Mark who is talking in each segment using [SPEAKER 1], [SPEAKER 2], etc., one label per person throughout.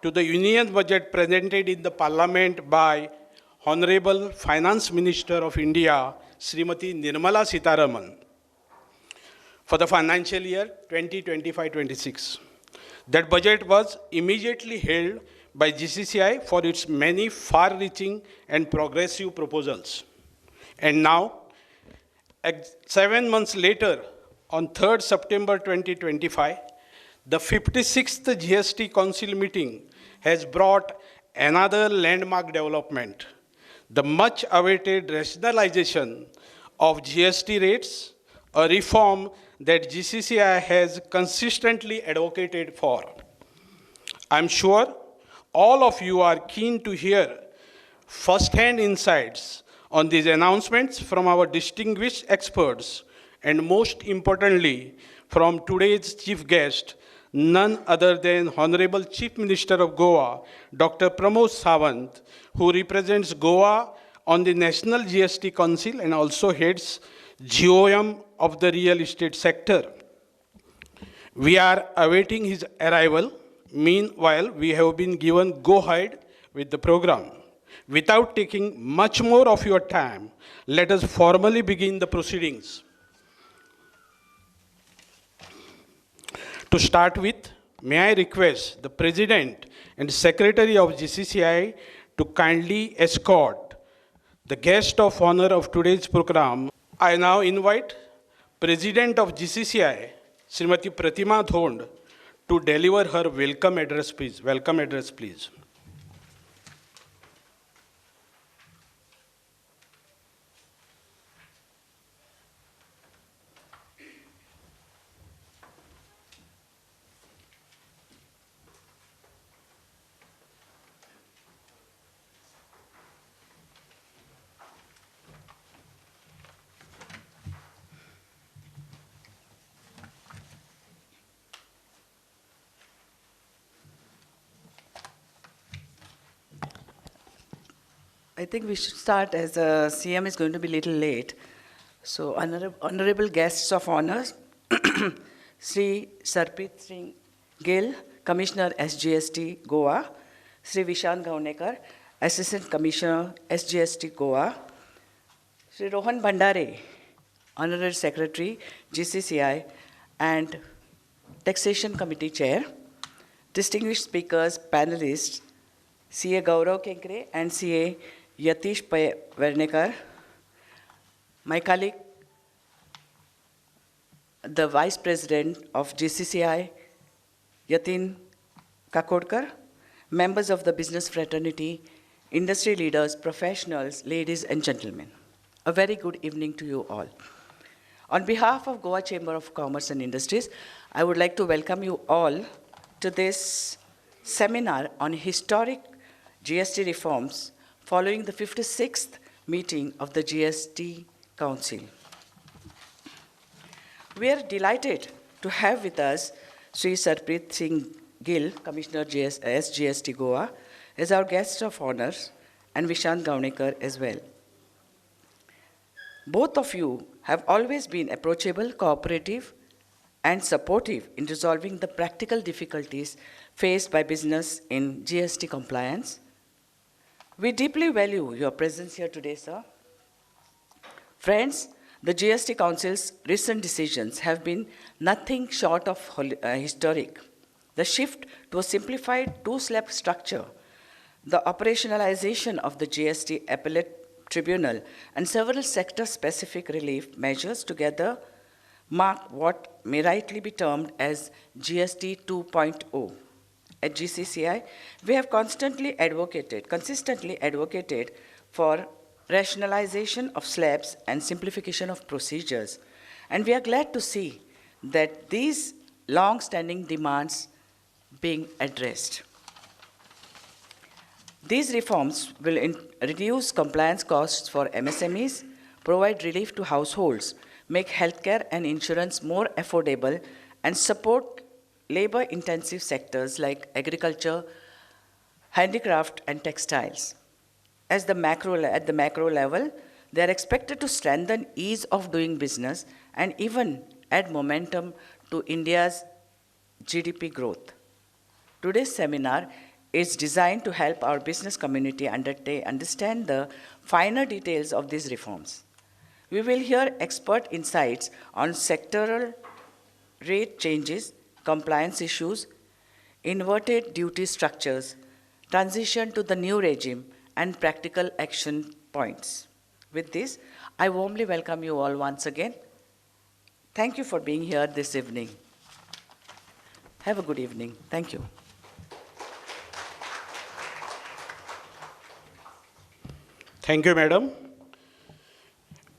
[SPEAKER 1] to the Union Budget presented in the Parliament by Honorable Finance Minister of India, Srimati Nirmala Sitharaman, for the financial year 2025-26. That budget was immediately hailed by GCCI for its many far-reaching and progressive proposals. And now, 7 months later, on 3rd September 2025, the 56th GST Council meeting has brought another landmark development, the much-awaited rationalization of GST rates, a reform that GCCI has consistently advocated for. I'm sure all of you are keen to hear first-hand insights on these announcements from our distinguished experts, and most importantly, from today's chief guest, none other than Honorable Chief Minister of Goa, Dr. Pramod Sawant, who represents Goa on the National GST Council and also heads GOM of the real estate sector. We are awaiting his arrival. Meanwhile, we have been given go-ahead with the program. Without taking much more of your time, let us formally begin the proceedings. To start with, may I request the President and Secretary of GCCI to kindly escort the guest of honor of today's program. I now invite President of GCCI, Srimati Pratima Dhond, to deliver her welcome address, please. Welcome address, please.
[SPEAKER 2] I think we should start as CM is going to be a little late. So, honorable guests of honor, Sri Sarpreet Singh Gill, Commissioner SGST Goa, Sri Vishant Gaunekar, Assistant Commissioner SGST Goa, Sri Rohan Bhandare, Honorary Secretary GCCI and Taxation Committee Chair, distinguished speakers, panelists, CA Gaurav Kenkre and CA Yatish Vernekar, my colleague, the Vice President of GCCI, Yatin Kakodkar, members of the business fraternity, industry leaders, professionals, ladies and gentlemen. A very good evening to you all. On behalf of Goa Chamber of Commerce and Industries, I would like to welcome you all to this seminar on historic GST reforms following the 56th meeting of the GST Council. We are delighted to have with us Sri Sarpreet Singh Gill, Commissioner SGST Goa, as our guest of honor, and Vishant Gaunekar as well. Both of you have always been approachable, cooperative, and supportive in resolving the practical difficulties faced by business in GST compliance. We deeply value your presence here today, sir. Friends, the GST Council's recent decisions have been nothing short of historic. The shift to a simplified two-step structure, the operationalization of the GST Appellate Tribunal, and several sector-specific relief measures together mark what may rightly be termed as GST 2.0. At GCCI, we have consistently advocated for rationalization of slabs and simplification of procedures. And we are glad to see that these long-standing demands being addressed. These reforms will reduce compliance costs for MSMEs, provide relief to households, make healthcare and insurance more affordable, and support labor-intensive sectors like agriculture, handicraft, and textiles. At the macro level, they are expected to strengthen ease of doing business and even add momentum to India's GDP growth. Today's seminar is designed to help our business community understand the finer details of these reforms. We will hear expert insights on sectoral rate changes, compliance issues, inverted duty structures, transition to the new regime, and practical action points. With this, I warmly welcome you all once again. Thank you for being here this evening. Have a good evening. Thank you.
[SPEAKER 1] Thank you, madam.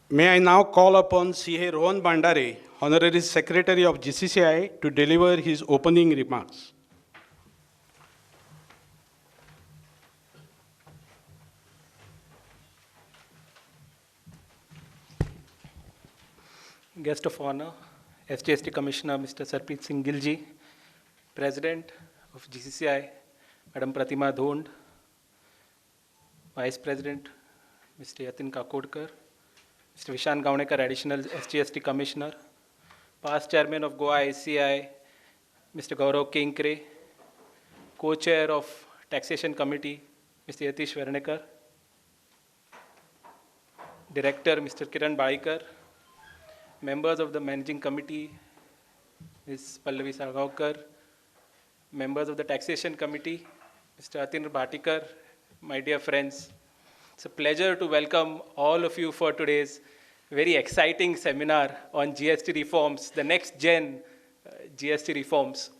[SPEAKER 1] May I now call upon C.A. Rohan Bandare, Honorary Secretary of GCCI, to deliver his opening remarks.
[SPEAKER 3] Guest of honor, SGST Commissioner Mr. Sarpreet Singh Gill ji, President of GCCI, Madam Pratima Dhond, Vice President Mr. Yatin Kakodkar, Mr. Vishan Gaunekar, Additional SGST Commissioner, past Chairman of Goa ICI, Mr. Gaurav Kinkre, Co-Chair of Taxation Committee, Mr. Yatish Varnekar, Director Mr. Kiran Baikar, members of the Managing Committee, Ms. Pallavi Sargaonkar, members of the Taxation Committee, Mr. Atin Bhatikar, my dear friends. It's a pleasure to welcome all of you for today's very exciting seminar on GST reforms, the next gen GST reforms.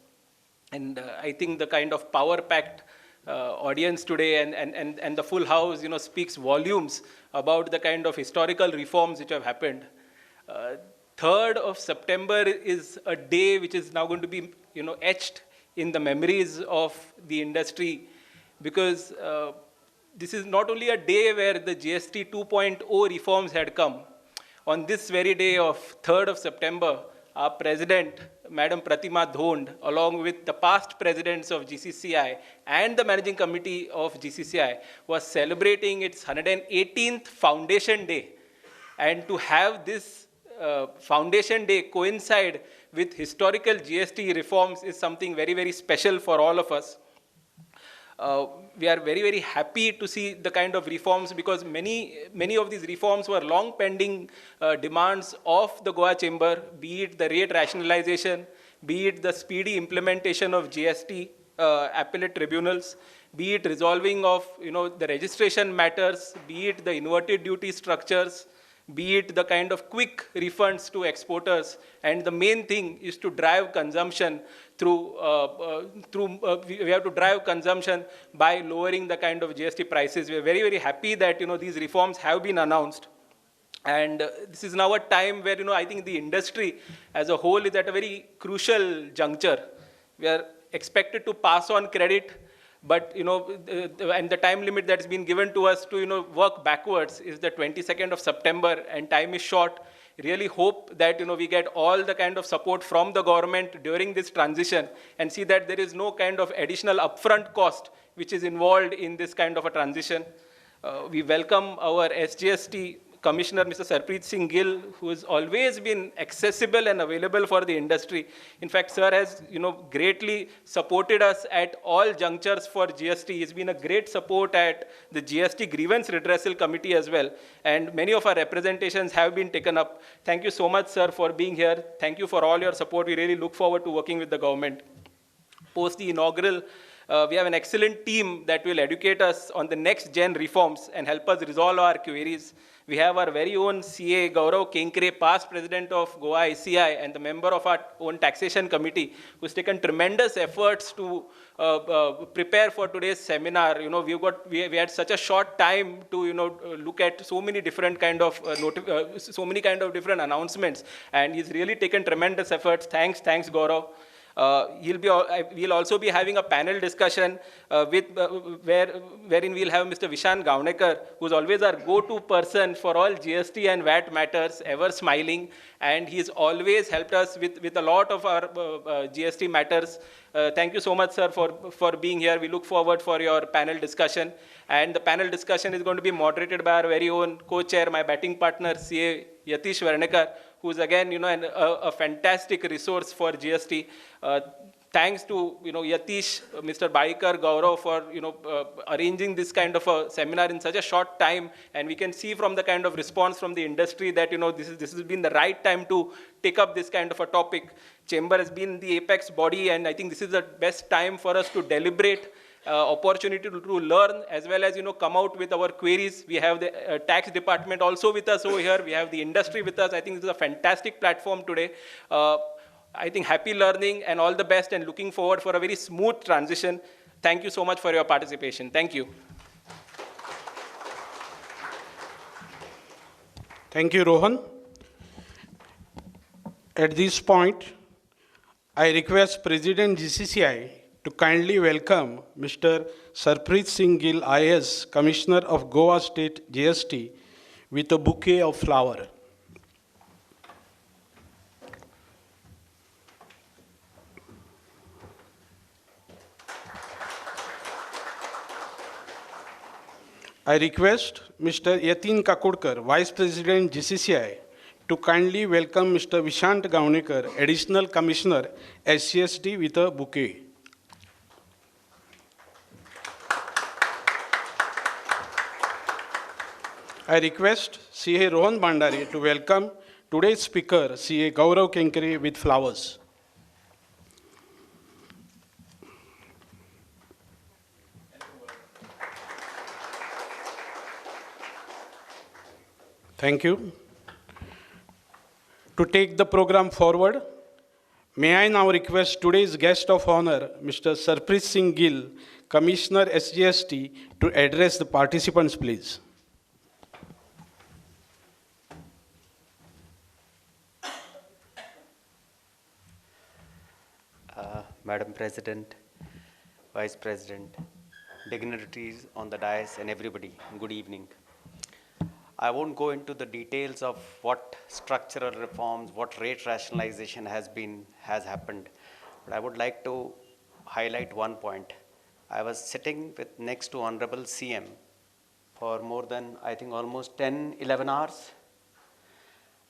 [SPEAKER 3] And I think the kind of power-packed audience today and the full house, speaks volumes about the kind of historical reforms which have happened. 3rd of September is a day which is now going to be, etched in the memories of the industry, because this is not only a day where the GST 2.0 reforms had come. On this very day of 3rd of September, our President, Madam Pratima Dhond, along with the past presidents of GCCI and the Managing Committee of GCCI, was celebrating its 118th Foundation Day. And to have this Foundation Day coincide with historical GST reforms is something very, very special for all of us. We are very, very happy to see the kind of reforms, because many of these reforms were long pending demands of the Goa Chamber, be it the rate rationalization, be it the speedy implementation of GST appellate tribunals, be it resolving of the registration matters, be it the inverted duty structures, be it the kind of quick refunds to exporters. And the main thing is to drive consumption we have to drive consumption by lowering the kind of GST prices. We are very, very happy that, these reforms have been announced. And this is now a time where, I think the industry as a whole is at a very crucial juncture. We are expected to pass on credit, but, and the time limit that's been given to us to, work backwards is the 22nd of September, and time is short. Really hope that, we get all the kind of support from the government during this transition, and see that there is no kind of additional upfront cost which is involved in this kind of a transition. We welcome our SGST Commissioner, Mr. Sarpreet Singh Gill, who has always been accessible and available for the industry. In fact, sir has, greatly supported us at all junctures for GST. He's been a great support at the GST Grievance Redressal Committee as well. And many of our representations have been taken up. Thank you so much, sir, for being here. Thank you for all your support. We really look forward to working with the government. Post the inaugural, we have an excellent team that will educate us on the next gen reforms and help us resolve our queries. We have our very own CA Gaurav Kinkre, past president of Goa ICI and the member of our own taxation committee, who's taken tremendous efforts to prepare for today's seminar. We had such a short time to look at so many different kind of different announcements, and he's really taken tremendous efforts. Thanks, Gaurav. We'll also be having a panel discussion wherein we'll have Mr. Vishan Gaunekar, who's always our go-to person for all GST and VAT matters, ever smiling, and he's always helped us with a lot of our GST matters. Thank you so much, sir, for being here. We look forward for your panel discussion. And the panel discussion is going to be moderated by our very own co-chair, my batting partner, CA Yatish Varnekar, who's again, a fantastic resource for GST. thanks to Yatish, Mr. Baikar, Gaurav for arranging this kind of a seminar in such a short time, and we can see from the kind of response from the industry that this has been the right time to take up this kind of a topic. Chamber has been the apex body, and I think this is the best time for us to deliberate, opportunity to learn, as well as come out with our queries. We have the tax department also with us over here. We have the industry with us. I think this is a fantastic platform today. I think happy learning and all the best, and looking forward for a very smooth transition. Thank you so much for your participation. Thank you.
[SPEAKER 1] Thank you, Rohan. At this point, I request President GCCI to kindly welcome Mr. Sarpreet Singh Gill, IAS, Commissioner of Goa State GST, with a bouquet of flowers. I request Mr. Yatin Kakodkar, Vice President GCCI, to kindly welcome Mr. Vishant Gaunekar, Additional Commissioner SCST, with a bouquet. I request CA Rohan Bandari to welcome today's speaker, CA Gaurav Kenkare, with flowers. Thank you. To take the program forward, may I now request today's guest of honor, Mr. Sarpreet Singh Gill, Commissioner SGST, to address the participants, please.
[SPEAKER 4] Madam President, Vice President, dignitaries on the dais, and everybody, good evening. I won't go into the details of what structural reforms, what rate rationalization has happened, but I would like to highlight one point. I was sitting next to Honorable CM for more than, I think, almost 10, 11 hours.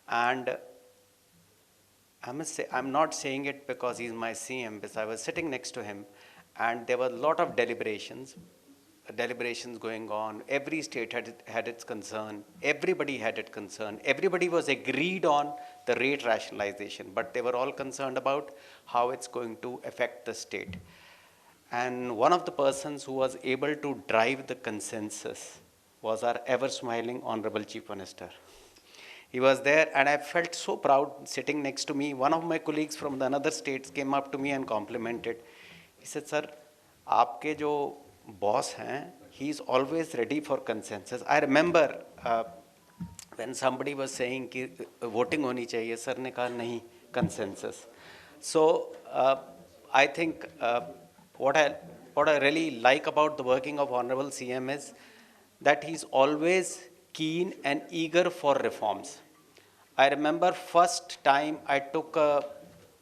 [SPEAKER 4] And I must say, I'm not saying it because he's my CM, because I was sitting next to him, and there were a lot of deliberations going on. Every state had its concern. Everybody had its concern. Everybody was agreed on the rate rationalization, but they were all concerned about how it's going to affect the state. And one of the persons who was able to drive the consensus was our ever-smiling Honorable Chief Minister. He was there, and I felt so proud sitting next to me. One of my colleagues from the another states came up to me and complimented. He said, "Sir, aapke jo boss hain, he is always ready for consensus." I remember when somebody was saying ki voting honi chahiye, sir ne kaha nahi, consensus. So I think what I really like about the working of Honorable CM is that he's always keen and eager for reforms. I remember first time I took a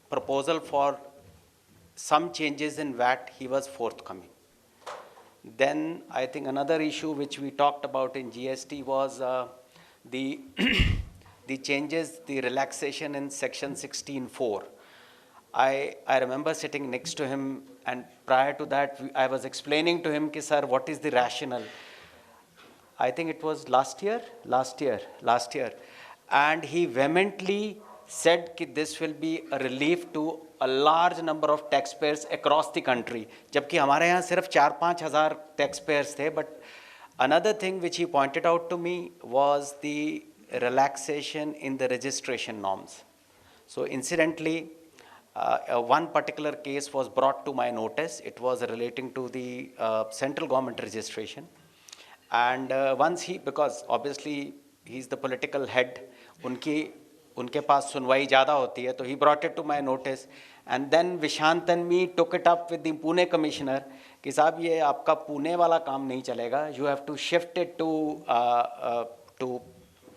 [SPEAKER 4] proposal for some changes in VAT, he was forthcoming. Then I think another issue which we talked about in GST was the the changes, the relaxation in section 16(4). I remember sitting next to him, and prior to that I was explaining to him, sir, what is the rationale? I think it was last year, and he vehemently said that this will be a relief to a large number of taxpayers across the country. जबकि हमारे यहाँ सिर्फ 4-5 हज़ार taxpayers थे, but another thing which he pointed out to me was the relaxation in the registration norms. So incidentally, one particular case was brought to my notice. It was relating to the central government registration. And because obviously he's the political head, उनके पास सुनवाई ज़्यादा होती है, तो he brought it to my notice. And then Vishant and me took it up with the Pune commissioner कि साहब ये आपका पुणे वाला काम नहीं चलेगा, you have to shift it to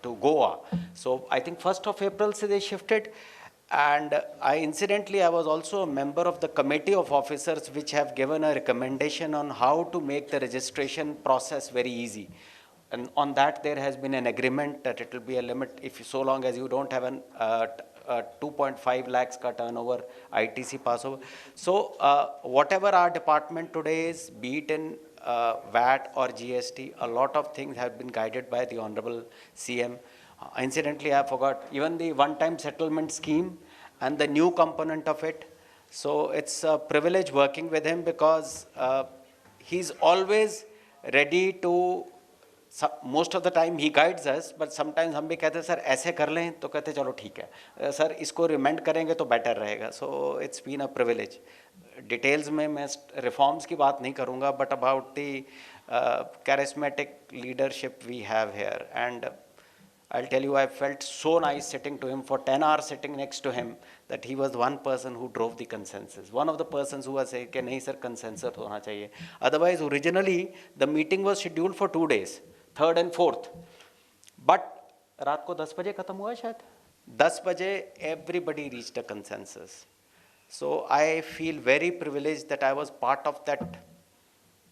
[SPEAKER 4] Goa. So I think 1st of April से they shifted. And incidentally, I was also a member of the committee of officers which have given a recommendation on how to make the registration process very easy. And on that, there has been an agreement that it will be a limit, if so long as you don't have 2.5 lakhs ka turnover, ITC pass over. So whatever our department today is, be it in VAT or GST, a lot of things have been guided by the Honorable CM. Incidentally, I forgot, even the one-time settlement scheme and the new component of it. So it's a privilege working with him because he's always ready to, most of the time he guides us, but sometimes हम भी कहते हैं sir ऐसे कर लें तो कहते चलो ठीक है सर इसको रिमेंड करेंगे तो बेटर रहेगा. So it's been a privilege. Details में मैं reforms की बात नहीं करूँगा, but about the charismatic leadership we have here. And I'll tell you, I felt so nice sitting to him for 10 hours, sitting next to him, that he was one person who drove the consensus. One of the persons who was saying, nahi sir, consensus hona chahiye. Otherwise, originally, the meeting was scheduled for 2 days, 3rd and 4th. But, रात को 10 बजे खत्म हुआ शायद. 10 बजे, everybody reached a consensus. So, I feel very privileged that I was part of that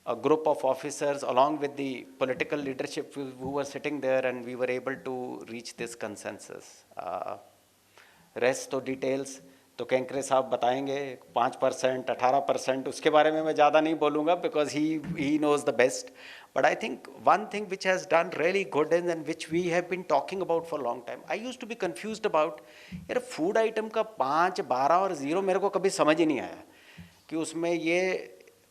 [SPEAKER 4] a group of officers along with the political leadership who were sitting there, and we were able to reach this consensus. Rest to details तो कैंकरे साहब बताएंगे 5%, 18%, उसके बारे में मैं ज़्यादा नहीं बोलूँगा because he knows the best. But I think one thing which has done really good and which we have been talking about for a long time. I used to be confused about यार food item का 5, 12 और 0 मेरे को कभी समझ ही नहीं आया कि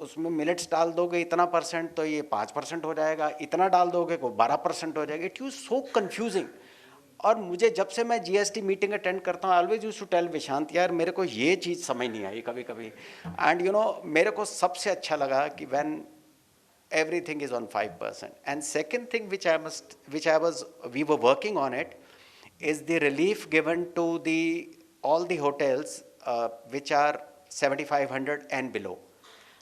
[SPEAKER 4] उसमें मिलेट्स डाल दोगे इतना % तो ये 5% हो जाएगा, इतना डाल दोगे को 12% हो जाएगा. It use so confusing. और मुझे जब से मैं जीएसटी मीटिंग अटेंड करता हूँ, I always used to tell Vishant यार मेरे को ये चीज़ समझ नहीं आई कभी कभी. एंड यू नो मेरे को सबसे अच्छा लगा कि when everything is on 5%. And second thing which we were working on it is the relief given to all the hotels which are 7,500 and below.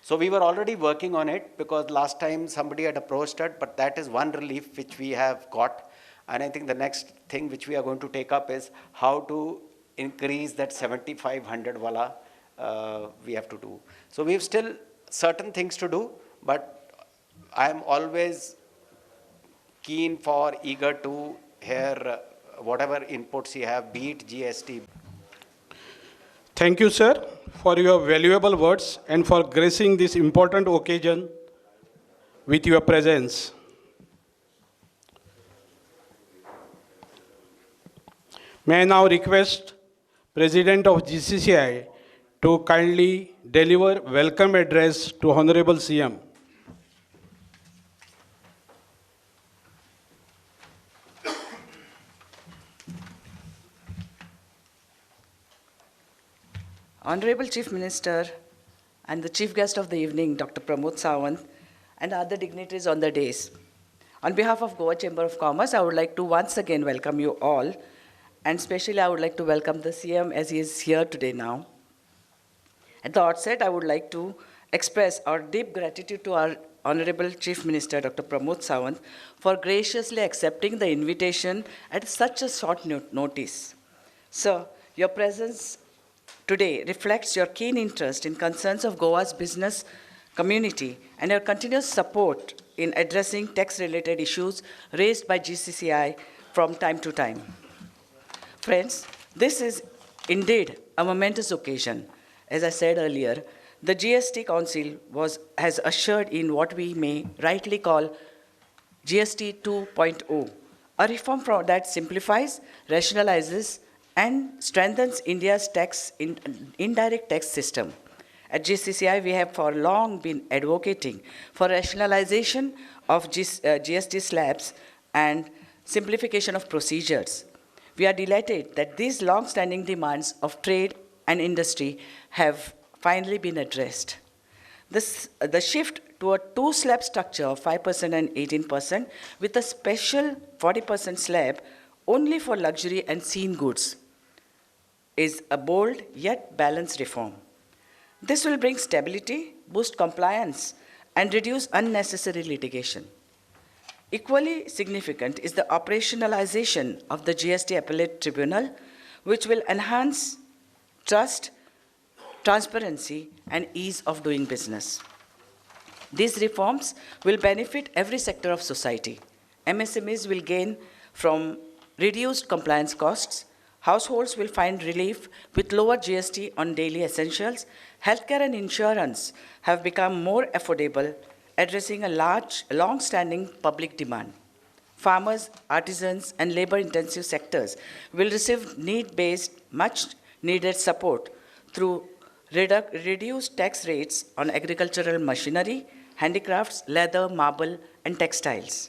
[SPEAKER 4] So we were already working on it because last time somebody had approached it, but that is one relief which we have got. And I think the next thing which we are going to take up is how to increase that 7,500 wala we have to do. So we have still certain things to do, but I am always keen for, eager to hear whatever inputs you have, be it GST.
[SPEAKER 1] Thank you, sir, for your valuable words and for gracing this important occasion with your presence. May I now request President of GCCI to kindly deliver welcome address to Honorable CM.
[SPEAKER 2] Honorable Chief Minister and the Chief Guest of the evening, Dr. Pramod Sawant, and other dignitaries on the dais. On behalf of Goa Chamber of Commerce, I would like to once again welcome you all, and especially I would like to welcome the CM as he is here today now. At the outset, I would like to express our deep gratitude to our Honorable Chief Minister, Dr. Pramod Sawant, for graciously accepting the invitation at such a short notice. Sir, your presence today reflects your keen interest in concerns of Goa's business community and your continuous support in addressing tax-related issues raised by GCCI from time to time. Friends, this is indeed a momentous occasion. As I said earlier, the GST Council has ushered in what we may rightly call GST 2.0, a reform that simplifies, rationalizes, and strengthens India's indirect tax system. At GCCI, we have for long been advocating for rationalization of GST slabs and simplification of procedures. We are delighted that these long-standing demands of trade and industry have finally been addressed. The shift to a two-slab structure of 5% and 18% with a special 40% slab only for luxury and seen goods is a bold yet balanced reform. This will bring stability, boost compliance, and reduce unnecessary litigation. Equally significant is the operationalization of the GST Appellate Tribunal, which will enhance trust, transparency, and ease of doing business. These reforms will benefit every sector of society. MSMEs will gain from reduced compliance costs, Households will find relief with lower GST on daily essentials. Healthcare and insurance have become more affordable, addressing a long-standing public demand. Farmers, artisans, and labor-intensive sectors will receive need-based, much-needed support through reduced tax rates on agricultural machinery, handicrafts, leather, marble, and textiles.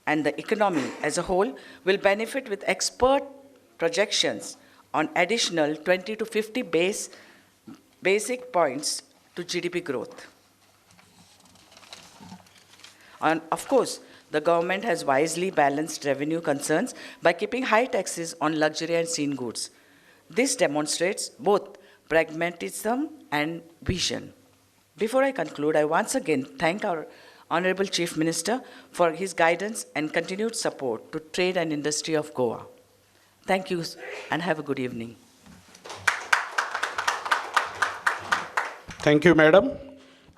[SPEAKER 2] And the economy as a whole will benefit with expert projections on additional 20 to 50 basic points to GDP growth. And of course, the government has wisely balanced revenue concerns by keeping high taxes on luxury and seen goods. This demonstrates both pragmatism and vision. Before I conclude, I once again thank our Honorable Chief Minister for his guidance and continued support to trade and industry of Goa. Thank you and have a good evening.
[SPEAKER 1] Thank you, Madam.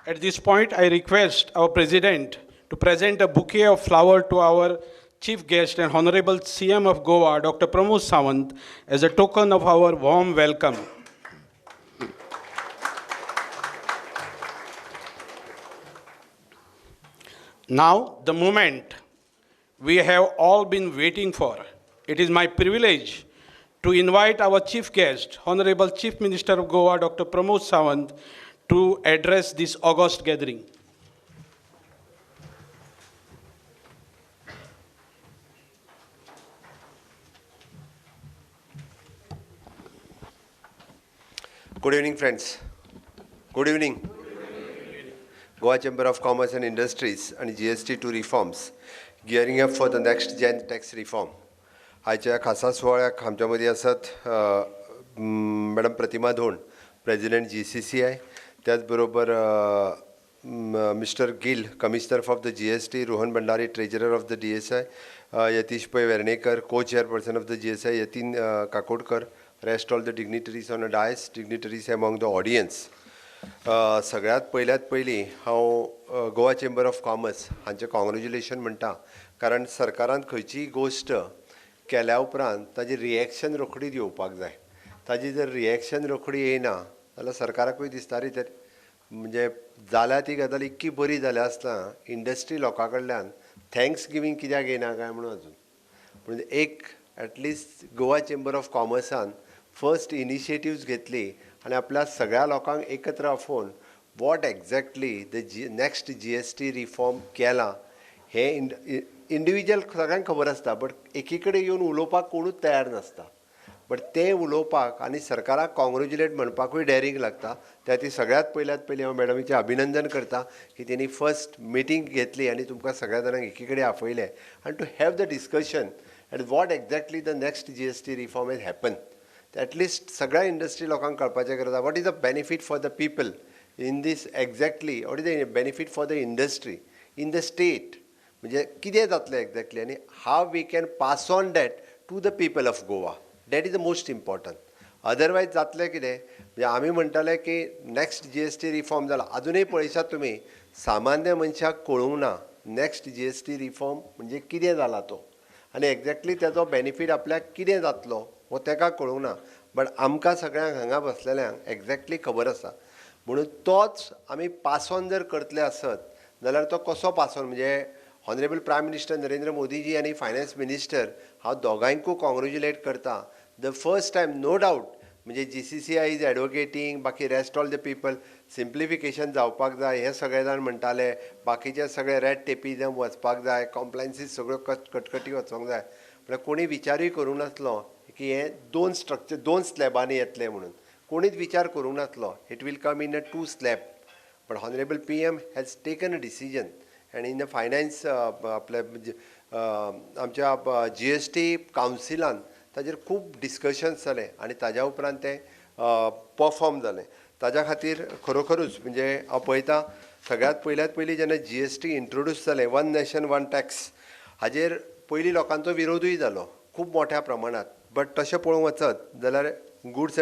[SPEAKER 1] At this point, I request our President to present a bouquet of flowers to our Chief Guest and Honorable CM of Goa, Dr. Pramod Sawant, as a token of our warm welcome. Now, the moment we have all been waiting for. It is my privilege to invite our Chief Guest, Honorable Chief Minister of Goa, Dr. Pramod Sawant, to address this august gathering.
[SPEAKER 5] Good evening, friends. Good evening. Goa Chamber of Commerce and Industries and GST 2 reforms gearing up for the next gen tax reform. आयच्या खासा सुवाळ्याक आमच्या मदीं आसात madam प्रतिमा Dhond, president GCCI, त्याच बरोबर mister Gill, commissioner of the GST, Rohan Bhandari, treasurer of the DSI, Yatish पै Vernekar, co-chairperson of the GSI, Yatin Kakodkar, rest all the dignitaries on the dais, dignitaries among the audience. सगळ्यात पयली हांव गोवा चेंबर ऑफ कॉमर्स हांचे कॉंग्रॅच्युलेशन म्हणटा, कारण सरकारान खंयचीय गोश्ट केल्या उपरांत ताजी रिएक्शन रोखडीच येवपाक जाय. ताजी जर रिएक्शन रोखडी येयना जाल्यार सरकाराकूय दिसता रे तर म्हणजे जाल्या ती गजाल इतकी बरी जाल्या आसतना इंडस्ट्री लोकां कडल्यान थँक्स गिवींग कित्याक येना काय म्हणून अजून. म्हणजे एक ॲटलिस्ट गोवा चेंबर ऑफ कॉमर्सान फर्स्ट इनिशिएटिव्स घेतली आणि आपल्या सगळ्या लोकांक एकत्र आफोवन what exactly the next GST reform केला हे इंडिविज्युअल सगळ्यांक खबर आसता, बट एकी कडेन येवन उलोवपाक कोणूच तयार नासता. बट ते उलोवपाक आनी सरकाराक कॉंग्रॅच्युलेट म्हणपाकूय डॅरिंग लागता. त्या ती सगळ्यात पयली हांव मॅडमीचें अभिनंदन करता की तेणी फर्स्ट मिटींग घेतली आनी तुमकां सगळ्या जाणांक एकी कडेन आपयलें आनी to have the discussion at what exactly the next GST reform has happen. At least सगळ्या इंडस्ट्री लोकांक कळपाचें गरज आसा what is the benefit for the people in these exactly, what is the benefit for the industry in the state, म्हणजे कितें जातलें exactly आनी how we can pass on that to the people of Goa. That is the most important. Otherwise जातलें कितें म्हणजे आमी म्हणटाले की नेक्स्ट GST रिफॉर्म जाला, अजुनूय पळयशात तुमी सामान्य मनशाक कळूंक ना नेक्स्ट GST रिफॉर्म म्हणजे कितें जाला तो आनी एक्झॅक्टली तेजो बेनिफीट आपल्याक कितें जातलो हो ताका कळूंक ना. बट आमकां सगळ्यांक हांगा बसलेल्यांक एक्झॅक्टली खबर आसा. म्हणून तोच आमी पास ऑन जर करतले आसत जाल्यार तो कसो पास ऑन म्हणजे honourable prime minister Narendra Modiji आनी फायनान्स मिनिस्टर हांव दोगांयकूय कॉंग्रॅच्युलेट करता. The first time no doubt म्हणजे GCCI इज एडवोकेटींग, बाकी rest all the people simplification जावपाक जाय हे सगळे जाण म्हणटाले, बाकीचे सगळे रेड टेपीजम वचपाक जाय, कॉम्प्लायन्सीस सगळ्यो कटकटी वचोंक जाय. म्हळ्यार कोणी विचारूय करूंक नासलो की हे दोन स्लॅबांनी येतले म्हणून. कोणीच विचार करूंक नासलो it will come in a 2 slab. But honourable PM has taken a decision आनी इन द फायनान्स आपल्या आमच्या GST कावन्सिलान ताजेर खूब डिस्कशन्स जाले आनी ताज्या उपरांत तें परफॉर्म जालें. ताज्या खातीर खरोखरूच म्हणजे हांव पळयतां सगळ्यात पयली जेन्ना GST इंट्रोड्यूस जालें, वन नॅशन वन टॅक्स, हाजेर पयलीं लोकांचो विरोधूय जालो खूब मोठ्या प्रमाणात. बट तशें पळोवंक वचत जाल्यार goods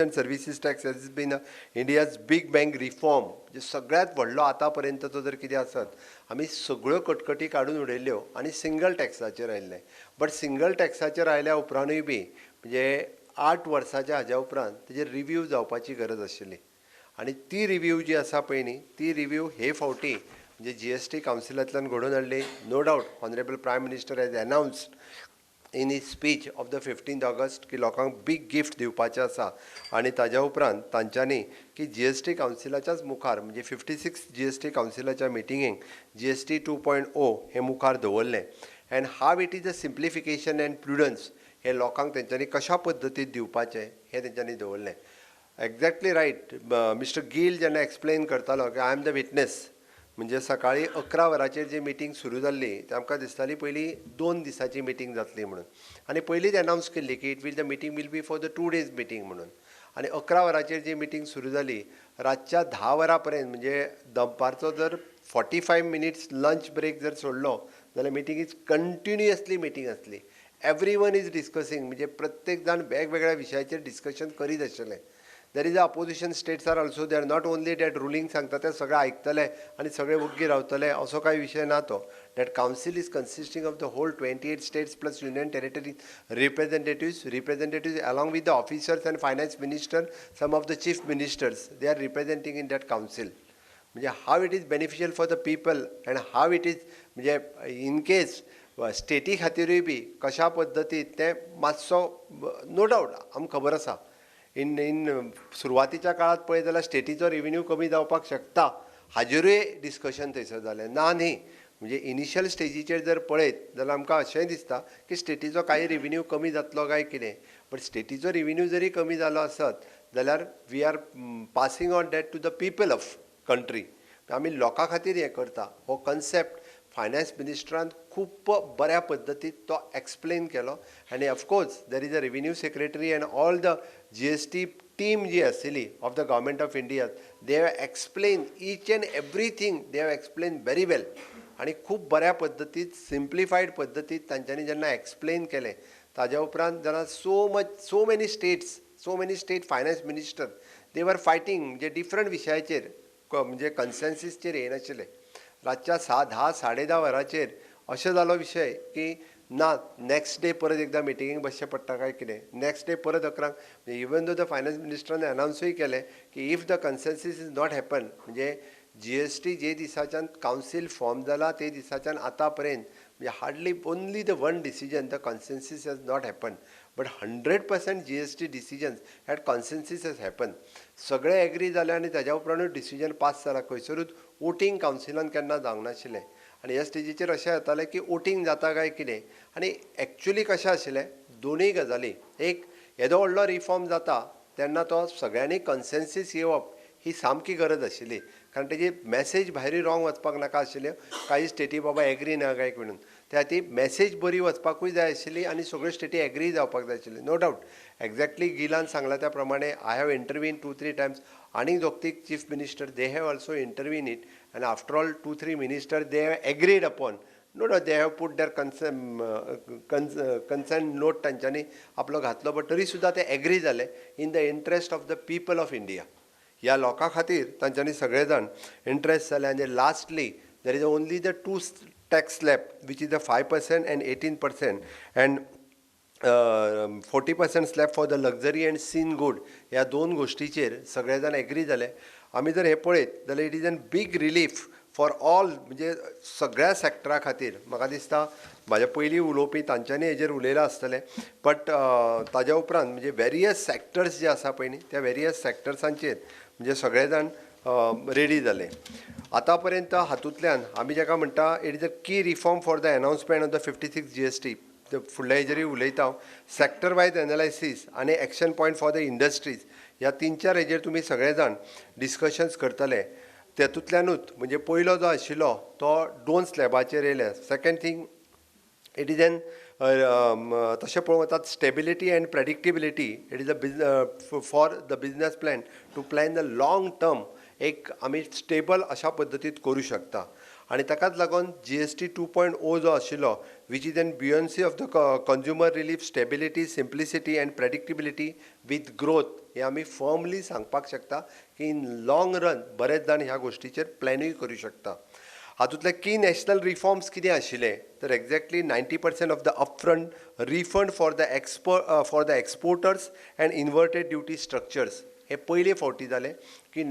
[SPEAKER 5] and services tax has been India's big bang reform. म्हणजे सगळ्यात व्हडलो आतां पर्यंतचो जर कितें आसत आमी सगळ्यो कटकटी काडून उडयल्ल्यो आनी सिंगल टॅक्साचेर आयिल्ले. बट सिंगल टॅक्साचेर आयल्या उपरांतूय बी म्हणजे 8 वर्साच्या हाज्या उपरांत तेजेर रिव्यू जावपाची गरज आशिल्ली आनी ती रिव्यू जी आसा पळय न्ही ती रिव्यू हे फावटी म्हणजे GST कावन्सिलांतल्यान घडोवन हाडली. No doubt honourable prime minister has announced in his speech of the 15th August की लोकांक बीग गिफ्ट दिवपाचें आसा आनी ताज्या उपरांत तांच्यांनी की GST कावन्सिलाच्याच मुखार म्हणजे 56 GST कावन्सिलाच्या मिटिंगेक GST 2.0 हे मुखार दवरलें and how it is a simplification and prudence हे लोकांक तेंच्यांनी कशा पद्दतीन दिवपाचें हें तेंच्यांनी दवरलें. Exactly riot. मिस्टर गील जेन्ना एक्सप्लेन करतालो की आय एम द विटनेस म्हणजे सकाळीं 11 वरांचेर जी मिटींग सुरू जाल्ली ती आमकां दिसताली पयलीं 2 दिसांची मिटींग जातली म्हणून आनी पयलींच अनावन्स केल्ली की it will the meeting will be for the 2 days meeting म्हणून आनी 11 वरांचेर जी मिटींग सुरू जाली रातच्या 10 वरां पर्यंत म्हणजे दनपारचो जर 45 मिनिट्स लंच ब्रेक जर सोडलो जाल्यार मिटींग इज कंटिन्युअसली मिटींग आसली. एवरी वन इज डिस्कसींग म्हणजे प्रत्येक जाण वेगवेगळ्या विशयाचेर डिस्कशन करीत आशिल्ले. There is opposition states are also they are not only that ruling सांगता ते सगळे आयकतले आनी सगळे वग्गी रावतले असो कांय विशय ना तो. That council is consisting of the whole 28 states plus union territory representatives along with the officers and finance minister some of the chief ministers they are representing in that council. म्हणजे how it is beneficial for the people and how it is म्हणजे in case स्टेटी खातीरूय B कशा पद्दतीन तें मातसो no doubt आमकां खबर आसा इन सुरवातीच्या काळात पळयत जाल्यार स्टेटीचो रेव्हेन्यू कमी जावपाक शकता हाजेरूय डिस्कशन थंयसर जालें ना न्ही. म्हणजे इनिशियल स्टेजीचेर जर पळयत जाल्यार आमकां अशेंय दिसता की स्टेटीचो कांय रेव्हेन्यू कमी जातलो काय कितें बट स्टेटीचो रेव्हेन्यू जरी कमी जालो आसत जाल्यार we are passing on that to the people of country. आमी लोकां खातीर हें करता. हो कन्सेप्ट फायनान्स मिनिस्टरान खूब बऱ्या पद्दतीन तो एक्सप्लेन केलो आनी of course there is a revenue secretary and all the GST team जी आशिल्ली of the government of India they have explain each and everything they have explain very well आनी खूब बऱ्या पद्दतीन सिम्प्लिफायड पद्दतीन तांच्यांनी जेन्ना एक्सप्लेन केलें ताज्या उपरांत जेन्ना so many state finance minister they were fighting म्हणजे डिफरंट विशयाचेर म्हणजे कन्सेन्सीसचेर येनाशिल्ले. रातच्या 10 10:30 वरांचेर अशें जालो विशय की ना नेक्स्ट डे परत एकदां मिटिंगेक बसचें पडटा काय कितें. नेक्स्ट डे परत 11 इवन दो द फायनान्स मिनिस्टरान अनावन्सूय केलें की if the consensus is not happen म्हणजे GST जे दिसाच्यान कावन्सील फॉर्म जाला ते दिसाच्यान आतां पर्यंत म्हणजे hardly only the one decision the consensus has not happen but 100% GST decisions had consensus has happen. सगळे एग्री जाले आनी ताज्या उपरांतूच डिसिजन पास जाला. खंयसरूच वोटींग कावन्सिलान केन्ना जावंक नाशिल्लें आनी ह्या स्टेजीचेर अशें जातालें की वोटींग जाता काय कितें आनी एक्चुली कशें आशिल्लें दोनूय गजाली. एक येदो व्हडलो रिफॉर्म जाता तेन्ना तो सगळ्यांनी कन्सेन्सीस येवप ही सामकी गरज आशिल्ली कारण तेजी मॅसेज भायरूय रॉंग वचपाक नाका आशिल्ल्यो. कांय स्टेटी बाबा एग्री ना काय म्हणून त्या खातीर मॅसेज बरी वचपाकूय जाय आशिल्ली आनी सगळ्यो स्टेटी एग्री जावपाक जाय आशिल्ली. नो डावट एक्झॅक्टली गिलान सांगला त्या प्रमाणे आय हॅव इंटरवीन 2-3 टायम्स आनी दोग-तीग chief minister they have also intervene it and after all 2-3 minister they have agreed upon no doubt they have put their concern note तांच्यांनी आपलो घातलो बट तरी सुद्दां ते एग्री जाले in the interest of the people of India. ह्या लोकां खातीर तांच्यांनी सगळे जाण इंट्रस्ट जाले आनी lastly there is only the 2 tax slab which is the 5% and 18% and 40% slab for the luxury and sin good. ह्या 2 गोश्टीचेर सगळे जाण एग्री जाले. आमी जर हे पळयत जाल्यार इट इज अन बीग रिलीफ फॉर ऑल म्हणजे सगळ्या सॅक्टरा खातीर. म्हाका दिसता म्हाज्या पयलीं उलोवपी तांच्यांनी हेजेर उलयलां आसतलें बट ताज्या उपरांत म्हणजे वेरियस सॅक्टर्स जे आसा पळय न्ही त्या वेरियस सॅक्टर्सांचेर म्हणजे सगळे जाण रेडी जाले. आतां पर्यंत हातूंतल्यान आमी जाका म्हणटा it is a key reform for the announcement of the 56 GST. फुडल्या हेजेरूय उलयता हांव. सॅक्टर वायज एनालायसीस आनी action point for the industries ह्या 3-4 हेजेर तुमी सगळे जाण डिस्कशन्स करतले. तेतूंतल्यानूच म्हणजे पयलो जो आशिल्लो तो 2 स्लॅबाचेर येयले. Second thing it is an तशें पळोवंक वतात stability and predictability. It is a for the business plan to plan the long term एक आमी स्टेबल अशा पद्दतीन करूं शकता आनी ताकाच लागून GST 2.0 जो आशिल्लो which is an buoyancy of the consumer relief stability simplicity and predictability with growth हे आमी फर्मली सांगपाक शकता की इन लाँग रन बरेच जाण ह्या गोश्टीचेर प्लॅनूय करूं शकता. हातूंतले की नॅशनल रिफॉर्म्स कितें आशिल्ले तर exactly 90% of the upfront refund for the exporters and inverted duty structures हे पयले फावटी जाले की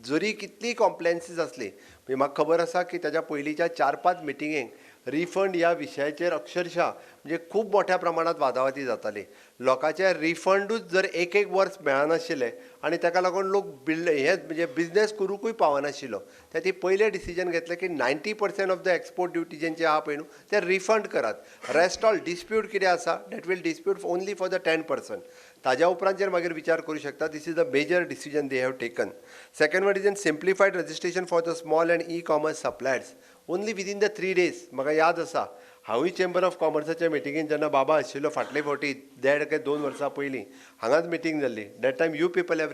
[SPEAKER 5] जरी कितली कॉम्प्लेन्सीस आसली म्हणजे म्हाका खबर आसा की ताच्या पयलींच्या 4-5 मिटिंगेक रिफंड ह्या विशयाचेर अक्षरशा म्हणजे खूब मोठ्या प्रमाणात वादावादी जाताली लोकांचे रिफंडूच जर एक वर्स मेळनाशिल्ले आनी ताका लागून लोक हे म्हणजे बिझनेस करूंकूय पावनाशिल्लो ते ती पयलें डिसिजन घेतलें की 90% ऑफ द एक्सपोर्ट ड्युटी जेंचे आहा पळय न्हू ते रिफंड करात रेस्ट ऑल डिस्प्यूट कितें आसा that will dispute only for the 10%. ताज्या उपरांत मागीर विचार करूं शकता this is the major decision they have taken. Second one is in simplified registration for the small and e-commerce suppliers only within the 3 days. म्हाका याद आसा हांवूय चेंबर ऑफ कॉमर्साच्या मिटिंगेन जेन्ना बाबा आशिल्लो फाटले फावटी 1.5-2 वर्सां पयलीं हांगाच मिटींग जाल्ली that time you people have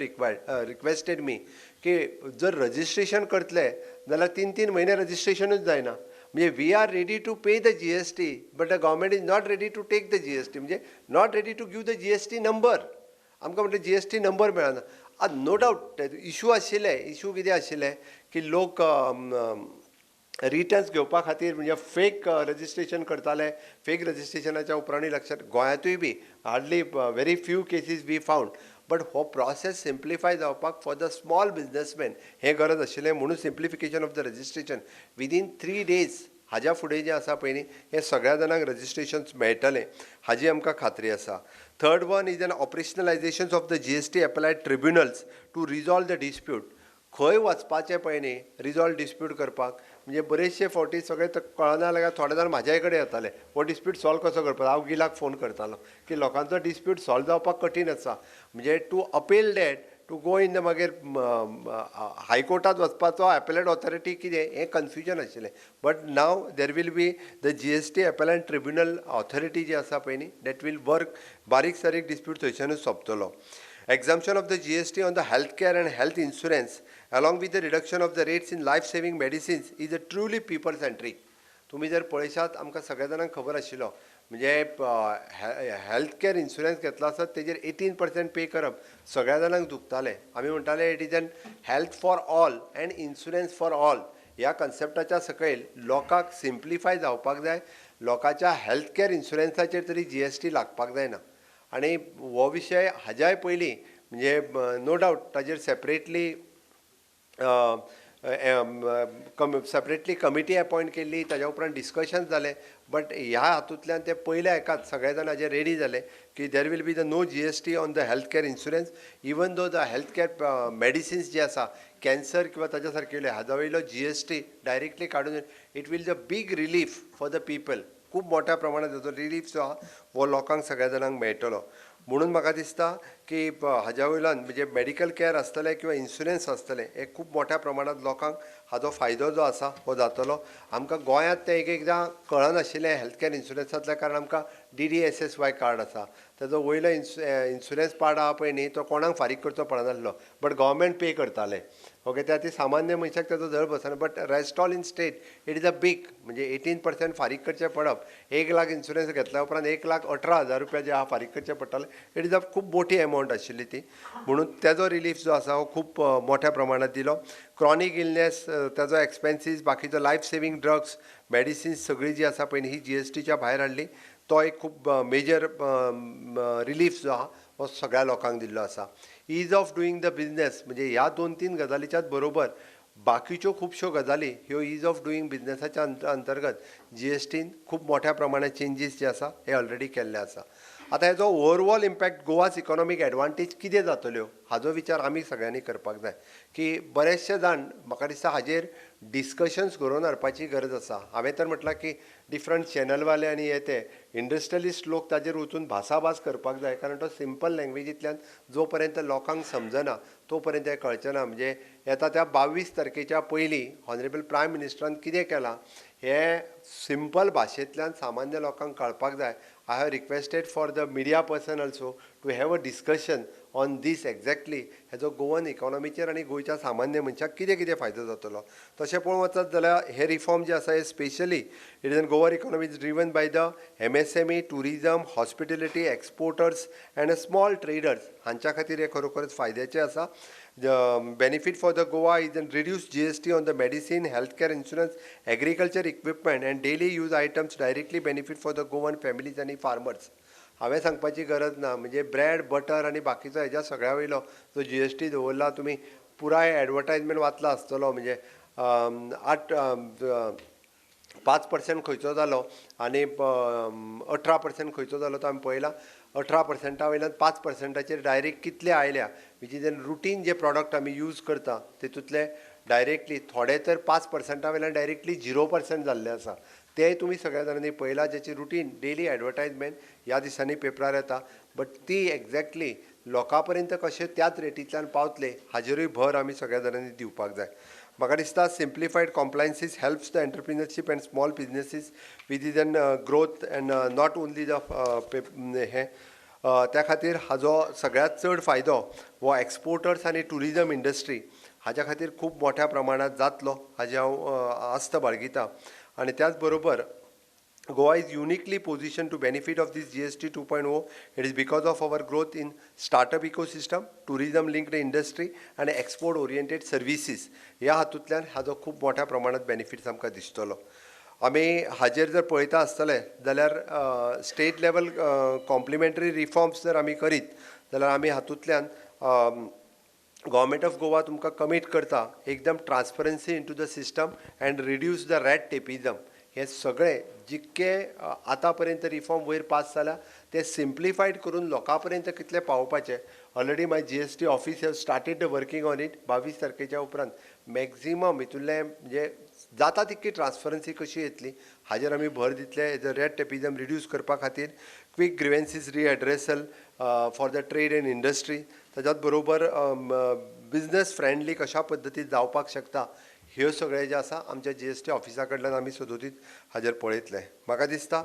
[SPEAKER 5] requested मी की जर रजिस्ट्रेशन करतले जाल्यार 3-3 म्हयने रजिस्ट्रेशनूच जायना म्हणजे we are ready to pay the GST but the government is not ready to take the GST म्हणजे not ready to give the GST number. आमकां म्हणजे GST नंबर मेळना. नो डावट इशू आशिल्ले इशू कितें आशिल्ले की लोक रिटर्न्स घेवपा खातीर म्हणजे फेक रजिस्ट्रेशन करताले फेक रजिस्ट्रेशनाच्या उपरांत लक्षात गोंयांतूय be hardly very few cases we found but हो प्रोसेस सिम्प्लिफाय जावपाक फॉर द स्मॉल बिझनेसमॅन हे गरज आशिल्लें म्हणून simplification of the registration within 3 days हाज्या फुडें जें आसा पळय न्ही हे सगळ्या जाणांक रजिस्ट्रेशन्स मेळटलें हाजी आमकां खात्री आसा. Third one is an operationalisation of the GST applied tribunals to resolve the dispute. खंय वचपाचें पळय न्ही रिजॉल्व डिस्प्यूट करपाक म्हणजे बरेचशे फावटी सगळे कळना जाल्यार थोडे जाण म्हाज्याय कडेन येताले हो डिस्प्यूट सॉल्व कसो करपाचो. हांव गिलाक फोन करतालो की लोकांचो डिस्प्यूट सॉल्व जावपाक कठीण आसा म्हणजे to appeal that to go in the मागीर हायकोर्टात वचपाचो एपेलेट ऑथॉरिटी कितें हें कन्फ्युजन आशिल्लें but now there will be the GST appellate tribunal authority जी आसा पळय न्ही दॅट वील वर्क बारीक सारीक डिस्प्यूट थंयच्यानूच सोंपतलो. Exemption of the GST on the healthcare and health insurance along with the reduction of the rates in life-saving medicines is a truly people-centric. तुम्ही जर पळयशात आमकां सगळ्या जाणांक खबर आशिल्लो म्हणजे हेल्थ कॅर इन्शुरन्स घेतलो आसत तेजेर 18% पे करप सगळ्या जाणांक दुखताले. आमी म्हणटाले it is N health for all and insurance for all. ह्या कन्सेप्टाच्या सकयल लोकांक सिम्प्लिफाय जावपाक जाय लोकांच्या हेल्थ कॅर इन्शुरन्साचेर तरी GST लागपाक जायना आनी हो विशय हाज्याय पयलीं म्हणजे नो डावट ताजेर सेपरेटली कमिटी अपॉयंट केल्ली ताज्या उपरांत डिस्कशन जालें बट ह्या हातूंतल्यान ते पयल्या एकाच सगळे जाण हाजेर रेडी जाले की there will be the no GST on the health care insurance even though the health care medicines जे आसा कॅन्सर किंवा ताच्या सारकेले हाजो वयलो GST डायरेक्टली काडून it will the big relief for the people. खूब मोठ्या प्रमाणात जो रिलीफ जो आहा हो लोकांक सगळ्या जाणांक मेळटलो म्हणून म्हाका दिसता की हाज्या वयल्यान म्हणजे मेडिकल कॅर आसतलें किंवा इन्शुरन्स आसतलें हे खूब मोठ्या प्रमाणात लोकांक हाजो फायदो जो आसा हो जातलो. आमकां गोंयांत तें एकदां कळनाशिल्लें हेल्थ कॅर इन्शुरन्सांतल्या कारण आमकां DDSSY कार्ड आसा ताजो वयलो इन्शुरन्स पार्ट आहा पळय न्ही तो कोणाक फारीक करचो पडनासलो बट गव्हर्मेंट पे करताले ओके त्या ती सामान्य मनशाक ताजो जड बसना but rest all in state it is a big म्हणजे 18% फारीक करचें पडप 1 लाख इन्शुरन्स घेतल्या उपरांत 1,18,000 रुपया जे आहा फारीक करचें पडटाले इट इज अ खूब मोठी एमावंट आशिल्ली ती म्हणून तेजो रिलीफ जो आसा हो खूब मोठ्या प्रमाणात दिलो. क्रॉनीक इलनेस ताजो एक्सपेन्सीस बाकीचो लायफ सेवींग ड्रग्स मेडिसिन्स सगळी जी आसा पळय ही GSTच्या भायर हाडली तो एक खूब मेजर रिलीफ जो आहा हो सगळ्या लोकांक दिल्लो आसा. Ease of doing the business म्हणजे ह्या 2-3 गजालीच्याच बरोबर बाकीच्यो खुबश्यो गजाली ह्यो ईज ऑफ डुईंग बिझनेसाच्या अंतर्गत GSTन खूब मोठ्या प्रमाणात चेंजीस जे आसा हे ऑलरेडी केल्ले आसा. आतां हेजो ओवरऑल इम्पॅक्ट गोवाच इकॉनॉमीक एडवांटेज कितें जातल्यो हाजो विचार आमी सगळ्यांनी करपाक जाय की बरेचशे जाण म्हाका दिसता हाजेर डिस्कशन्स करून हाडपाची गरज आसा. हांवें तर म्हटलां की डिफरंट चॅनलवाले आनी हे ते इंडस्ट्रियलिस्ट लोक ताजेर वचून भासाभास करपाक जाय कारण तो सिंपल लँग्वेजींतल्यान जो पर्यंत लोकांक समजना तो पर्यंत हें कळचें ना. म्हणजे येता त्या 22 तारखेच्या पयलीं ऑनरेबल प्रायम मिनिस्टरान कितें केलां हें सिंपल भाशेंतल्यान सामान्य लोकांक कळपाक जाय. I have requested for the media person also to have a discussion on this exactly हेजो गोवन इकॉनॉमीचेर आनी गोंयच्या सामान्य मनशाक कितें कितें फायदो जातलो. तशें पळोवंक वचत जाल्यार हे रिफॉर्म जे आसा हे specially it is Goan economy is driven by the MSME, tourism, hospitality, exporters and small traders हांच्या खातीर हे खरोखरच फायद्याचें आसा. The benefit for the Goa is then reduced GST on the medicine, healthcare, insurance, agriculture equipment and daily use items directly benefit for the Goan families आणि farmers. हांवें सांगपाची गरज ना, म्हणजे ब्रेड बटर आनी बाकीचो हेज्या सगळ्या वयलो जो GST दवरला तुमी पुराय एडवर्टायजमेंट वाचला आसतलो, म्हणजे 5% खंयचो जालो आनी 18% खंयचो जालो तो आमी पळयला. 18% वयल्यान 5%चेर डायरेक्ट कितले आयल्या, which is an routine J product आमी यूज करता तेतूंतले डायरेक्टली थोडे तर 5% वयल्यान डायरेक्टली 0% जाल्ले आसा. तेय तुमी सगळ्या जाणांनी पळयला, जेची रुटीन डेली एडवर्टायजमेंट ह्या दिसांनी पेपरार येता. बट ती एक्झॅक्टली लोकां पर्यंत कशें त्याच रेटींतल्यान पावतले हाजेरूय भर आमी सगळ्या जाणांनी दिवपाक जाय. म्हाका दिसता simplified compliances helps the entrepreneurship and small businesses with is an growth and not only the हे त्या खातीर हाजो सगळ्यांत चड फायदो हो एक्सपोर्टर्स आनी टुरिजम इंडस्ट्री हाज्या खातीर खूब मोठ्या प्रमाणांत जातलो हाजें हांव आस्त बाळगितां. आनी त्याच बरोबर Goa is uniquely positioned to benefit of this GST 2.0. It is because of our growth in startup ecosystem, tourism-linked industry and export-oriented services. ह्या हातूंतल्यान हाजो खूब मोठ्या प्रमाणांत बेनिफिट्स आमकां दिसतलो. आमी हाजेर जर पळयता आसतले जाल्यार स्टेट लेवल कॉम्प्लिमेंटरी रिफॉर्म्स जर आमी करीत जाल्यार आमी हातूंतल्यान गव्हर्मेंट ऑफ गोवा तुमकां कमीट करता एकदम transparency into the system and reduce the red tapism. हे सगळे जितके आतां पर्यंत रिफॉर्म वयर पास जाला ते सिम्प्लिफायड करून लोकां पर्यंत कितले पावोवपाचे. Already my GST office have started the working on it. 22 तारखेच्या उपरांत मॅक्झिमम हितूंतले म्हणजे जाता तितकी ट्रान्सपरन्सी कशी येतली हाजेर आमी भर दितले. हेजो रेड टेपिजम रिड्यूस करपा खातीर quick grievances redressal for the trade and industry. ताच्याच बरोबर बिजनस फ्रेंडली कशा पद्दतीन जावपाक शकता ह्यो सगळे जे आसा आमच्या GST ऑफिसा कडल्यान आमी सदोदीत हाजेर पळयतले. म्हाका दिसता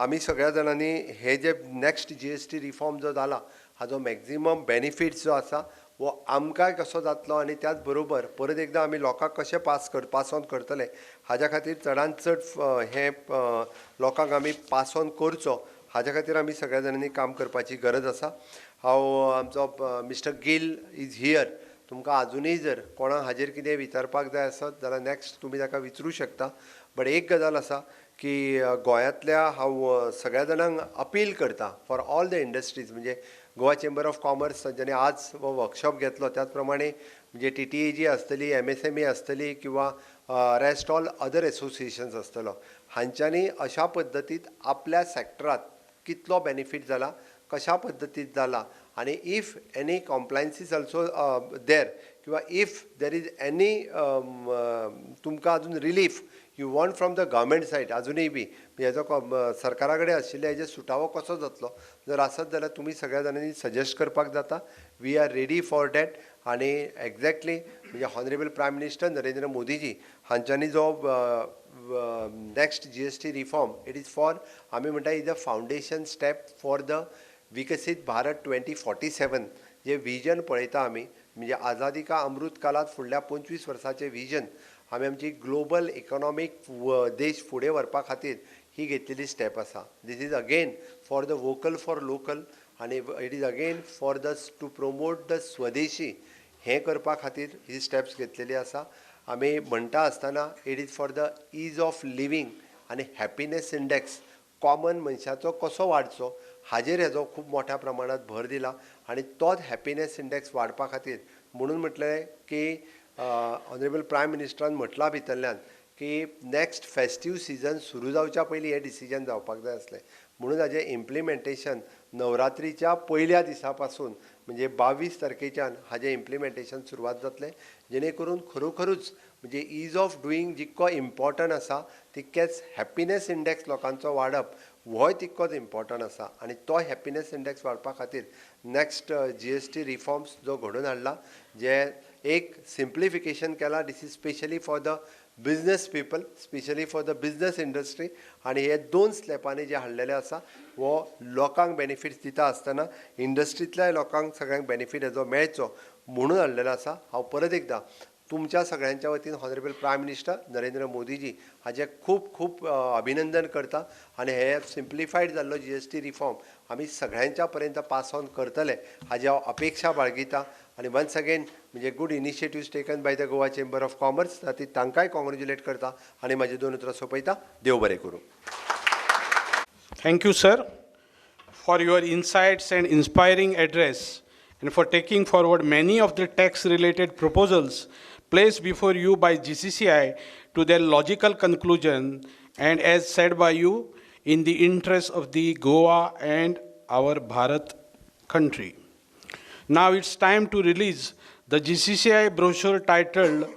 [SPEAKER 5] आमी सगळ्या जाणांनी हे जे नॅक्स्ट GST रिफॉर्म जो जाला हाजो मॅक्झिमम बेनिफिट्स जो आसा वो आमकांय कसो जातलो आनी त्याच बरोबर परत एकदां आमी लोकांक कशें पास ऑन करतले हाज्या खातीर चडांत चड हे लोकांक आमी पास ऑन करचो हाज्या खातीर आमी सगळ्या जाणांनी काम करपाची गरज आसा. हांव आमचो मिस्टर गिल इज हियर. तुमकां आजुनूय जर कोणाक हाजेर कितें विचारपाक जाय आसत जाल्यार नॅक्स्ट तुमी ताका विचारूं शकता. बट एक गजाल आसा की गोंयांतल्या हांव सगळ्या जाणांक अपील करता फॉर ऑल द इंडस्ट्रीज, म्हणजे गोवा चेंबर ऑफ कॉमर्स जेणे आज हो वर्कशॉप घेतलो त्याच प्रमाणे म्हणजे TTAG आसतली, MSME आसतली किंवा रेस्ट ऑल अदर एसोसिएशन्स आसतलो, हांच्यांनी अशा पद्दतीत आपल्या सॅक्टरांत कितलो बेनिफीट जाला, कशा पद्दतीन जाला आनी इफ एनी कॉम्प्लायन्सीस ऑल्सो देर किंवा इफ देर इज एनी तुमकां अजून relief you want from the government side अजुनूय बी हेजो सरकारा कडेन आशिल्ले हेजे सुटावो कसो जातलो जर आसत जाल्यार तुमी सगळ्या जाणांनी सजेस्ट करपाक जाता. We are ready for that. आनी एक्झॅक्टली म्हणजे honourable prime minister Narendra Modiji हांच्यांनी जो next GST reform it is for आमी म्हणटा is a foundation step for the विकसीत भारत 2047 जे विजन पळयता आमी म्हणजे आझादी का अमृत काळात फुडल्या 25 वर्सांचें विजन आमी आमची ग्लोबल इकॉनॉमीक देश फुडें व्हरपा खातीर ही घेतलेली स्टेप आसा. This is again for the vocal for local आनी it is again for the to promote the swadeshi हें करपा खातीर ही स्टेप्स घेतलेली आसा. आमी म्हणटा आसतना it is for the ease of living आनी हॅपिनेस इंडेक्स कॉमन मनशाचो कसो वाडचो हाजेर हेजो खूब मोठ्या प्रमाणात भर दिला आनी तोच हॅपिनेस इंडेक्स वाडपा खातीर म्हणून म्हटलें की ऑनरेबल प्रायम मिनिस्टरान म्हटलां भितरल्यान की नॅक्स्ट फेस्टीव सिजन सुरू जावच्या पयलीं हें डिसिजन जावपाक जाय आसलें. म्हणून हाजें इम्प्लिमेंटेशन नवरात्रीच्या पयल्या दिसा पासून म्हणजे 22 तारखेच्यान हाजें इम्प्लिमेंटेशन सुरवात जातलें जेणे करून खरोखरूच म्हणजे ईज ऑफ डुईंग जितको इम्पॉर्टंट आसा तितकेच हॅपिनेस इंडेक्स लोकांचो वाडप होय तितकोच इम्पॉर्टंट आसा. आनी तो हॅपिनेस इंडेक्स वाडपा खातीर नॅक्स्ट GST रिफॉर्म्स जो घडोवन हाडला जे एक सिम्प्लिफिकेशन केला. This is specially for the business people, specially for the business industry आनी हे 2 स्लॅपांनी जे हाडलेले आसा वो लोकांक बेनिफिट्स दिता आसतना इंडस्ट्रींतल्या लोकांक सगळ्यांक बेनिफीट हेजो मेळचो म्हणून हाडलेलो आसा. हांव परत एकदां तुमच्या सगळ्यांच्या वतीन हॉनरेबल प्रायम मिनिस्टर नरेंद्र मोदीजी हाजें खूब खूब अभिनंदन करता आनी हे सिम्प्लिफायड जाल्लो GST रिफॉर्म आमी सगळ्यांच्या पर्यंत पास ऑन करतले हाजी हांव अपेक्षा बाळगिता. आणि वन्स अगेन म्हणजे good initiatives taken by the Goa chamber of commerce ती तांकांय कॉंग्रॅच्युलेट करता आनी म्हाजे दोन उतरां सोंपयता. देव बरें करूं.
[SPEAKER 1] Thank you, sir, for your insights and inspiring address and for taking forward many of the tax-related proposals placed before you by GCCI to their logical conclusion and as said by you, in the interest of the Goa and our Bharat country. Now it's time to release the GCCI brochure titled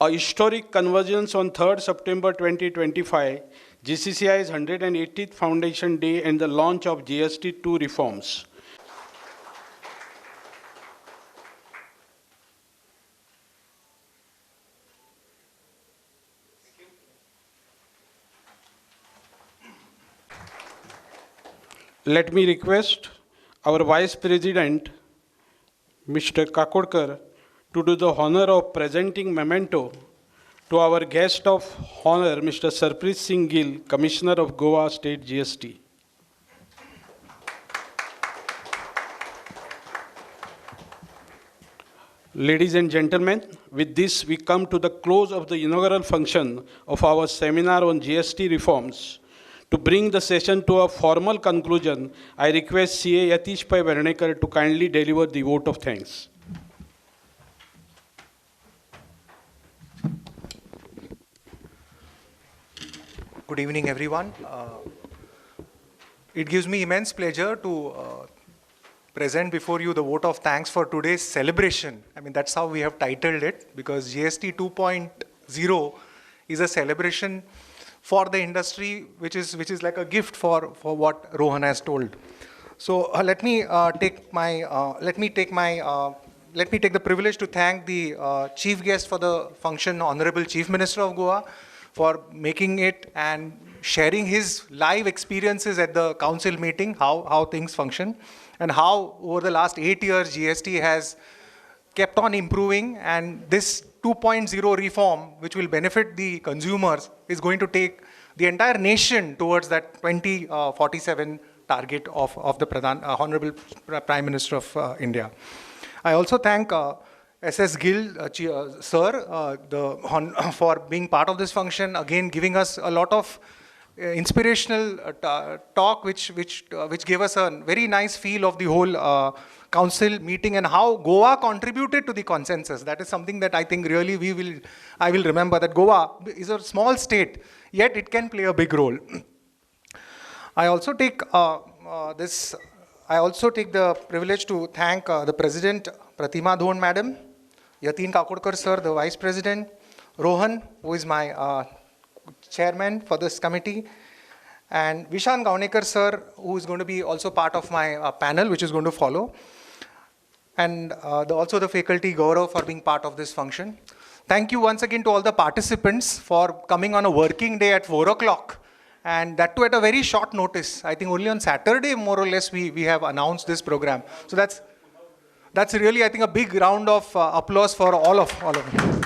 [SPEAKER 1] A Historic Convergence on 3rd September 2025, GCCI's 180th Foundation Day and the launch of GST 2 reforms. Let me request our Vice President, Mr. Kakodkar, to do the honor of presenting memento to our guest of honor, Mr. Sarpreet Singh Gill, Commissioner of Goa State GST. Ladies and gentlemen, with this we come to the close of the inaugural function of our seminar on GST reforms. To bring the session to a formal conclusion, I request CA Yatish Pai Varnekar to kindly deliver the vote of thanks.
[SPEAKER 6] Good evening, everyone. It gives me immense pleasure to present before you the vote of thanks for today's celebration. I mean, that's how we have titled it, because GST 2.0 is a celebration for the industry, which is like a gift for what Rohan has told. So let me take the privilege to thank the chief guest for the function, Honorable Chief Minister of Goa, for making it and sharing his live experiences at the council meeting, how things function, and how over the last 8 years GST has kept on improving, and this 2.0 reform, which will benefit the consumers, is going to take the entire nation towards that 2047 target of the Honorable Prime Minister of India. I also thank SS Gill, sir, for being part of this function, again giving us a lot of inspirational talk, which gave us a very nice feel of the whole council meeting and how Goa contributed to the consensus. That is something that I think really I will remember, that Goa is a small state, yet it can play a big role. I also take the privilege to thank the President Pratima Dhon Madam, Yatin Kakodkar sir, the Vice President, Rohan, who is my chairman for this committee, and Vishan Gaunekar sir, who is going to be also part of my panel, which is going to follow, and also the faculty Gaurav for being part of this function. Thank you once again to all the participants for coming on a working day at 4 o'clock, and that too at a very short notice. I think only on Saturday, more or less, we have announced this program. So that's really, I think, a big round of applause for all of you.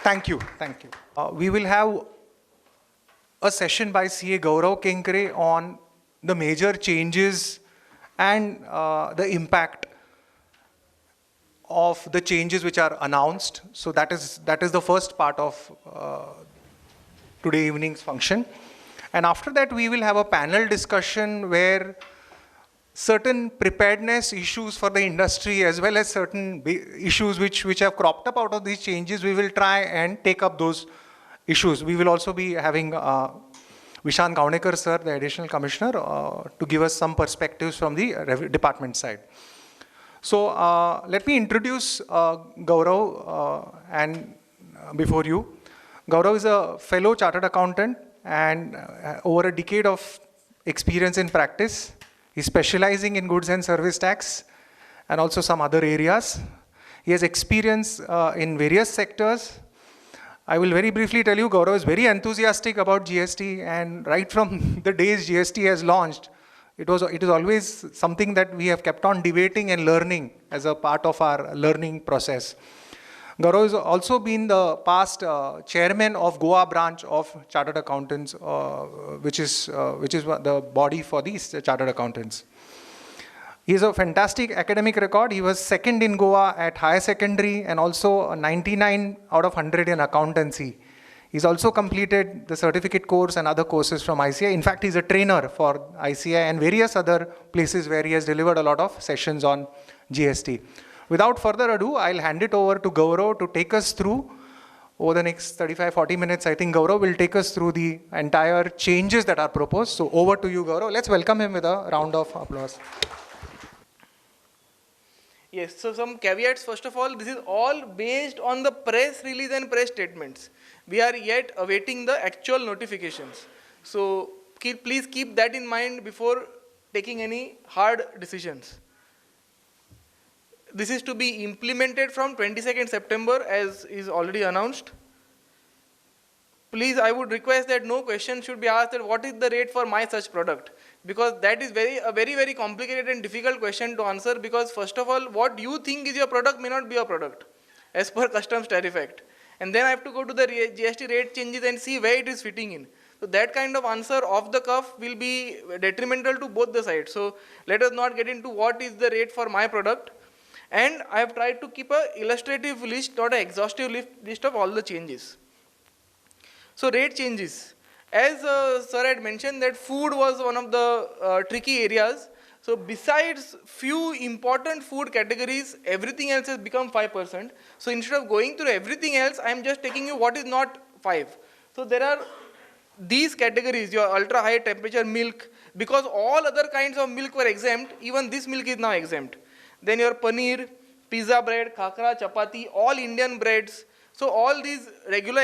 [SPEAKER 6] Thank you. We will have a session by CA Gaurav Kenkare on the major changes and the impact of the changes which are announced. So that is the first part of today evening's function. And after that, we will have a panel discussion where certain preparedness issues for the industry, as well as certain issues which have cropped up out of these changes, we will try and take up those issues. We will also be having Vishan Gaunekar sir, the Additional Commissioner, to give us some perspectives from the department side. So let me introduce Gaurav and before you. Gaurav is a fellow chartered accountant and over a decade of experience in practice. He's specializing in goods and service tax and also some other areas. He has experience in various sectors. I will very briefly tell you, Gaurav is very enthusiastic about GST, and right from the days GST has launched, it is always something that we have kept on debating and learning as a part of our learning process. Gaurav has also been the past chairman of Goa branch of Chartered Accountants, which is the body for these Chartered Accountants. He has a fantastic academic record. He was second in Goa at higher secondary and also a 99 out of 100 in accountancy. He's also completed the certificate course and other courses from ICI. In fact, he's a trainer for ICI and various other places where he has delivered a lot of sessions on GST. Without further ado, I'll hand it over to Gaurav to take us through over the next 35-40 minutes. I think Gaurav will take us through the entire changes that are proposed. So over to you, Gaurav. Let's welcome him with a round of applause.
[SPEAKER 7] Yes, so some caveats. First of all, this is all based on the press release and press statements. We are yet awaiting the actual notifications. So please keep that in mind before taking any hard decisions. This is to be implemented from 22nd September as is already announced. Please, I would request that no question should be asked that what is the rate for my such product, because that is a very complicated and difficult question to answer, because first of all, what you think is your product may not be your product as per Customs Tariff Act. And then I have to go to the GST rate changes and see where it is fitting in. So that kind of answer off the cuff will be detrimental to both the sides. So let us not get into what is the rate for my product. And I have tried to keep an illustrative list, not an exhaustive list of all the changes. So rate changes. As sir had mentioned that food was one of the tricky areas. So besides few important food categories, everything else has become 5%. So instead of going through everything else, I am just taking you what is not 5. So there are these categories, your ultra high temperature milk, because all other kinds of milk were exempt, even this milk is now exempt. Then your paneer, pizza bread, khakra, chapati, all Indian breads. So all these regular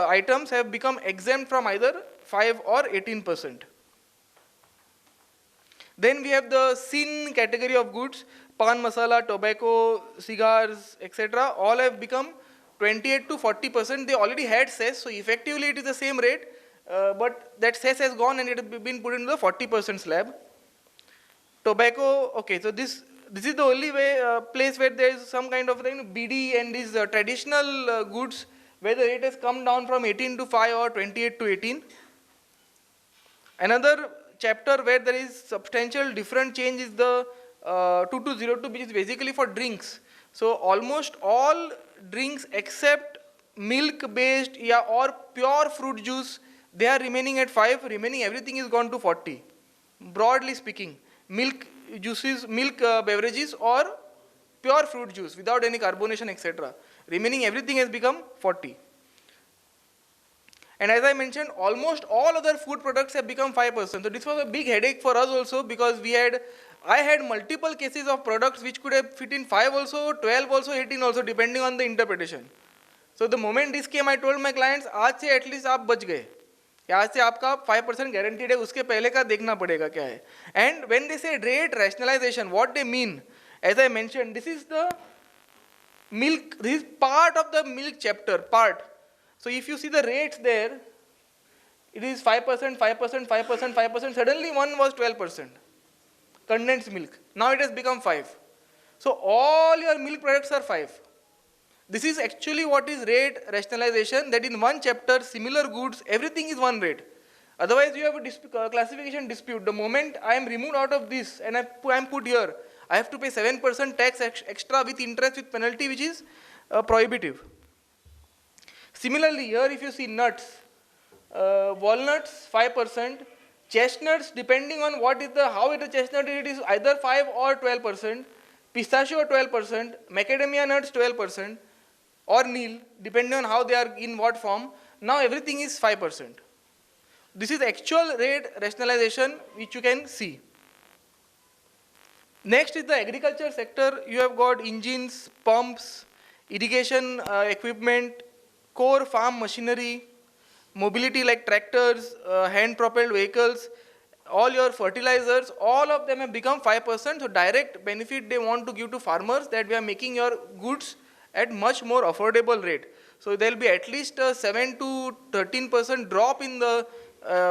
[SPEAKER 7] items have become exempt from either 5 or 18%. Then we have the sin category of goods, pan masala, tobacco, cigars, etc. All have become 28 to 40%. They already had cess, so effectively it is the same rate, but that cess has gone and it has been put into the 40% slab. Tobacco, okay, so this is the only place where there is some kind of thing, BD and these traditional goods, where the rate has come down from 18 to 5 or 28 to 18. Another chapter where there is substantial different change is the 2202, which is basically for drinks. So almost all drinks except milk-based or pure fruit juice, they are remaining at 5, remaining everything is gone to 40. Broadly speaking, milk juices, milk beverages or pure fruit juice without any carbonation, etc. Remaining everything has become 40. And as I mentioned, almost all other food products have become 5%. So this was a big headache for us also, because I had multiple cases of products which could have fit in 5 also, 12 also, 18 also, depending on the interpretation. So the moment this came, I told my clients, आज से at least आप बच गए. आज से आपका 5% guaranteed है, उसके पहले का देखना पड़ेगा क्या है. And when they say rate rationalization, what they mean, as I mentioned, this is the milk, this is part of the milk chapter, part. So if you see the rates there, it is 5%, 5%, 5%, 5%, suddenly one was 12%. Condensed milk. Now it has become 5. So all your milk products are 5. This is actually what is rate rationalization, that in one chapter, similar goods, everything is one rate. Otherwise, you have a classification dispute. The moment I am removed out of this and I am put here, I have to pay 7% tax extra with interest with penalty, which is prohibitive. Similarly, here if you see nuts, walnuts 5%, chestnuts depending on how it is chestnut, it is either 5 or 12%, pistachio 12%, macadamia nuts 12%, or nil, depending on how they are in what form. Now everything is 5%. This is actual rate rationalization which you can see. Next is the agriculture sector. You have got engines, pumps, irrigation equipment, core farm machinery, mobility like tractors, hand-propelled vehicles, all your fertilizers, all of them have become 5%. So direct benefit they want to give to farmers, that we are making your goods at much more affordable rate. So there will be at least a 7 to 13% drop in the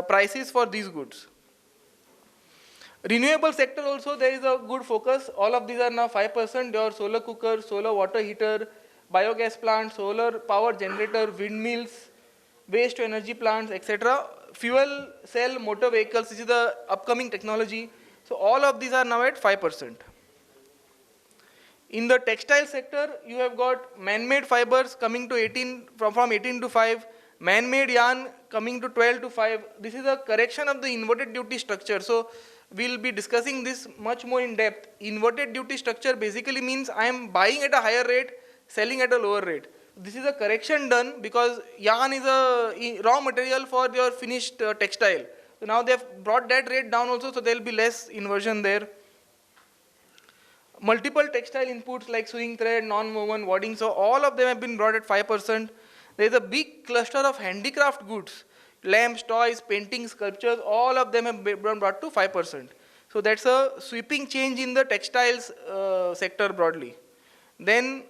[SPEAKER 7] prices for these goods. Renewable sector also, there is a good focus. All of these are now 5%. Your solar cooker, solar water heater, biogas plant, solar power generator, windmills, waste to energy plants, etc. Fuel cell motor vehicles, this is the upcoming technology. So all of these are now at 5%. In the textile sector, you have got man-made fibers coming to 18, from 18 to 5, man-made yarn coming to 12 to 5. This is a correction of the inverted duty structure. So we'll be discussing this much more in depth. Inverted duty structure basically means I am buying at a higher rate, selling at a lower rate. This is a correction done because yarn is a raw material for your finished textile. So now they have brought that rate down also, so there will be less inversion there. Multiple textile inputs like sewing thread, non-woven, wadding, so all of them have been brought at 5%. There is a big cluster of handicraft goods, lamps, toys, paintings, sculptures, all of them have been brought to 5%. So that's a sweeping change in the textiles sector broadly. Then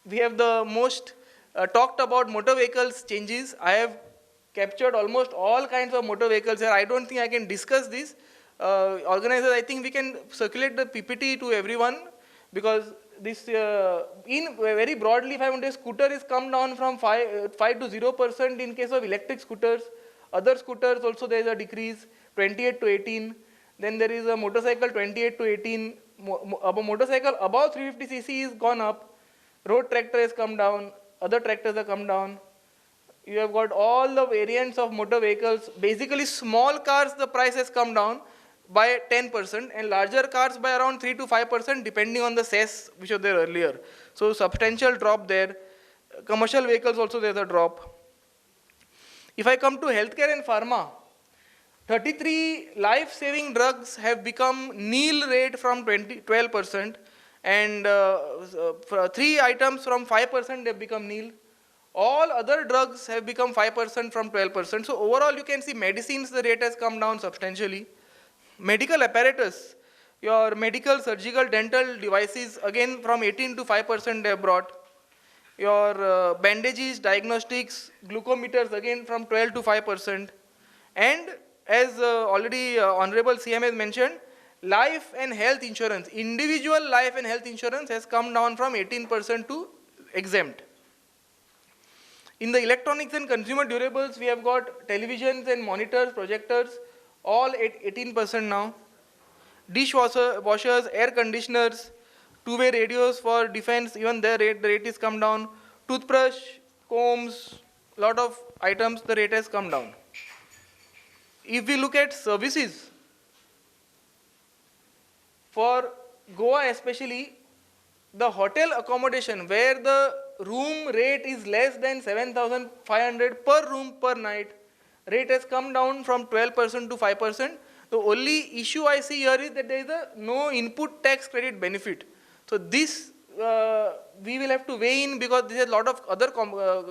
[SPEAKER 7] we have the most talked about motor vehicles changes. I have captured almost all kinds of motor vehicles here. I don't think I can discuss this. Organizers, I think we can circulate the PPT to everyone because this, in very broadly, if I want to say, scooter is come down from 5 to 0% in case of electric scooters. Other scooters also there is a decrease, 28 to 18. Then there is a motorcycle 28 to 18. A motorcycle above 350cc is gone up. Road tractor has come down. Other tractors have come down. You have got all the variants of motor vehicles. Basically, small cars, the price has come down by 10% and larger cars by around 3 to 5% depending on the cess which was there earlier. So substantial drop there. Commercial vehicles also there's a drop. If I come to healthcare and pharma, 33 life-saving drugs have become nil rate from 12% and 3 items from 5% have become nil. All other drugs have become 5% from 12%. So overall you can see medicines, the rate has come down substantially. Medical apparatus, your medical, surgical, dental devices, again from 18 to 5% they have brought. Your bandages, diagnostics, glucometers, again from 12 to 5%. And as already Honorable CM has mentioned, life and health insurance, individual life and health insurance has come down from 18% to exempt. In the electronics and consumer durables, we have got televisions and monitors, projectors, all at 18% now. Washers, air conditioners, two-way radios for defense, even the rate is come down. Toothbrush, combs, lot of items, the rate has come down. If we look at services, for Goa especially, the hotel accommodation where the room rate is less than 7,500 per room per night, rate has come down from 12% to 5%. The only issue I see here is that there is no input tax credit benefit. So this we will have to weigh in because there is a lot of other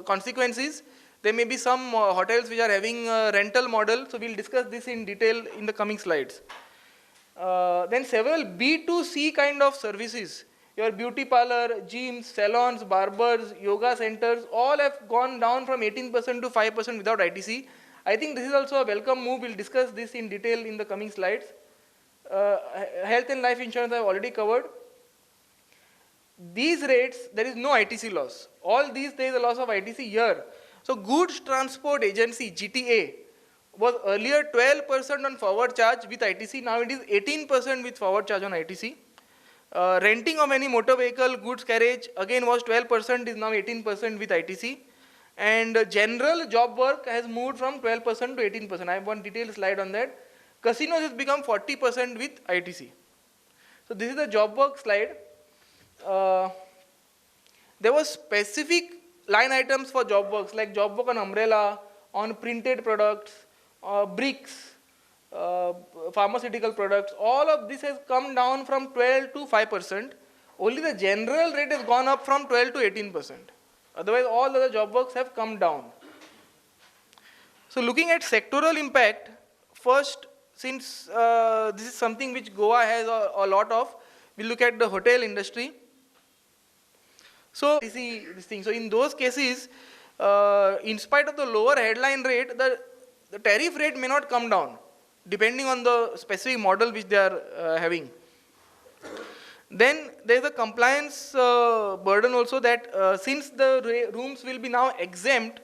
[SPEAKER 7] consequences. There may be some hotels which are having a rental model. So we'll discuss this in detail in the coming slides. Then several B2C kind of services. Your beauty parlor, gyms, salons, barbers, yoga centers, all have gone down from 18% to 5% without ITC. I think this is also a welcome move. We'll discuss this in detail in the coming slides. Health and life insurance I have already covered. These rates, there is no ITC loss. All these, there is a loss of ITC here. So Goods Transport Agency, GTA, was earlier 12% on forward charge with ITC. Now it is 18% with forward charge on ITC. Renting of any motor vehicle, goods carriage, again was 12%, is now 18% with ITC. And general job work has moved from 12% to 18%. I have one detailed slide on that. Casinos has become 40% with ITC. So this is the job work slide. There were specific line items for job works like job work on umbrella, on printed products, bricks, pharmaceutical products. All of this has come down from 12 to 5%. Only the general rate has gone up from 12 to 18%. Otherwise, all other job works have come down. So looking at sectoral impact, first, since this is something which Goa has a lot of, we look at the hotel industry. So, so in those cases, in spite of the lower headline rate, the tariff rate may not come down, depending on the specific model which they are having. Then there is a compliance burden also that since the rooms will be now exempt,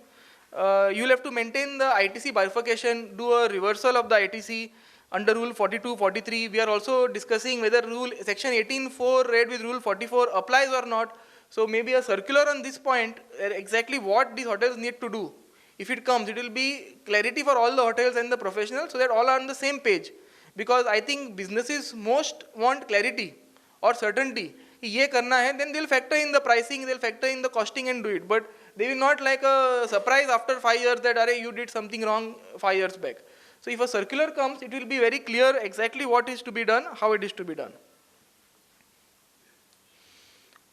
[SPEAKER 7] you will have to maintain the ITC bifurcation, do a reversal of the ITC. under Rule 42, 43. We are also discussing whether Section 18.4 read with Rule 44 applies or not. So maybe a circular on this point, exactly what these hotels need to do. If it comes, it will be clarity for all the hotels and the professionals so that all are on the same page. Because I think businesses most want clarity or certainty. ये करना है, then they'll factor in the pricing, they'll factor in the costing and do it. But they will not like a surprise after 5 years that Arey, you did something wrong 5 years back. So if a circular comes, it will be very clear exactly what is to be done, how it is to be done.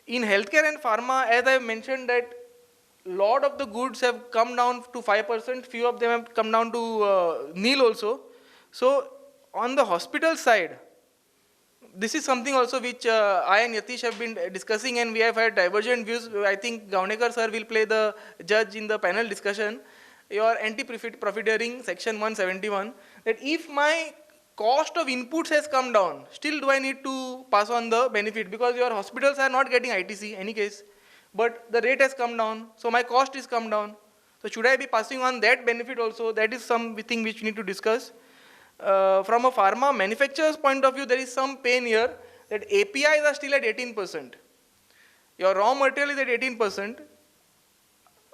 [SPEAKER 7] In healthcare and pharma, as I mentioned that lot of the goods have come down to 5%, few of them have come down to nil also. So on the hospital side, this is something also which I and Yatish have been discussing, and we have had divergent views. I think Gaunekar sir will play the judge in the panel discussion. Your anti-profiteering section 171, that if my cost of inputs has come down, still do I need to pass on the benefit, because your hospitals are not getting ITC any case, but the rate has come down, so my cost is come down. So should I be passing on that benefit also? That is something which we need to discuss. From a pharma manufacturer's point of view, there is some pain here that APIs are still at 18%. Your raw material is at 18%.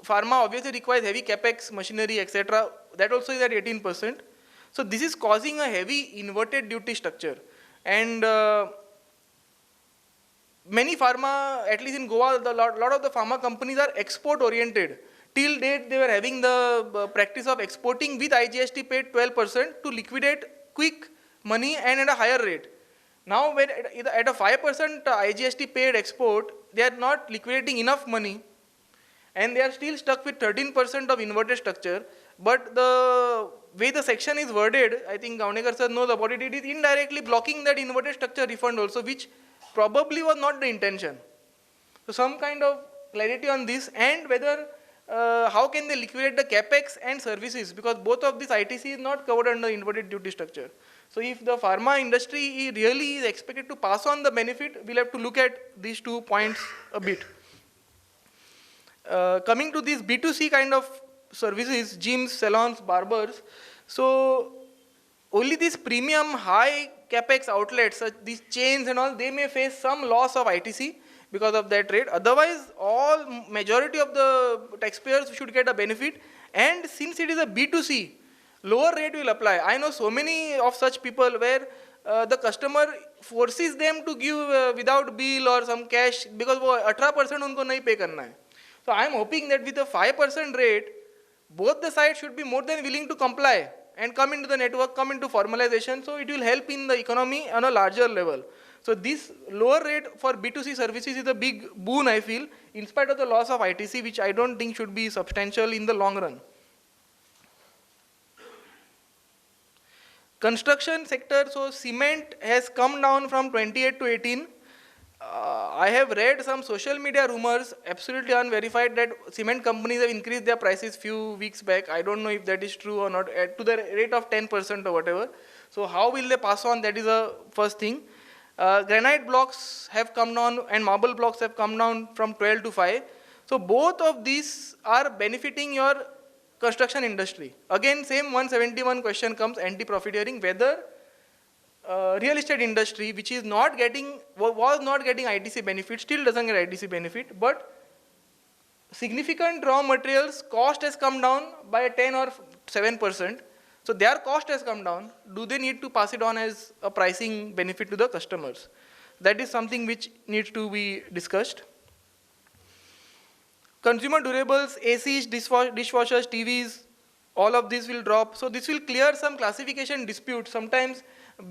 [SPEAKER 7] Pharma obviously requires heavy capex, machinery, etc. That also is at 18%. So this is causing a heavy inverted duty structure. And many pharma, at least in Goa, a lot of the pharma companies are export oriented. Till date, they were having the practice of exporting with IGST paid 12% to liquidate quick money and at a higher rate. Now, when at a 5% IGST paid export, they are not liquidating enough money, and they are still stuck with 13% of inverted structure. But the way the section is worded, I think Gaunekar sir knows about it, it is indirectly blocking that inverted structure refund also, which probably was not the intention. So some kind of clarity on this, and whether how can they liquidate the capex and services, because both of these ITC is not covered under inverted duty structure. So if the pharma industry really is expected to pass on the benefit, we'll have to look at these 2 points a bit. Coming to these B2C kind of services, gyms, salons, barbers, so only these premium high capex outlets, these chains and all, they may face some loss of ITC because of that rate. Otherwise, majority of the taxpayers should get a benefit. And since it is a B2C, lower rate will apply. I know so many of such people where the customer forces them to give without bill or some cash, because 18% unko nahi pay karna hai. So I am hoping that with a 5% rate, both the sides should be more than willing to comply and come into the network, come into formalization, so it will help in the economy on a larger level. So this lower rate for B2C services is a big boon, I feel, in spite of the loss of ITC, which I don't think should be substantial in the long run. Construction sector, so cement has come down from 28 to 18. I have read some social media rumors, absolutely unverified, that cement companies have increased their prices few weeks back. I don't know if that is true or not, to the rate of 10% or whatever. So how will they pass on? That is the first thing. Granite blocks have come down and marble blocks have come down from 12 to 5. So both of these are benefiting your construction industry. Again, same 171 question comes, anti-profiteering, whether real estate industry, which is not getting, was not getting ITC benefit, still doesn't get ITC benefit, but significant raw materials cost has come down by 10 or 7%. So their cost has come down. Do they need to pass it on as a pricing benefit to the customers? That is something which needs to be discussed. Consumer durables, ACs, dishwashers, TVs, all of this will drop. So this will clear some classification disputes. Sometimes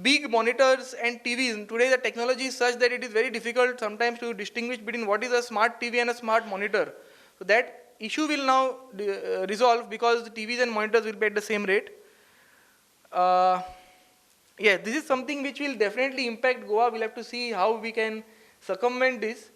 [SPEAKER 7] big monitors and TVs, today the technology is such that it is very difficult sometimes to distinguish between what is a smart TV and a smart monitor. So that issue will now resolve, because the TVs and monitors will be at the same rate. Yeah, this is something which will definitely impact Goa. We'll have to see how we can circumvent this.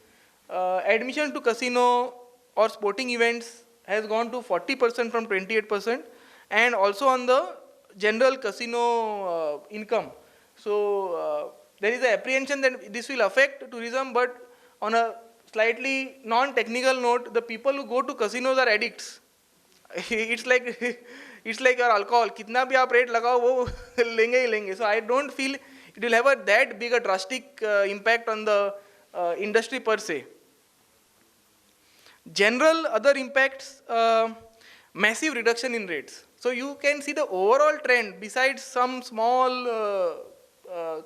[SPEAKER 7] Admission to casino or sporting events has gone to 40% from 28%, and also on the general casino income. So there is an apprehension that this will affect tourism, but on a slightly non-technical note, the people who go to casinos are addicts. it's like it's like your alcohol. कितना भी आप rate लगाओ वो लेंगे ही लेंगे. So I don't feel it will have that big a drastic impact on the industry per se. General other impacts, massive reduction in rates. So you can see the overall trend besides some small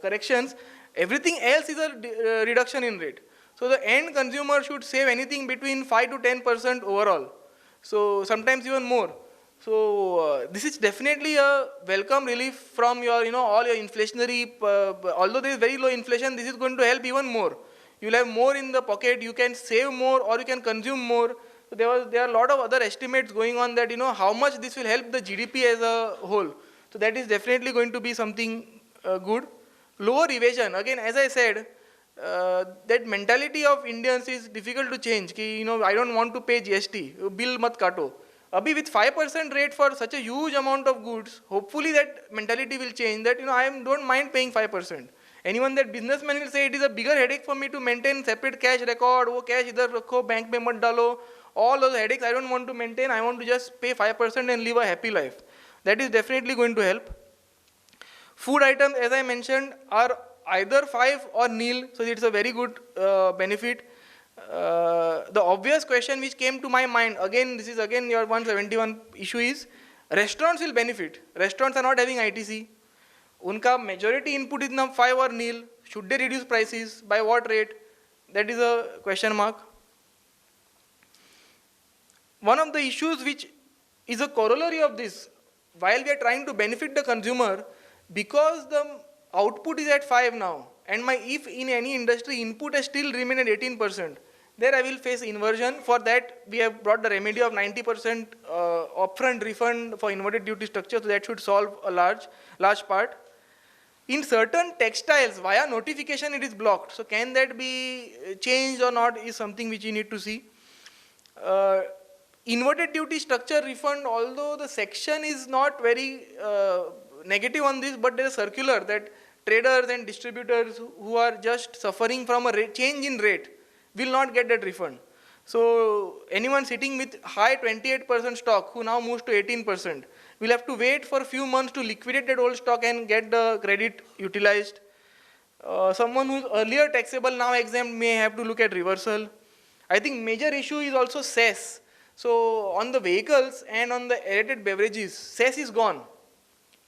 [SPEAKER 7] corrections, everything else is a reduction in rate. So the end consumer should save anything between 5 to 10% overall. So sometimes even more. So this is definitely a welcome relief from your, all your inflationary, although there is very low inflation, this is going to help even more. You'll have more in the pocket, you can save more or you can consume more. So there are a lot of other estimates going on that, how much this will help the GDP as a whole. So that is definitely going to be something good. Lower evasion, again, as I said, that mentality of Indians is difficult to change. Ki, I don't want to pay GST, bill mat kato. Abhi with 5% rate for such a huge amount of goods, hopefully that mentality will change that, I don't mind paying 5%. Anyone that businessman will say it is a bigger headache for me to maintain separate cash record, wo cash idhar rakho, bank mein mat dalo, all those headaches I don't want to maintain, I want to just pay 5% and live a happy life. That is definitely going to help. Food items, as I mentioned, are either 5 or nil, so it's a very good benefit. The obvious question which came to my mind, again, this is again your 171 issue is, restaurants will benefit. Restaurants are not having ITC. Unka majority input is now 5 or nil. Should they reduce prices? By what rate? That is a question mark. One of the issues which is a corollary of this, while we are trying to benefit the consumer, because the output is at 5 now, and if in any industry input has still remained at 18%, there I will face inversion. For that, we have brought the remedy of 90% upfront refund for inverted duty structure, so that should solve a large part. In certain textiles, via notification it is blocked. So can that be changed or not is something which you need to see. Inverted duty structure refund, although the section is not very negative on this, but there is a circular that traders and distributors who are just suffering from a change in rate will not get that refund. So anyone sitting with high 28% stock who now moves to 18% will have to wait for a few months to liquidate that old stock and get the credit utilized. Someone who is earlier taxable, now exempt, may have to look at reversal. I think major issue is also cess. So on the vehicles and on the aerated beverages, cess is gone.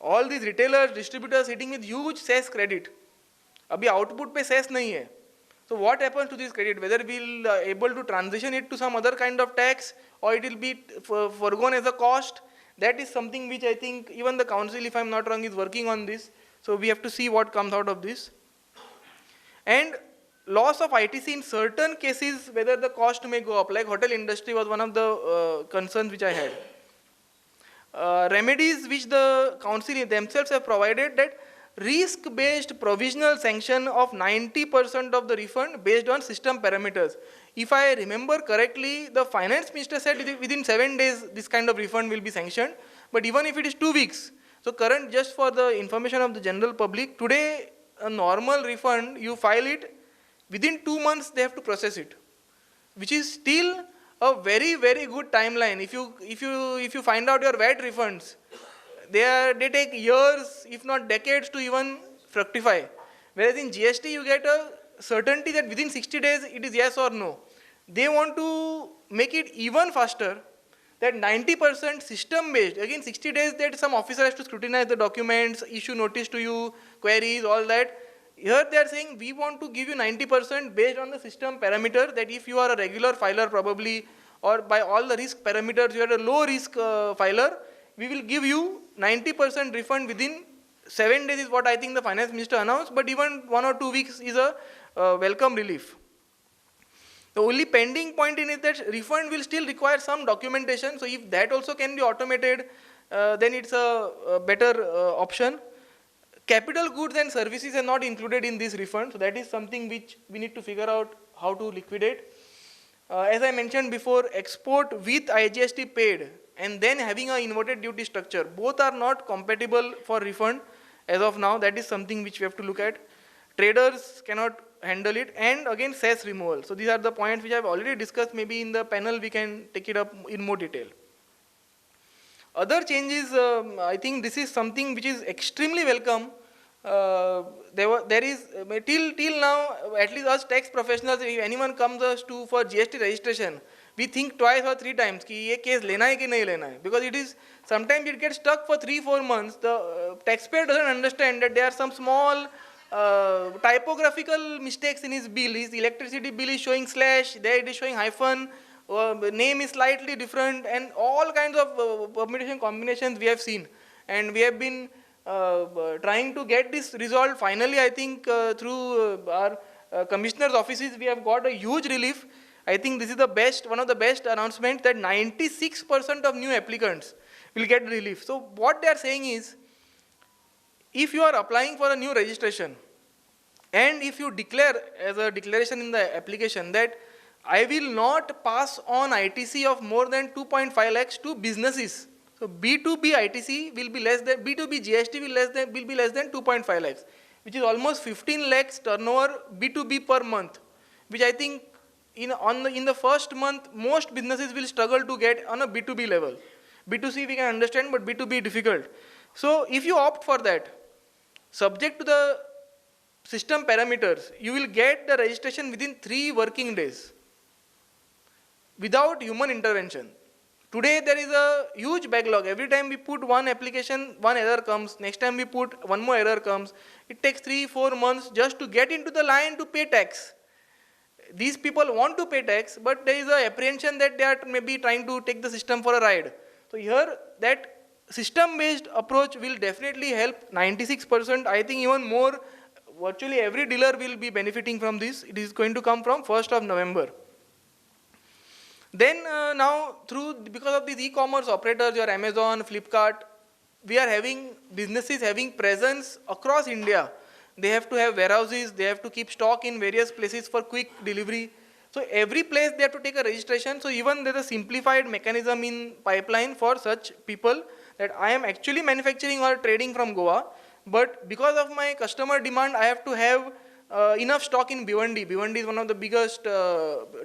[SPEAKER 7] All these retailers, distributors sitting with huge cess credit. Abhi output pe cess nahi hai. So what happens to this credit? Whether we'll able to transition it to some other kind of tax or it will be forgone as a cost, that is something which I think even the council, if I'm not wrong, is working on this. So we have to see what comes out of this. And loss of ITC in certain cases, whether the cost may go up, like hotel industry was one of the concerns which I had. Remedies which the council themselves have provided, that risk-based provisional sanction of 90% of the refund based on system parameters. If I remember correctly, the finance minister said within 7 days this kind of refund will be sanctioned, but even if it is 2 weeks, so current, just for the information of the general public, today a normal refund, you file it, within 2 months they have to process it, which is still a very, very good timeline. If you find out your VAT refunds, they take years, if not decades, to even fructify. Whereas in GST, you get a certainty that within 60 days, it is yes or no. They want to make it even faster, that 90% system-based. Again, 60 days that some officer has to scrutinize the documents, issue notice to you, queries, all that. Here they are saying, we want to give you 90% based on the system parameter, that if you are a regular filer probably, or by all the risk parameters, you are a low risk filer, we will give you 90% refund within 7 days is what I think the finance minister announced, but even 1 or 2 weeks is a welcome relief. The only pending point in it is that refund will still require some documentation, so if that also can be automated, then it's a better option. Capital goods and services are not included in this refund, so that is something which we need to figure out how to liquidate. As I mentioned before, export with IGST paid and then having an inverted duty structure, both are not compatible for refund as of now. That is something which we have to look at. Traders cannot handle it, and again cess removal. So these are the points which I have already discussed. Maybe in the panel we can take it up in more detail. other changes, I think this is something which is extremely welcome. There is till now, at least us tax professionals, if anyone comes us to for GST registration, we think twice or three times कि ये case लेना है कि नहीं लेना है, because it is sometimes it gets stuck for 3-4 months. The taxpayer doesn't understand that there are some small typographical mistakes in his bill. His electricity bill is showing slash, there it is showing hyphen, name is slightly different, and all kinds of permutation combinations we have seen, and we have been trying to get this resolved. Finally, I think through our commissioner's offices, we have got a huge relief. I think this is the best, one of the best announcements, that 96% of new applicants will get relief. So what they are saying is, if you are applying for a new registration, and if you declare as a declaration in the application that I will not pass on ITC of more than 2.5 lakhs to businesses. So B2B ITC will be less than, B2B GST will be less than 2.5 lakhs, which is almost 15 lakhs turnover B2B per month, which I think in the first month, most businesses will struggle to get on a B2B level. B2C we can understand, but B2B difficult. So if you opt for that, subject to the system parameters, you will get the registration within 3 working days without human intervention. Today there is a huge backlog. Every time we put one application, one error comes. Next time we put one more error comes. It takes 3-4 months just to get into the line to pay tax. These people want to pay tax, but there is a apprehension that they are maybe trying to take the system for a ride. So here, that system-based approach will definitely help 96%. I think even more, virtually every dealer will be benefiting from this. It is going to come from 1st of November. Then now, because of these e-commerce operators, your Amazon, Flipkart, we are having businesses having presence across India. They have to have warehouses, they have to keep stock in various places for quick delivery. So every place they have to take a registration. So even there is a simplified mechanism in pipeline for such people, that I am actually manufacturing or trading from Goa, but because of my customer demand, I have to have enough stock in Bhiwandi. Bhiwandi is one of the biggest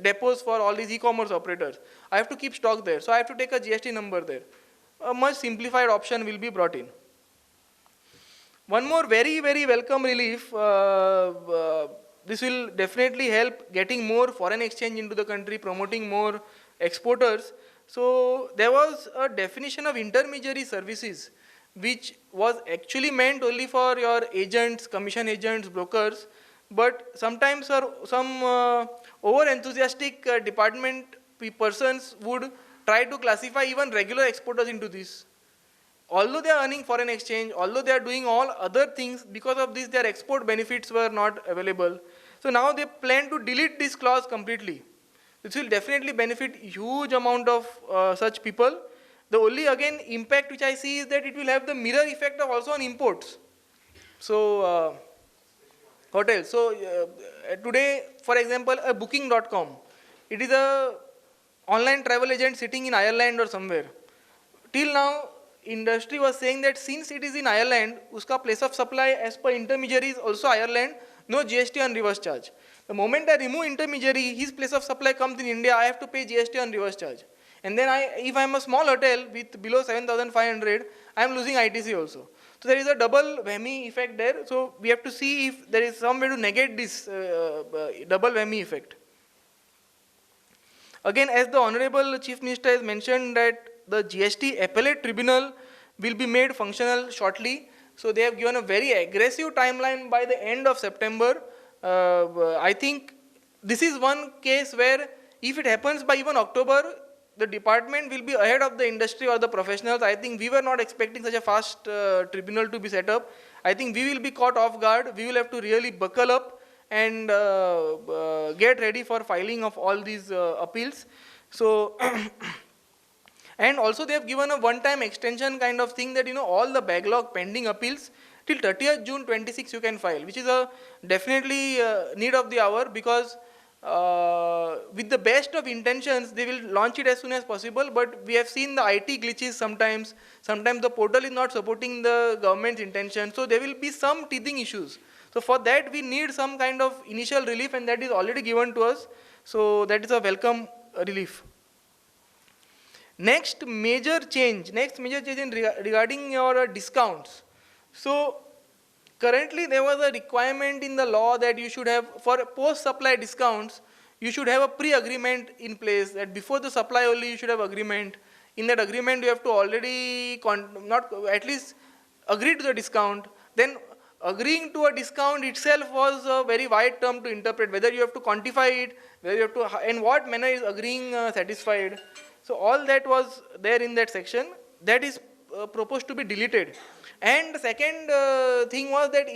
[SPEAKER 7] depots for all these e-commerce operators. I have to keep stock there, so I have to take a GST number there. A much simplified option will be brought in. One more very, very welcome relief, this will definitely help getting more foreign exchange into the country, promoting more exporters. So there was a definition of intermediary services, which was actually meant only for your agents, commission agents, brokers, but sometimes some over-enthusiastic department persons would try to classify even regular exporters into this. Although they are earning foreign exchange, although they are doing all other things, because of this their export benefits were not available. So now they plan to delete this clause completely. This will definitely benefit huge amount of such people. The only again impact which I see is that it will have the mirror effect of also on imports. So hotels. So today, for example, a booking.com, it is a online travel agent sitting in Ireland or somewhere. Till now, industry was saying that since it is in Ireland, uska place of supply as per intermediary is also Ireland, no GST on reverse charge. The moment I remove intermediary, his place of supply comes in India, I have to pay GST on reverse charge. And then if I am a small hotel with below 7,500, I am losing ITC also. So there is a double whammy effect there. So we have to see if there is some way to negate this double whammy effect. Again, as the Honorable Chief Minister has mentioned that the GST appellate tribunal will be made functional shortly. So they have given a very aggressive timeline by the end of September. I think this is one case where if it happens by even October, the department will be ahead of the industry or the professionals. I think we were not expecting such a fast tribunal to be set up. I think we will be caught off guard. We will have to really buckle up and get ready for filing of all these appeals. So, and also they have given a one-time extension kind of thing that, all the backlog pending appeals till 30th June 26 you can file, which is a definitely need of the hour, because with the best of intentions, they will launch it as soon as possible, but we have seen the IT glitches sometimes the portal is not supporting the government's intention, so there will be some teething issues. So for that, we need some kind of initial relief, and that is already given to us, so that is a welcome relief. Next major change in regarding your discounts. So currently there was a requirement in the law that you should have, for post-supply discounts, you should have a pre-agreement in place, that before the supply only you should have agreement. In that agreement you have to already not at least agree to the discount. Then agreeing to a discount itself was a very wide term to interpret, whether you have to quantify it, whether you have to, in what manner is agreeing satisfied. So all that was there in that section. That is proposed to be deleted. And the second thing was that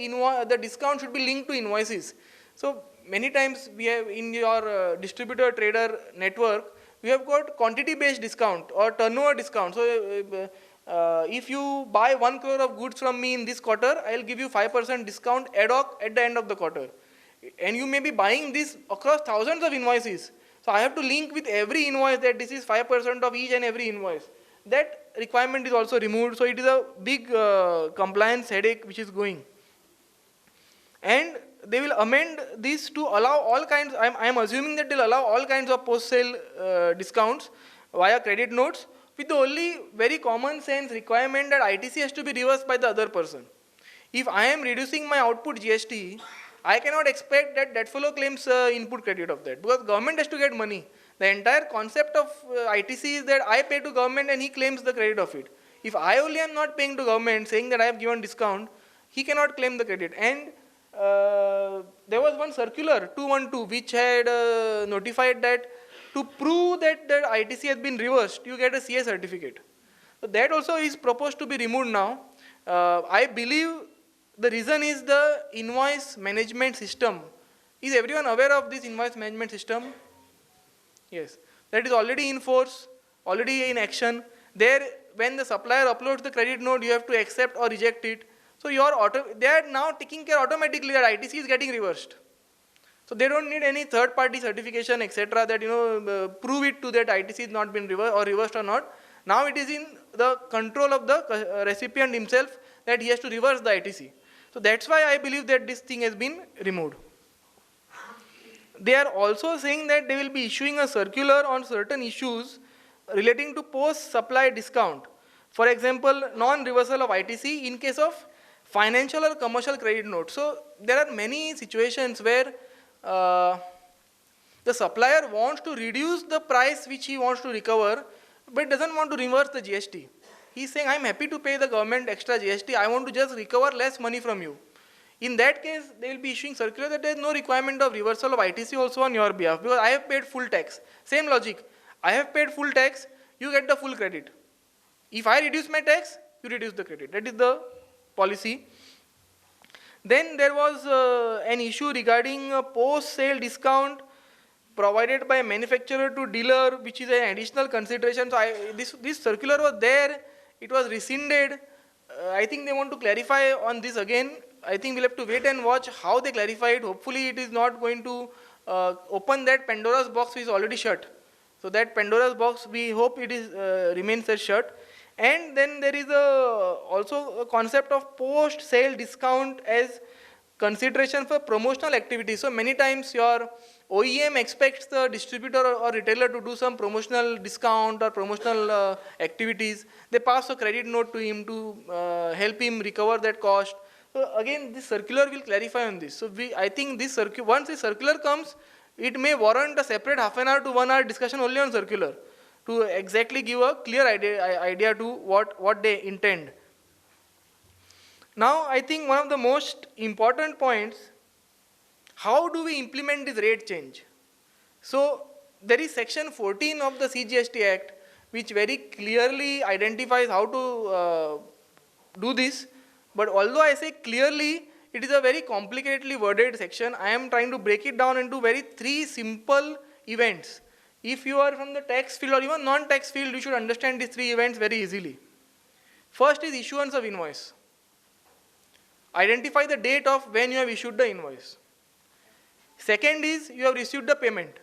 [SPEAKER 7] the discount should be linked to invoices. So many times we have in your distributor trader network, we have got quantity based discount or turnover discount. So if you buy 1 crore of goods from me in this quarter, I will give you 5% discount ad hoc at the end of the quarter. And you may be buying this across thousands of invoices. So I have to link with every invoice that this is 5% of each and every invoice. That requirement is also removed. So it is a big compliance headache which is going. And they will amend this to allow all kinds, I am assuming that they'll allow all kinds of post-sale discounts via credit notes, with the only very common sense requirement that ITC has to be reversed by the other person. If I am reducing my output GST, I cannot expect that that fellow claims input credit of that, because government has to get money. The entire concept of ITC is that I pay to government and he claims the credit of it. If I only am not paying to government, saying that I have given discount, he cannot claim the credit. And there was one circular, 212, which had notified that to prove that the ITC has been reversed, you get a CA certificate. So that also is proposed to be removed now. I believe the reason is the invoice management system. Is everyone aware of this invoice management system? Yes. That is already in force, already in action. There, when the supplier uploads the credit note, you have to accept or reject it. So they are now taking care automatically that ITC is getting reversed. So they don't need any third-party certification, etc. that prove it to that ITC has not been reversed or not. Now it is in the control of the recipient himself that he has to reverse the ITC. So that's why I believe that this thing has been removed. They are also saying that they will be issuing a circular on certain issues relating to post-supply discount. For example, non-reversal of ITC in case of financial or commercial credit notes. So there are many situations where the supplier wants to reduce the price which he wants to recover, but doesn't want to reverse the GST. He's saying, I'm happy to pay the government extra GST, I want to just recover less money from you. In that case, they will be issuing circular that there is no requirement of reversal of ITC also on your behalf, because I have paid full tax. Same logic. I have paid full tax, you get the full credit. If I reduce my tax, you reduce the credit. That is the policy. Then there was an issue regarding a post-sale discount provided by manufacturer to dealer, which is an additional consideration. So this circular was there, it was rescinded. I think they want to clarify on this again. I think we'll have to wait and watch how they clarify it. Hopefully it is not going to open that Pandora's box which is already shut. So that Pandora's box, we hope it is remains as shut. And then there is also a concept of post-sale discount as consideration for promotional activities. So many times your OEM expects the distributor or retailer to do some promotional discount or promotional activities. They pass a credit note to him to help him recover that cost. So again, this circular will clarify on this. So I think this once the circular comes, it may warrant a separate half an hour to 1 hour discussion only on circular, to exactly give a clear idea to what they intend. Now, I think one of the most important points, how do we implement this rate change? So, there is section 14 of the CGST Act, which very clearly identifies how to do this. But although I say clearly, it is a very complicatedly worded section. I am trying to break it down into three simple events. If you are from the tax field or even non-tax field, you should understand these three events very easily. First is issuance of invoice. Identify the date of when you have issued the invoice. Second is you have received the payment.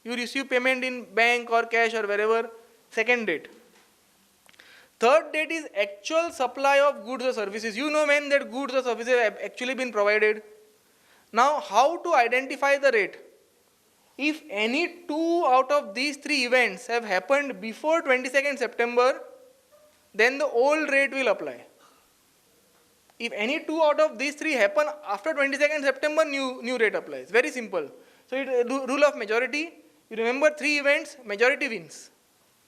[SPEAKER 7] You receive payment in bank or cash or wherever, second date. Third date is actual supply of goods or services. You know when that goods or services have actually been provided. Now, how to identify the rate? If any two out of these three events have happened before 22nd September, then the old rate will apply. If any two out of these three happen after 22nd September, new rate applies. Very simple. So rule of majority, you remember three events, majority wins,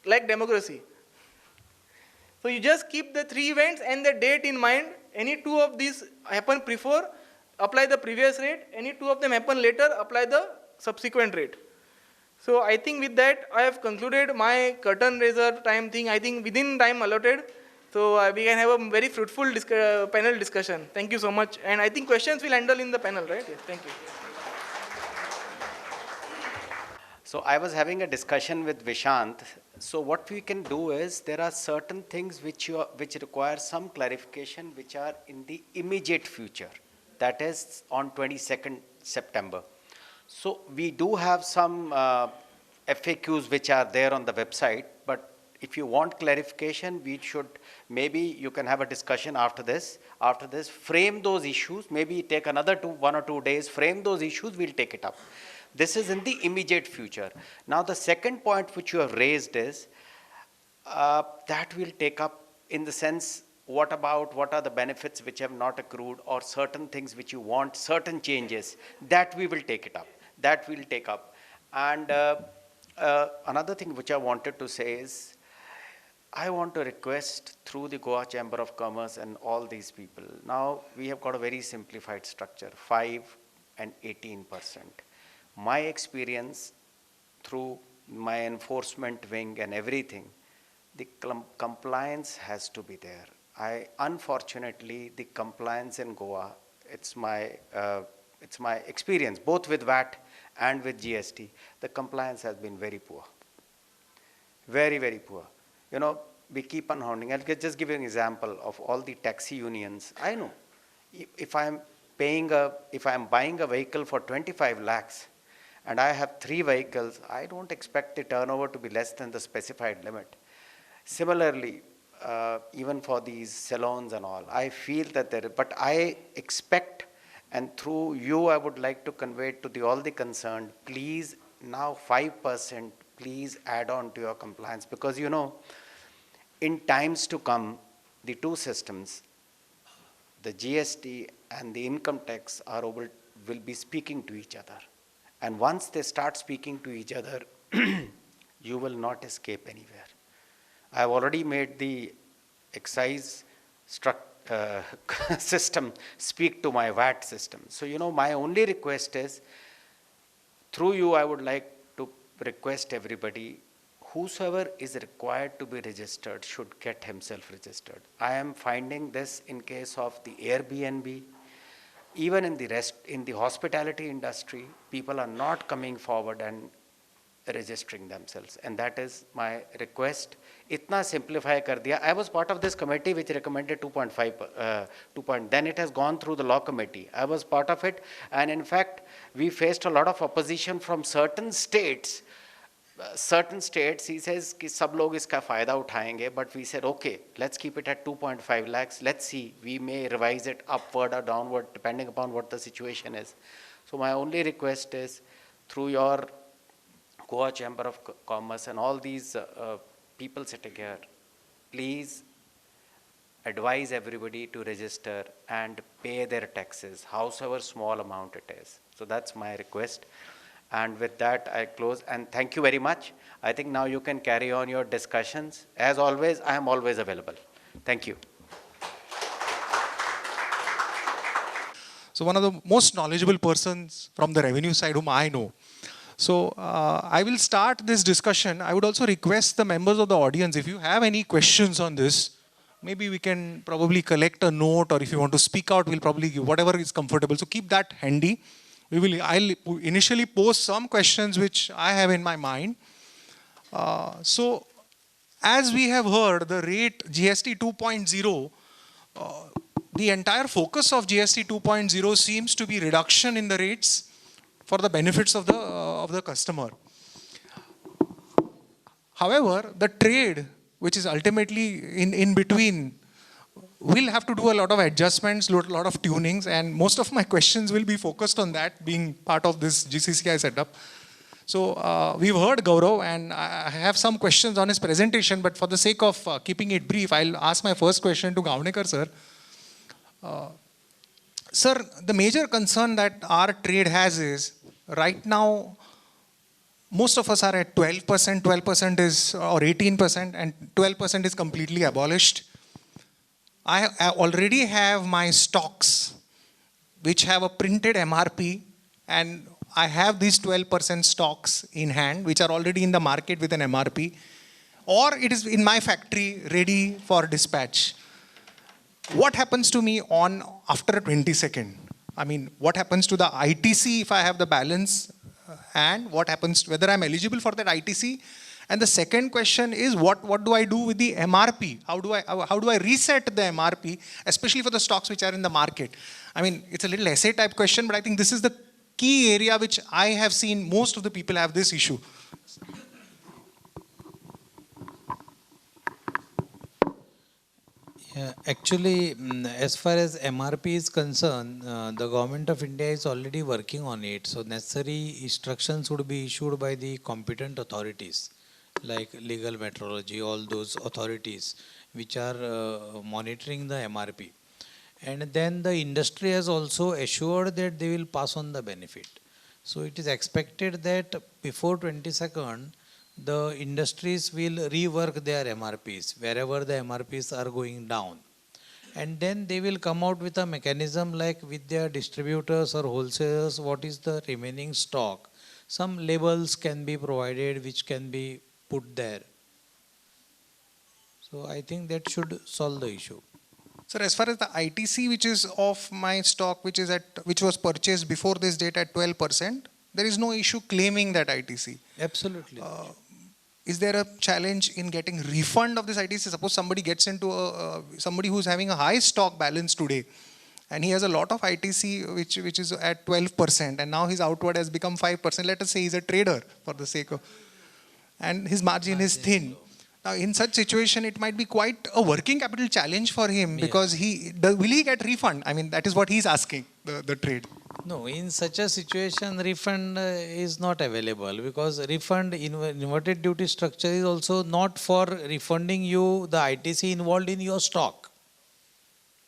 [SPEAKER 7] like democracy. So you just keep the three events and the date in mind. Any two of these happen before, apply the previous rate. Any two of them happen later, apply the subsequent rate. So I think with that, I have concluded my curtain raiser time thing, I think within time allotted. So we can have a very fruitful panel discussion. Thank you so much. And I think questions will handle in the panel, right? Yes, thank you.
[SPEAKER 4] So I was having a discussion with Vishant. So what we can do is there are certain things which require some clarification which are in the immediate future. That is on 22nd September. So we do have some FAQs which are there on the website, but if you want clarification, maybe you can have a discussion after this. After this, frame those issues, maybe take another 1 or 2 days, frame those issues, we'll take it up. This is in the immediate future. Now the second point which you have raised is, that will take up in the sense, what are the benefits which have not accrued, or certain things which you want, certain changes, that we will take it up. That we'll take up. And another thing which I wanted to say is, I want to request through the Goa Chamber of Commerce and all these people. Now we have got a very simplified structure, 5 and 18%. My experience through my enforcement wing and everything, the compliance has to be there. Unfortunately, the compliance in Goa, it's my experience, both with VAT and with GST, the compliance has been very poor. Very, very poor. You know, we keep on hounding. I'll just give you an example of all the taxi unions. I know, if I'm buying a vehicle for 25 lakhs and I have 3 vehicles, I don't expect the turnover to be less than the specified limit. Similarly, even for these salons and all, I feel that but I expect, and through you I would like to convey to all the concerned, please now 5%, please add on to your compliance, because you know, in times to come, the two systems, the GST and the income tax will be speaking to each other. And once they start speaking to each other, you will not escape anywhere. I have already made the excise system speak to my VAT system. So, you know, my only request is, through you, I would like to request everybody, whosoever is required to be registered should get himself registered. I am finding this in case of the Airbnb, even in the hospitality industry, people are not coming forward and registering themselves, and that is my request. Itna simplify kar diya. I was part of this committee which recommended 2.5, then it has gone through the law committee. I was part of it, and in fact, we faced a lot of opposition from certain states. He says ki sab log iska fayda uthayenge, but we said, okay, let's keep it at 2.5 lakhs. Let's see, we may revise it upward or downward depending upon what the situation is. So my only request is, through your Goa Chamber of Commerce and all these people sitting here, please advise everybody to register and pay their taxes, however small amount it is. So that's my request. And with that, I close, and thank you very much. I think now you can carry on your discussions. As always, I am always available. Thank you.
[SPEAKER 6] So one of the most knowledgeable persons from the revenue side whom I know. So I will start this discussion. I would also request the members of the audience, if you have any questions on this, maybe we can probably collect a note, or if you want to speak out, we'll probably give whatever is comfortable. So keep that handy. I'll initially pose some questions which I have in my mind. So as we have heard, the rate GST 2.0, the entire focus of GST 2.0 seems to be reduction in the rates for the benefits of the customer. However, the trade, which is ultimately in between, will have to do a lot of adjustments, a lot of tunings, and most of my questions will be focused on that, being part of this GCCI setup. So we've heard Gaurav, and I have some questions on his presentation, but for the sake of keeping it brief, I'll ask my first question to Gavnekar sir. Sir, the major concern that our trade has is, right now, most of us are at 12%, 12% is, or 18%, and 12% is completely abolished. I already have my stocks, which have a printed MRP, and I have these 12% stocks in hand, which are already in the market with an MRP, or it is in my factory ready for dispatch. What happens to me on after 22nd? I mean, what happens to the ITC if I have the balance, and what happens, whether I'm eligible for that ITC? And the second question is, what do I do with the MRP? How do I reset the MRP, especially for the stocks which are in the market? I mean, it's a little essay type question, but I think this is the key area which I have seen most of the people have this issue.
[SPEAKER 8] Yeah, actually, as far as MRP is concerned, the government of India is already working on it. So necessary instructions would be issued by the competent authorities, like legal metrology, all those authorities which are monitoring the MRP. And then the industry has also assured that they will pass on the benefit. So it is expected that before 22nd, the industries will rework their MRPs wherever the MRPs are going down. And then they will come out with a mechanism like with their distributors or wholesalers, what is the remaining stock. Some labels can be provided which can be put there. So I think that should solve the issue.
[SPEAKER 6] Sir, as far as the ITC, which is of my stock, which was purchased before this date at 12%, there is no issue claiming that ITC.
[SPEAKER 8] Absolutely.
[SPEAKER 6] Is there a challenge in getting refund of this ITC? Suppose somebody gets into somebody who's having a high stock balance today, and he has a lot of ITC which is at 12%, and now his outward has become 5%. Let us say he's a trader for the sake of, and his margin is thin. Now, in such situation, it might be quite a working capital challenge for him, because will he get refund? I mean, that is what he's asking, the trade.
[SPEAKER 8] No, in such a situation, refund is not available, because refund in inverted duty structure is also not for refunding you the ITC involved in your stock.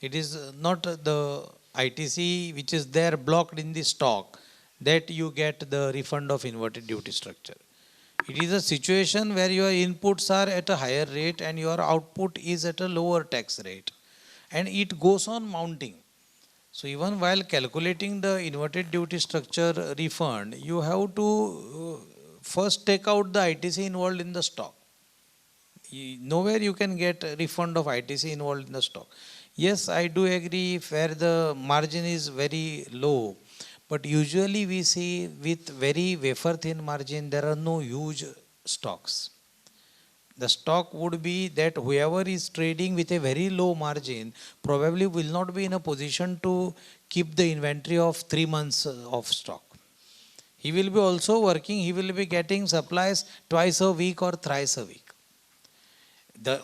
[SPEAKER 8] It is not the ITC which is there blocked in the stock that you get the refund of inverted duty structure. It is a situation where your inputs are at a higher rate and your output is at a lower tax rate, and it goes on mounting. So even while calculating the inverted duty structure refund, you have to first take out the ITC involved in the stock. Nowhere you can get a refund of ITC involved in the stock. Yes, I do agree where the margin is very low, but usually we see with very wafer thin margin, there are no huge stocks. The stock would be that whoever is trading with a very low margin probably will not be in a position to keep the inventory of 3 months of stock. He will be also working, he will be getting supplies twice a week or thrice a week. The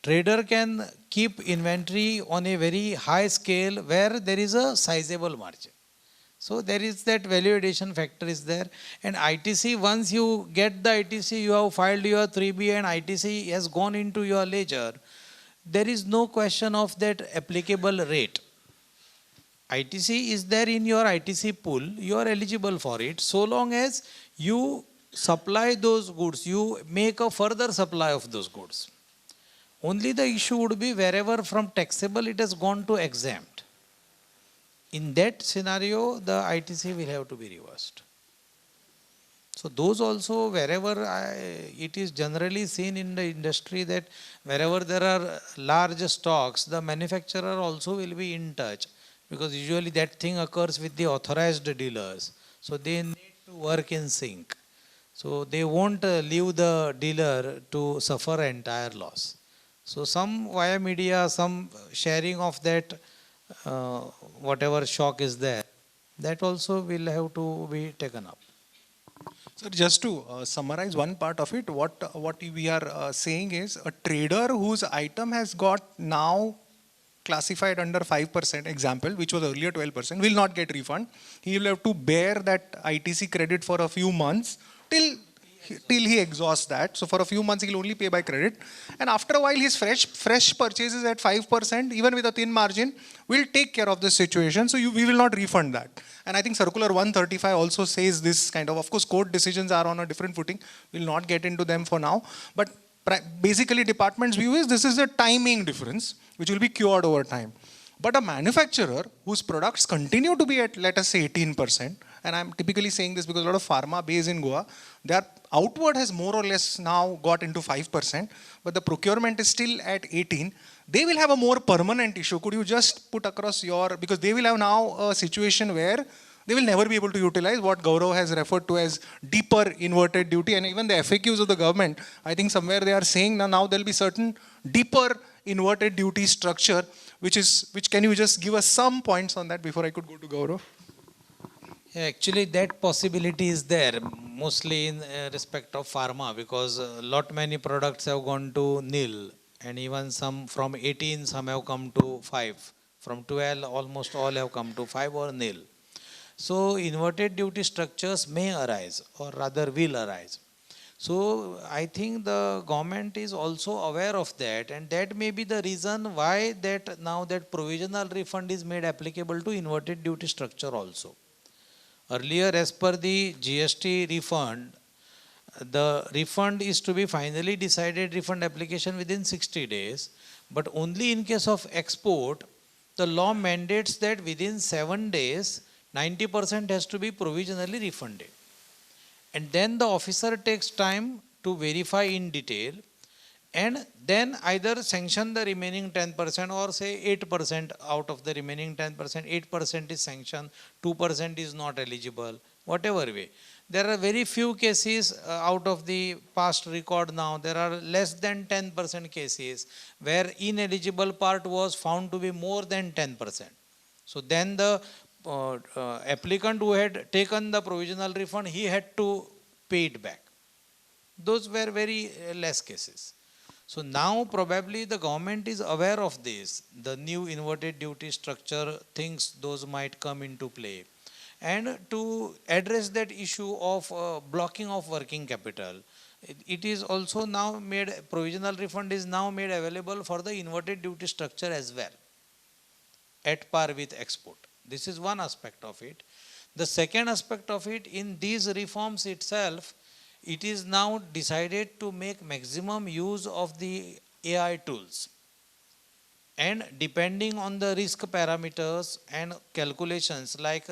[SPEAKER 8] trader can keep inventory on a very high scale where there is a sizable margin. So there is that value addition factor is there. And ITC, once you get the ITC, you have filed your 3B and ITC has gone into your ledger, there is no question of that applicable rate. ITC is there in your ITC pool, you are eligible for it, so long as you supply those goods, you make a further supply of those goods. Only the issue would be wherever from taxable it has gone to exempt. In that scenario, the ITC will have to be reversed. So those also, wherever it is generally seen in the industry that wherever there are large stocks, the manufacturer also will be in touch, because usually that thing occurs with the authorized dealers. So they need to work in sync. So they won't leave the dealer to suffer entire loss. So some via media, some sharing of that whatever shock is there, that also will have to be taken up.
[SPEAKER 6] So just to summarize one part of it, what we are saying is a trader whose item has got now classified under 5% example, which was earlier 12%, will not get refund. He will have to bear that ITC credit for a few months till he exhausts that. So for a few months, he'll only pay by credit. And after a while, his fresh purchases at 5%, even with a thin margin, will take care of this situation. So we will not refund that. And I think Circular 135 also says this kind of course, court decisions are on a different footing. We'll not get into them for now. But basically, department's view is this is a timing difference, which will be cured over time. But a manufacturer whose products continue to be at, let us say, 18%, and I'm typically saying this because a lot of pharma based in Goa, their outward has more or less now got into 5%, but the procurement is still at 18. They will have a more permanent issue. Could you just put across because they will have now a situation where they will never be able to utilize what Gaurav has referred to as deeper inverted duty, and even the FAQs of the government, I think somewhere they are saying now there will be certain deeper inverted duty structure, which can you just give us some points on that before I could go to Gaurav?
[SPEAKER 8] Yeah, actually, that possibility is there, mostly in respect of pharma, because lot many products have gone to nil, and even some from 18, some have come to 5. From 12, almost all have come to 5 or nil. So, inverted duty structures may arise, or rather will arise. So, I think the government is also aware of that, and that may be the reason why that now that provisional refund is made applicable to inverted duty structure also. Earlier, as per the GST refund, the refund is to be finally decided refund application within 60 days, but only in case of export, the law mandates that within 7 days, 90% has to be provisionally refunded. And then the officer takes time to verify in detail and then either sanction the remaining 10% or say 8% out of the remaining 10%, 8% is sanctioned, 2% is not eligible, whatever way. There are very few cases out of the past record now, there are less than 10% cases where ineligible part was found to be more than 10%. So then the applicant who had taken the provisional refund, he had to pay it back. Those were very less cases. So now probably the government is aware of this. The new inverted duty structure thinks those might come into play. And to address that issue of blocking of working capital, it is also now made, provisional refund is now made available for the inverted duty structure as well, at par with export. This is one aspect of it. The second aspect of it, in these reforms itself, it is now decided to make maximum use of the AI tools. And depending on the risk parameters and calculations, like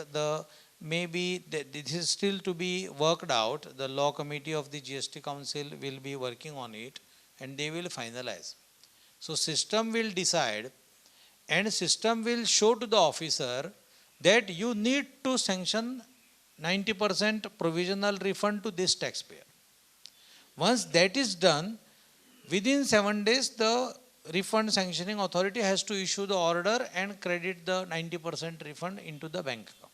[SPEAKER 8] maybe this is still to be worked out, the law committee of the GST Council will be working on it and they will finalize. So system will decide and system will show to the officer that you need to sanction 90% provisional refund to this taxpayer. Once that is done, within 7 days, the refund sanctioning authority has to issue the order and credit the 90% refund into the bank account.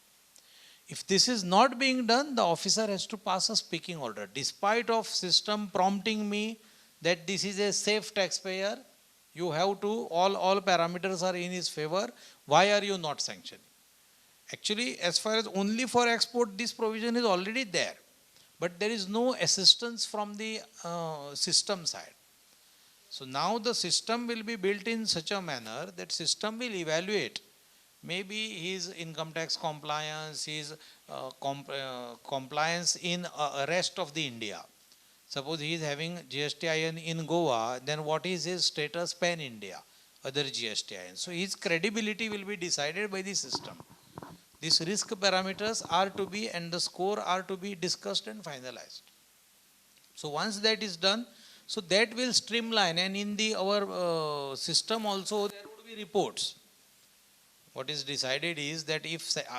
[SPEAKER 8] If this is not being done, the officer has to pass a speaking order. Despite of system prompting me that this is a safe taxpayer, you have to, all parameters are in his favor, why are you not sanctioning? Actually, as far as only for export, this provision is already there. But there is no assistance from the system side. So now the system will be built in such a manner that system will evaluate maybe his income tax compliance, his compliance in rest of the India. Suppose he is having GSTIN in Goa, then what is his status pan India, other GSTIN. So his credibility will be decided by the system. These risk parameters are to be and the score are to be discussed and finalized. So once that is done, so that will streamline, and in our system also there would be reports. What is decided is that if 7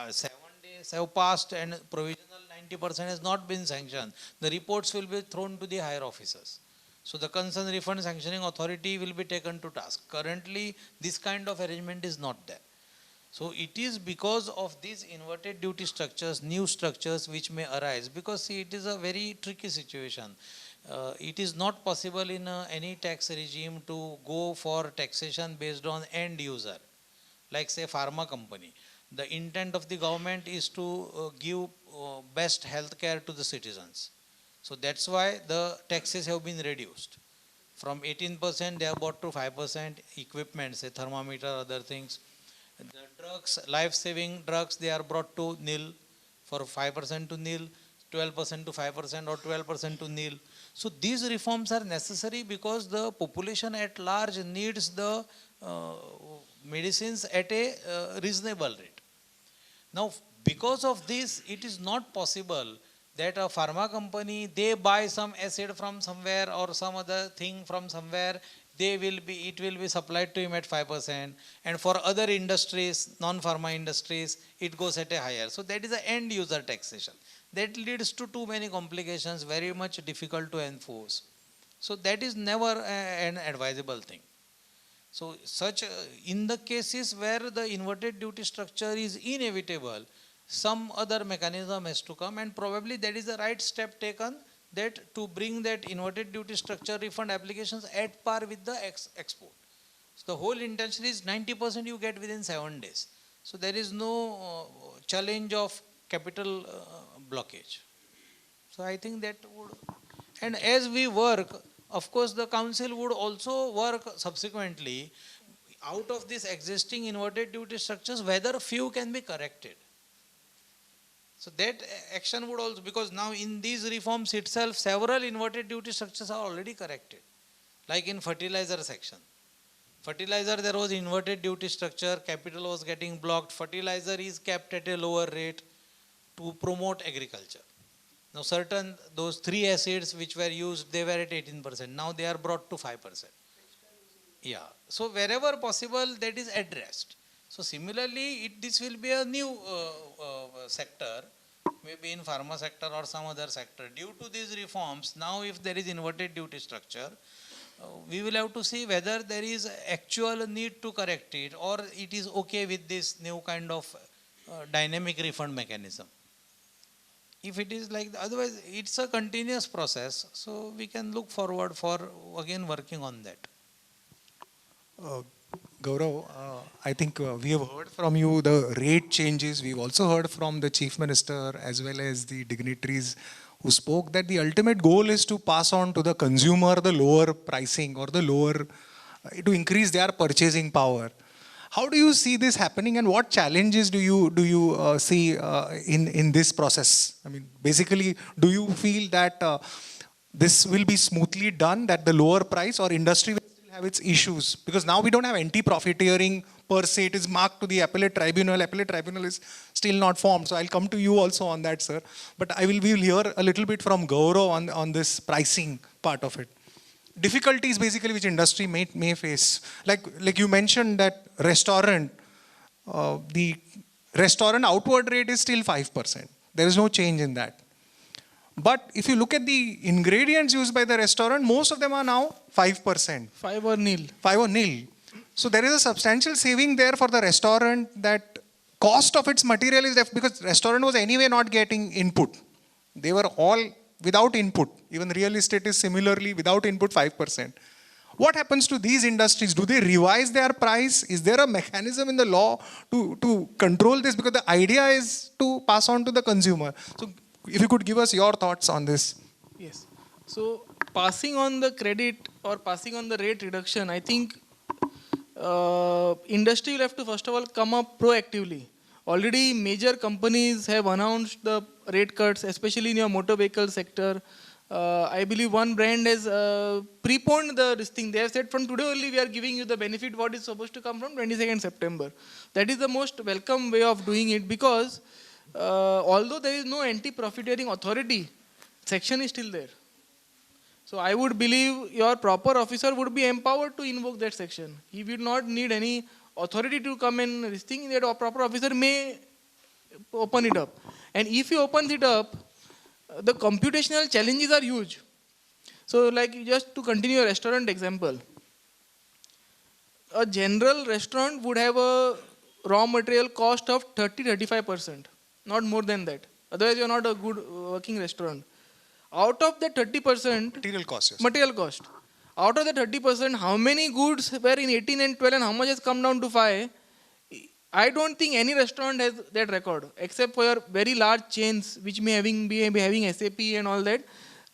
[SPEAKER 8] days have passed and provisional 90% has not been sanctioned, the reports will be thrown to the higher officers. So the concerned refund sanctioning authority will be taken to task. Currently, this kind of arrangement is not there. So it is because of these inverted duty structures, new structures which may arise, because see, it is a very tricky situation. It is not possible in any tax regime to go for taxation based on end user, like say pharma company. The intent of the government is to give best health care to the citizens. So that's why the taxes have been reduced. From 18% they have brought to 5%, equipment, say thermometer, other things. The drugs, life-saving drugs, they are brought to nil, for 5% to nil, 12% to 5% or 12% to nil. So these reforms are necessary because the population at large needs the medicines at a reasonable rate. Now, because of this, it is not possible that a pharma company, they buy some acid from somewhere or some other thing from somewhere, it will be supplied to him at 5%. And for other industries, non-pharma industries, it goes at a higher. So that is the end user taxation. That leads to too many complications, very much difficult to enforce. So that is never an advisable thing. So such, in the cases where the inverted duty structure is inevitable, some other mechanism has to come, and probably that is the right step taken, that to bring that inverted duty structure refund applications at par with the export. So the whole intention is 90% you get within 7 days. So there is no challenge of capital blockage. So I think that would, and as we work, of course the council would also work subsequently out of this existing inverted duty structures, whether few can be corrected. So that action would also, because now in these reforms itself, several inverted duty structures are already corrected. Like in fertilizer section. Fertilizer, there was inverted duty structure, capital was getting blocked, fertilizer is kept at a lower rate to promote agriculture. Now certain, those 3 acids which were used, they were at 18%. Now they are brought to 5%. Yeah. So wherever possible, that is addressed. So similarly, this will be a new sector, maybe in pharma sector or some other sector. Due to these reforms, now if there is inverted duty structure, we will have to see whether there is actual need to correct it, or it is okay with this new kind of dynamic refund mechanism. If it is like, otherwise it's a continuous process, so we can look forward for again working on that.
[SPEAKER 6] Gaurav, I think we have heard from you the rate changes. We've also heard from the Chief Minister as well as the dignitaries who spoke that the ultimate goal is to pass on to the consumer the lower pricing or the lower, to increase their purchasing power. How do you see this happening, and what challenges do you see in this process? I mean, basically, do you feel that this will be smoothly done, that the lower price, or industry will still have its issues? Because now we don't have anti-profiteering per se. It is marked to the appellate tribunal. Appellate tribunal is still not formed. So I'll come to you also on that, sir. But we will hear a little bit from Gaurav on this pricing part of it. Difficulties basically which industry may face. Like you mentioned that restaurant, the restaurant outward rate is still 5%. There is no change in that. But if you look at the ingredients used by the restaurant, most of them are now 5%.
[SPEAKER 7] 5 or nil.
[SPEAKER 6] 5 or nil. So there is a substantial saving there for the restaurant, that cost of its material is because restaurant was anyway not getting input. They were all without input. Even real estate is similarly without input 5%. What happens to these industries? Do they revise their price? Is there a mechanism in the law to control this? Because the idea is to pass on to the consumer. So if you could give us your thoughts on this.
[SPEAKER 7] Yes. So passing on the credit or passing on the rate reduction, I think industry will have to first of all come up proactively. Already major companies have announced the rate cuts, especially in your motor vehicle sector. I believe one brand has preponed this thing. They have said from today only we are giving you the benefit what is supposed to come from 22nd September. That is the most welcome way of doing it, because although there is no anti-profiteering authority, section is still there. So I would believe your proper officer would be empowered to invoke that section. He will not need any authority to come and this thing. That a proper officer may open it up. And if he opens it up, the computational challenges are huge. So like just to continue a restaurant example, a general restaurant would have a raw material cost of 30-35%, not more than that. Otherwise you are not a good working restaurant. Out of the 30%,
[SPEAKER 6] Material cost. Yes.
[SPEAKER 7] material cost. Out of the 30%, how many goods were in 18 and 12 and how much has come down to 5? I don't think any restaurant has that record, except for your very large chains which may be having SAP and all that.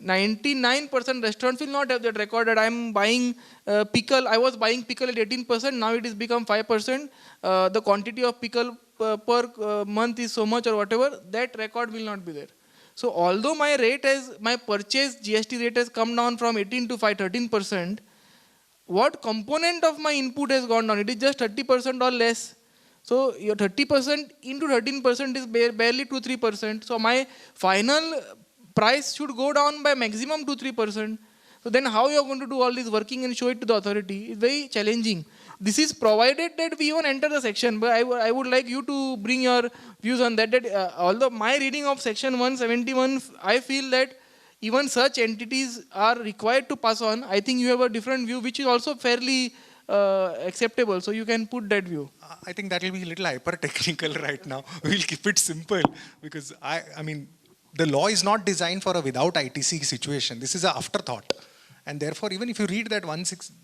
[SPEAKER 7] 99% restaurants will not have that record that I'm buying pickle. I was buying pickle at 18%, now it is become 5%. The quantity of pickle per month is so much or whatever, that record will not be there. So although my purchase GST rate has come down from 18 to 13%, what component of my input has gone down? It is just 30% or less. So your 30% into 13% is barely 2-3%. So my final price should go down by maximum 2-3%. So then how you are going to do all this working and show it to the authority? It's very challenging. This is provided that we even enter the section, but I would like you to bring your views on that. Although my reading of section 171, I feel that even such entities are required to pass on. I think you have a different view, which is also fairly acceptable. So you can put that view.
[SPEAKER 6] I think that will be a little hyper technical right now. We'll keep it simple because I mean, the law is not designed for a without ITC situation. This is an afterthought. And therefore, even if you read that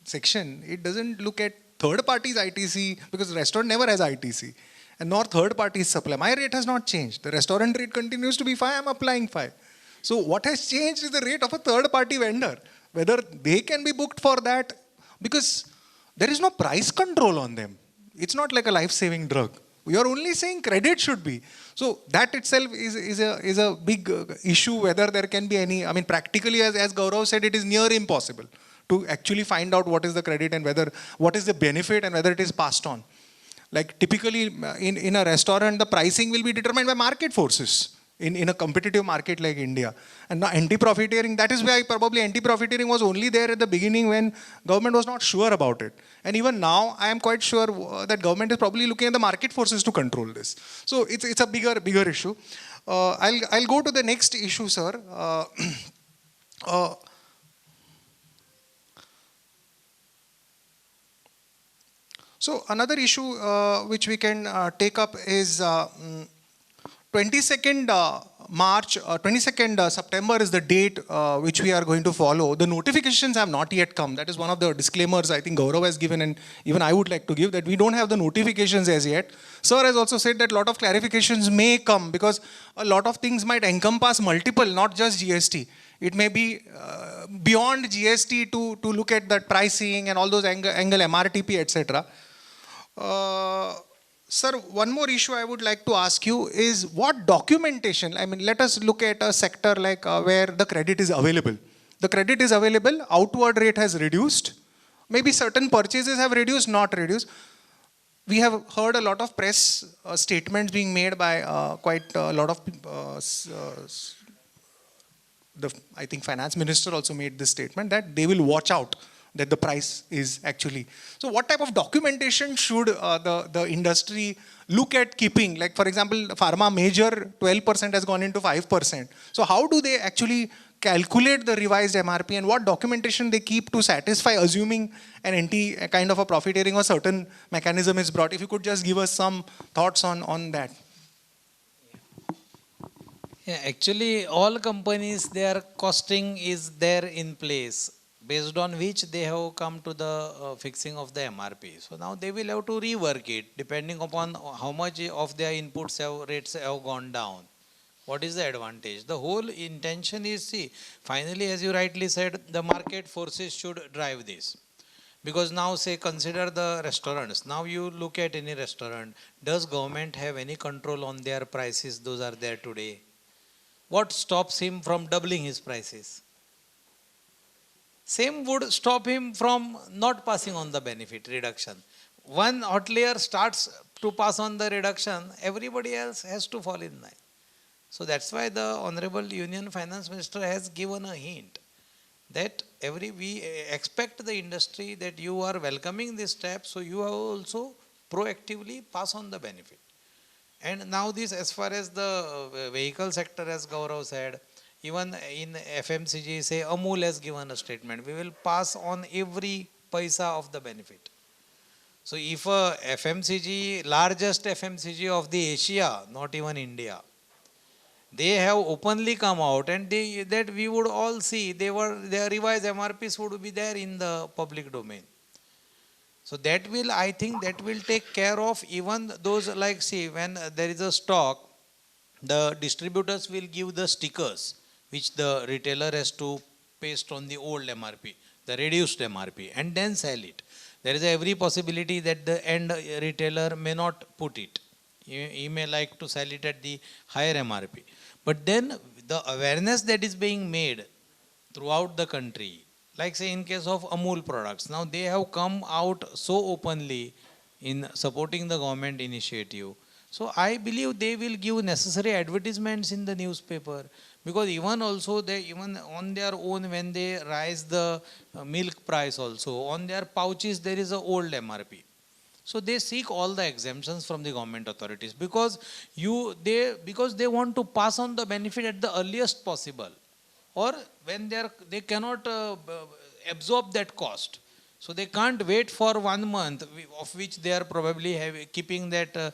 [SPEAKER 6] section, it doesn't look at third parties ITC because the restaurant never has ITC. And nor third parties supply. My rate has not changed. The restaurant rate continues to be 5, I'm applying 5. So what has changed is the rate of a third party vendor. Whether they can be booked for that, because there is no price control on them. It's not like a life-saving drug. You are only saying credit should be. So that itself is a big issue, whether there can be any, I mean practically as Gaurav said, it is near impossible to actually find out what is the credit and what is the benefit and whether it is passed on. Like typically in a restaurant, the pricing will be determined by market forces in a competitive market like India. And now anti-profiteering, that is why probably anti-profiteering was only there at the beginning when government was not sure about it. And even now, I am quite sure that government is probably looking at the market forces to control this. So it's a bigger issue. I'll go to the next issue, sir. So another issue which we can take up is 22nd March, 22nd September is the date which we are going to follow. The notifications have not yet come. That is one of the disclaimers I think Gaurav has given, and even I would like to give, that we don't have the notifications as yet. Sir has also said that a lot of clarifications may come because a lot of things might encompass multiple, not just GST. It may be beyond GST to look at the pricing and all those angle MRTP, etc. Sir, one more issue I would like to ask you is what documentation, I mean, let us look at a sector like where the credit is available. The credit is available, outward rate has reduced. Maybe certain purchases have reduced, not reduced. We have heard a lot of press statements being made by quite a lot of I think finance minister also made this statement that they will watch out that the price is actually. So what type of documentation should the industry look at keeping? Like for example, pharma major 12% has gone into 5%. So how do they actually calculate the revised MRP and what documentation they keep to satisfy assuming an kind of a profiteering or certain mechanism is brought? If you could just give us some thoughts on that.
[SPEAKER 8] Yeah, actually all companies, their costing is there in place, based on which they have come to the fixing of the MRP. So now they will have to rework it depending upon how much of their inputs rates have gone down. What is the advantage? The whole intention is, see, finally as you rightly said, the market forces should drive this. Because now say consider the restaurants. Now you look at any restaurant, does government have any control on their prices? Those are there today. What stops him from doubling his prices? Same would stop him from not passing on the benefit reduction. One hotelier starts to pass on the reduction, everybody else has to fall in line. So that's why the Honorable Union Finance Minister has given a hint that we expect the industry that you are welcoming this step, so you have also proactively pass on the benefit. And now this, as far as the vehicle sector, as Gaurav said, even in FMCG, say Amul has given a statement, we will pass on every paisa of the benefit. So if a FMCG, largest FMCG of the Asia, not even India, they have openly come out and that we would all see, their revised MRPs would be there in the public domain. So that will, I think that will take care of even those, like see, when there is a stock, the distributors will give the stickers which the retailer has to paste on the old MRP, the reduced MRP, and then sell it. There is every possibility that the end retailer may not put it. He may like to sell it at the higher MRP. But then the awareness that is being made throughout the country, like say in case of Amul products, now they have come out so openly in supporting the government initiative. So I believe they will give necessary advertisements in the newspaper, because even also they, even on their own, when they rise the milk price also, on their pouches there is a old MRP. So they seek all the exemptions from the government authorities, because they want to pass on the benefit at the earliest possible, or when they cannot absorb that cost. So they can't wait for 1 month, of which they are probably keeping that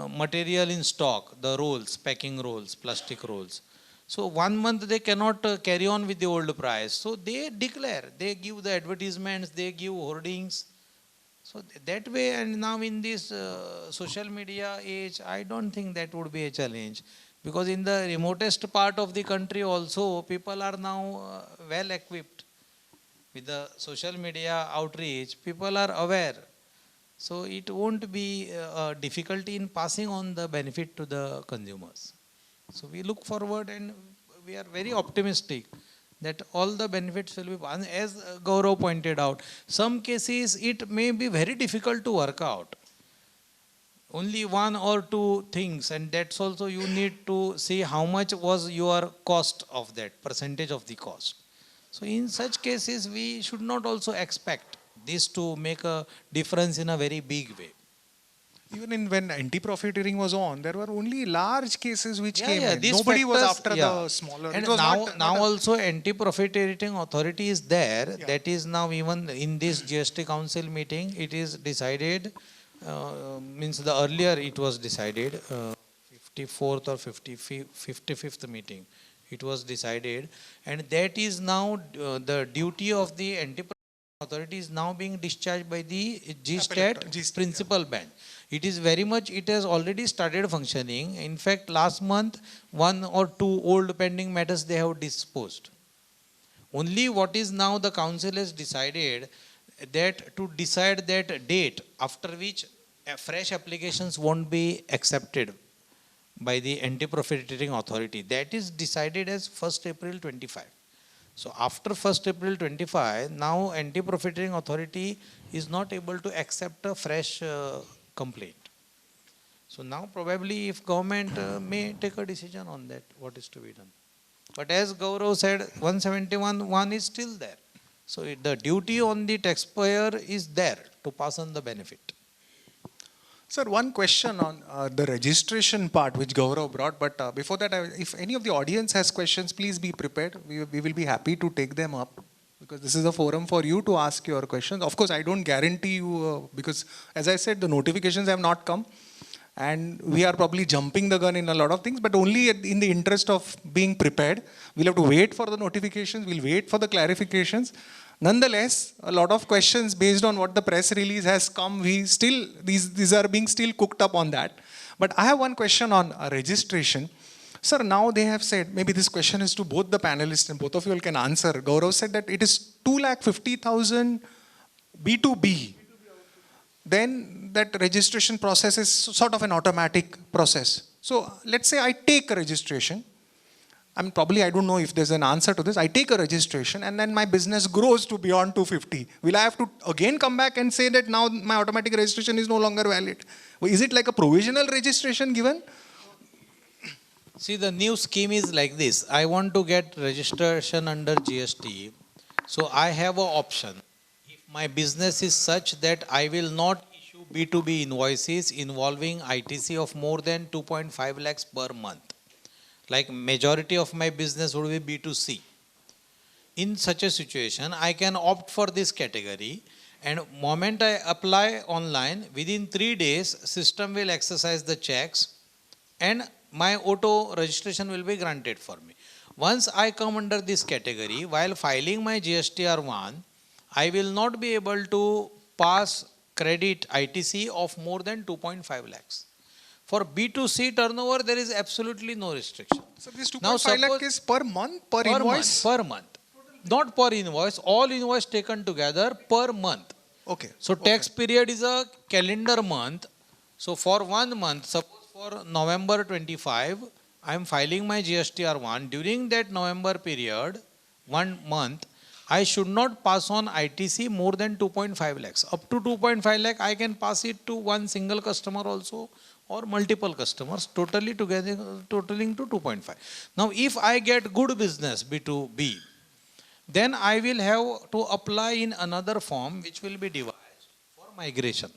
[SPEAKER 8] material in stock, the rolls, packing rolls, plastic rolls. So 1 month they cannot carry on with the old price. So they declare, they give the advertisements, they give hoardings. So that way, and now in this social media age, I don't think that would be a challenge. Because in the remotest part of the country also, people are now well equipped with the social media outreach. People are aware. So it won't be a difficulty in passing on the benefit to the consumers. So we look forward, and we are very optimistic that all the benefits will be passed. As Gaurav pointed out, some cases it may be very difficult to work out. Only 1 or 2 things, and that's also you need to see how much was your cost of that, percentage of the cost. So in such cases, we should not also expect this to make a difference in a very big way.
[SPEAKER 6] Even when anti-profiteering was on, there were only large cases which came in.
[SPEAKER 8] These
[SPEAKER 6] Nobody was
[SPEAKER 8] factors,
[SPEAKER 6] after the smaller.
[SPEAKER 8] And
[SPEAKER 6] It was
[SPEAKER 8] now also anti-profiteering authority is there.
[SPEAKER 6] Yeah.
[SPEAKER 8] That is now even in this GST Council meeting, it is decided, means the earlier it was decided, 54th or 55th meeting, it was decided. And that is now the duty of the anti-profiteering authority is now being discharged by the GSTAT principal bench. It is very much, it has already started functioning. In fact, last month, 1 or 2 old pending matters they have disposed. Only what is now the council has decided that to decide that date after which fresh applications won't be accepted by the anti-profiteering authority. That is decided as 1st April 25. So after 1st April 25, now anti-profiteering authority is not able to accept a fresh complaint. So now probably if government may take a decision on that, what is to be done. But as Gaurav said, 171(1) is still there. So the duty on the taxpayer is there to pass on the benefit.
[SPEAKER 6] Sir, one question on the registration part which Gaurav brought, but before that, if any of the audience has questions, please be prepared. We will be happy to take them up, because this is a forum for you to ask your questions. Of course, I don't guarantee you, because as I said, the notifications have not come, and we are probably jumping the gun in a lot of things, but only in the interest of being prepared. We'll have to wait for the notifications, we'll wait for the clarifications. Nonetheless, a lot of questions based on what the press release has come, these are being still cooked up on that. But I have one question on registration. Sir, now they have said, maybe this question is to both the panelists and both of you all can answer. Gaurav said that it is 250,000 B2B. Then that registration process is sort of an automatic process. So let's say I take a registration. Probably I don't know if there's an answer to this. I take a registration and then my business grows to beyond 250. Will I have to again come back and say that now my automatic registration is no longer valid? Is it like a provisional registration given?
[SPEAKER 8] See, the new scheme is like this. I want to get registration under GST. So I have an option. If my business is such that I will not issue B2B invoices involving ITC of more than 2.5 lakhs per month. Like majority of my business would be B2C. In such a situation, I can opt for this category, and moment I apply online, within 3 days, system will exercise the checks and my auto registration will be granted for me. Once I come under this category, while filing my GSTR1, I will not be able to pass credit ITC of more than 2.5 lakhs. For B2C turnover, there is absolutely no restriction.
[SPEAKER 6] So this
[SPEAKER 8] Now
[SPEAKER 6] 2.5 lakh
[SPEAKER 8] suppose-
[SPEAKER 6] is per month, per invoice?
[SPEAKER 8] Per month. Not per invoice, all invoice taken together per month.
[SPEAKER 6] Okay.
[SPEAKER 8] So tax period is a calendar month. So for 1 month, suppose for November 25, I am filing my GSTR1. During that November period, 1 month, I should not pass on ITC more than 2.5 lakhs. Up to 2.5 lakh, I can pass it to one single customer also or multiple customers, totally together, totaling to 2.5. Now, if I get good business B2B, then I will have to apply in another form which will be devised for migration.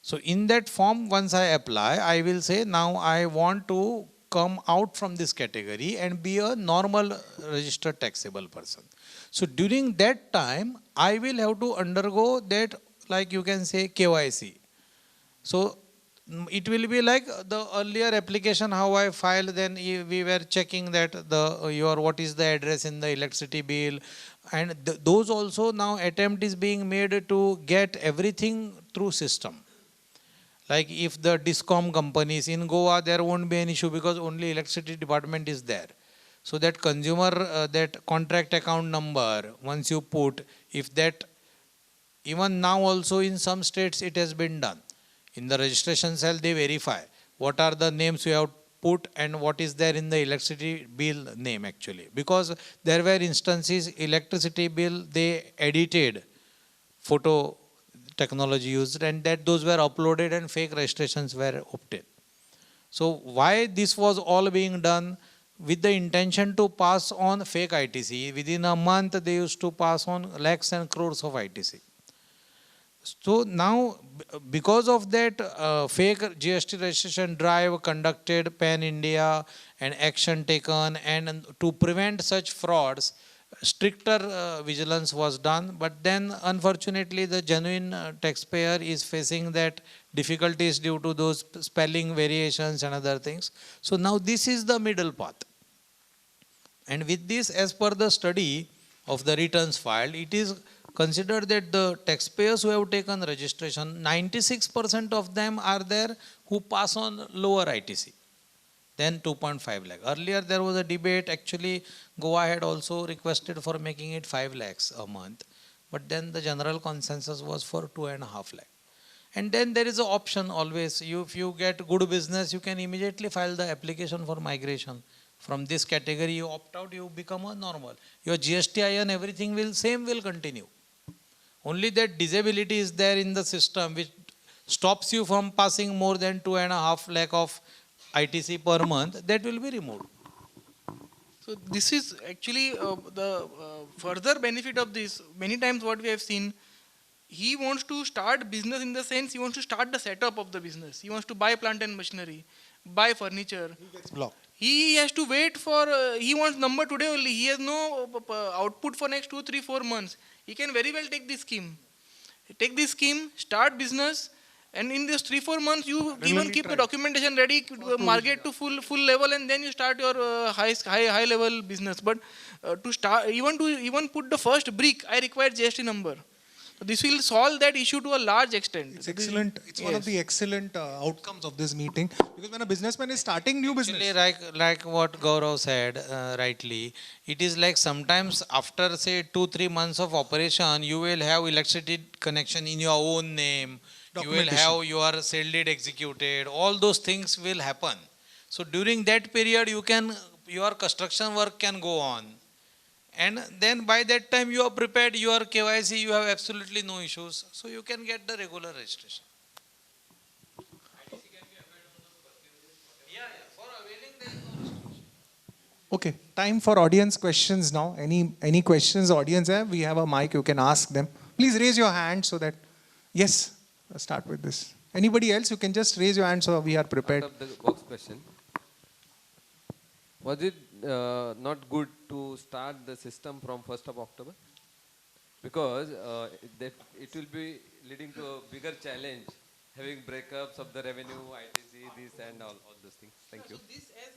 [SPEAKER 8] So in that form, once I apply, I will say now I want to come out from this category and be a normal registered taxable person. So during that time, I will have to undergo that, like you can say, KYC. So it will be like the earlier application how I filed, then we were checking that your what is the address in the electricity bill, and those also now attempt is being made to get everything through system. Like if the discom companies in Goa, there won't be an issue because only electricity department is there. So that consumer, that contract account number, once you put, if that, even now also in some states it has been done. In the registration cell, they verify what are the names you have put and what is there in the electricity bill name actually. Because there were instances, electricity bill, they edited photo technology used and that those were uploaded and fake registrations were obtained. So why this was all being done? With the intention to pass on fake ITC. Within a month, they used to pass on lakhs and crores of ITC. So now, because of that fake GST registration drive conducted pan-India and action taken, and to prevent such frauds, stricter vigilance was done. But then, unfortunately, the genuine taxpayer is facing that difficulties due to those spelling variations and other things. So now this is the middle path. And with this, as per the study of the returns filed, it is considered that the taxpayers who have taken registration, 96% of them are there who pass on lower ITC than 2.5 lakh. Earlier there was a debate, actually Goa had also requested for making it 5 lakhs a month, but then the general consensus was for 2.5 lakh. And then there is an option always, if you get good business, you can immediately file the application for migration. From this category you opt out, you become a normal. Your GSTIN, everything will continue. Only that disability is there in the system which stops you from passing more than 2.5 lakh of ITC per month, that will be removed.
[SPEAKER 7] So this is actually the further benefit of this. Many times what we have seen, he wants to start business in the sense he wants to start the setup of the business. He wants to buy plant and machinery, buy furniture.
[SPEAKER 6] He gets blocked.
[SPEAKER 7] He has to wait for, he wants number today only. He has no output for next 2, 3, 4 months. He can very well take this scheme. Take this scheme, start business, and in this 3, 4 months, you even keep the documentation ready, market to full level, and then you start your high level business. But to start, even put the first brick, I require GST number. This will solve that issue to a large extent.
[SPEAKER 6] It's excellent. It's one of the excellent outcomes of this meeting, because when a businessman is starting new business.
[SPEAKER 8] Actually, like what Gaurav said rightly, it is like sometimes after say 2-3 months of operation, you will have electricity connection in your own name. You will have your sale deed executed. All those things will happen. So during that period, your construction work can go on. And then by that time you are prepared, your KYC, you have absolutely no issues. So you can get the regular registration.
[SPEAKER 6] Okay, time for audience questions now. Any questions audience have? We have a mic, you can ask them. Please raise your hand so that, yes, let's start with this. Anybody else, you can just raise your hand so we are prepared.
[SPEAKER 9] Out of the box question. Was it not good to start the system from 1st of October? Because it will be leading to a bigger challenge, having breakups of the revenue, ITC, this and all those things. Thank you.
[SPEAKER 7] So this, as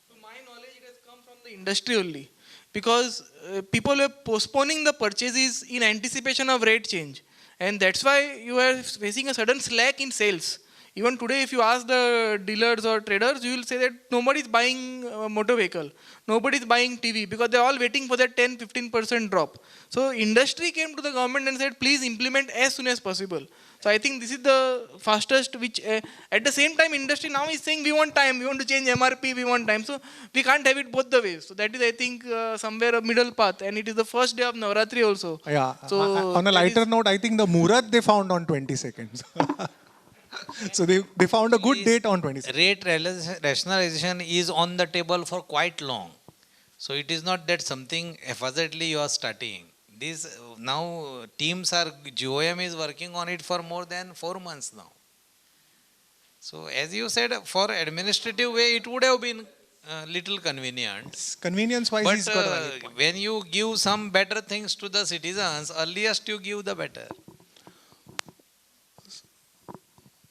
[SPEAKER 7] to my knowledge, it has come from the industry only. Because people were postponing the purchases in anticipation of rate change. And that's why you are facing a sudden slack in sales. Even today, if you ask the dealers or traders, you will say that nobody is buying motor vehicle, nobody is buying TV because they're all waiting for that 10-15% drop. So industry came to the government and said, please implement as soon as possible. So I think this is the fastest, which at the same time industry now is saying we want time, we want to change MRP, we want time. So we can't have it both the ways. So that is, I think, somewhere a middle path, and it is the first day of Navratri also.
[SPEAKER 6] Yeah.
[SPEAKER 7] So
[SPEAKER 6] On a
[SPEAKER 7] that
[SPEAKER 6] lighter
[SPEAKER 7] is-
[SPEAKER 6] note, I think the Murat they found on 22nd. So they found a good date on 22nd.
[SPEAKER 8] Rate rationalization is on the table for quite long. So it is not that something haphazardly you are starting. This now teams are, GOM is working on it for more than 4 months now. So as you said, for administrative way, it would have been little convenient.
[SPEAKER 6] Convenience wise,
[SPEAKER 8] But
[SPEAKER 6] he's got a valid point.
[SPEAKER 8] when you give some better things to the citizens, earliest you give the better.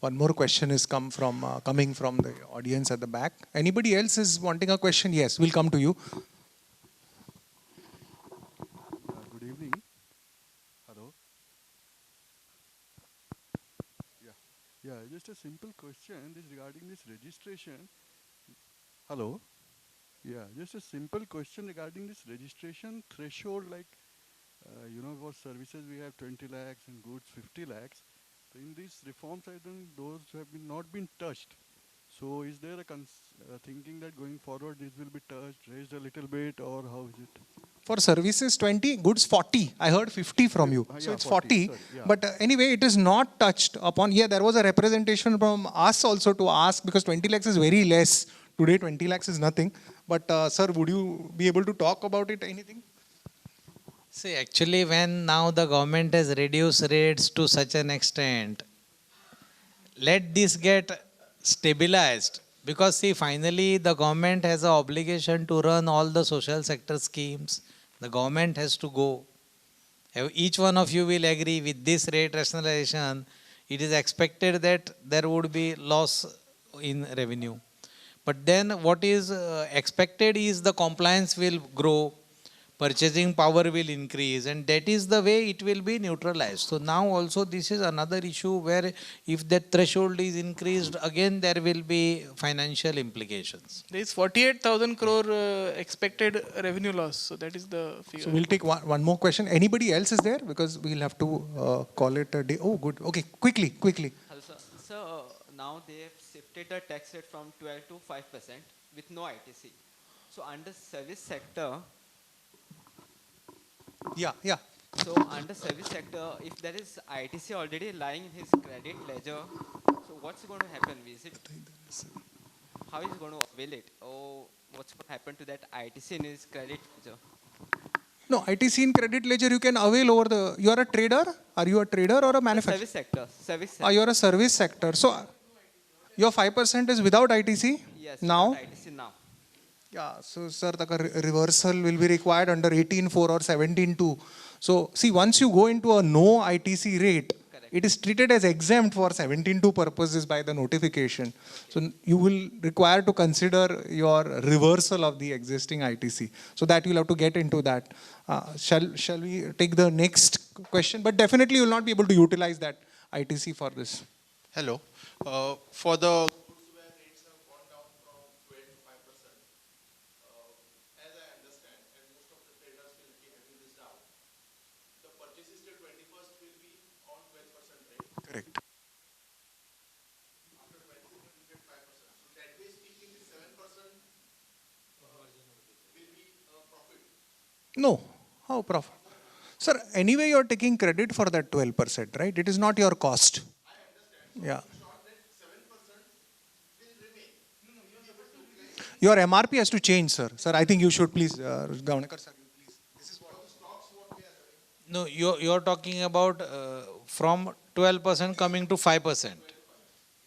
[SPEAKER 6] One more question is coming from the audience at the back. Anybody else is wanting a question? Yes, we'll come to you.
[SPEAKER 10] Good evening. Hello. Yeah, just a simple question. This regarding this registration. Hello. Yeah, just a simple question regarding this registration threshold. Like, for services we have 20 lakhs and goods 50 lakhs. So in these reforms, I think those have not been touched. So is there a thinking that going forward this will be touched, raised a little bit, or how is it?
[SPEAKER 6] For services 20, goods 40. I heard 50 from you. So
[SPEAKER 10] Yeah,
[SPEAKER 6] it's 40.
[SPEAKER 10] sorry, yeah.
[SPEAKER 6] But anyway, it is not touched upon. Yeah, there was a representation from us also to ask, because 20 lakhs is very less. Today 20 lakhs is nothing. But sir, would you be able to talk about it, anything?
[SPEAKER 8] See, actually, when now the government has reduced rates to such an extent, let this get stabilized. Because see, finally, the government has an obligation to run all the social sector schemes. The government has to go. Each one of you will agree with this rate rationalization. It is expected that there would be loss in revenue. But then what is expected is the compliance will grow, purchasing power will increase, and that is the way it will be neutralized. So now also this is another issue where if that threshold is increased, again there will be financial implications.
[SPEAKER 7] There is 48,000 crore expected revenue loss. So that is the figure.
[SPEAKER 6] So we'll take one more question. Anybody else is there? Because we'll have to call it a day. Oh, good. Okay, quickly.
[SPEAKER 11] Hello, sir. So now they have shifted the tax rate from 12 to 5% with no ITC. So under service sector,
[SPEAKER 6] Yeah.
[SPEAKER 11] so under service sector, if there is ITC already lying in his credit ledger, so what's going to happen? How is he going to avail it? Or what's going to happen to that ITC in his credit ledger?
[SPEAKER 6] No, ITC in credit ledger you can avail over the. You are a trader? Are you a trader or a manufacturer?
[SPEAKER 11] Service sector.
[SPEAKER 6] You are a service sector. So your 5% is without ITC?
[SPEAKER 11] Yes.
[SPEAKER 6] Now?
[SPEAKER 11] ITC now.
[SPEAKER 6] Yeah, so sir, the reversal will be required under 18.4 or 17.2. So see, once you go into a no ITC rate, it is treated as exempt for 17.2 purposes by the notification. So you will require to consider your reversal of the existing ITC. So that you'll have to get into that. Shall we take the next question? But definitely you will not be able to utilize that ITC for this.
[SPEAKER 12] Hello. For the goods where rates have gone down from 12 to 5%, as I understand, and most of the traders will be having this down, the purchases till 21st will be on 12% rate.
[SPEAKER 6] Correct.
[SPEAKER 12] After 22nd, we get 5%. So that way speaking, the 7% will be profit.
[SPEAKER 6] No. How profit? Sir, anyway you are taking credit for that 12%, right? It is not your cost. Yeah. Your MRP has to change, sir. Sir, I think you should please, Gavnekar sir, please. This is what the stocks what we are having.
[SPEAKER 8] No, you're talking about from 12% coming to 5%.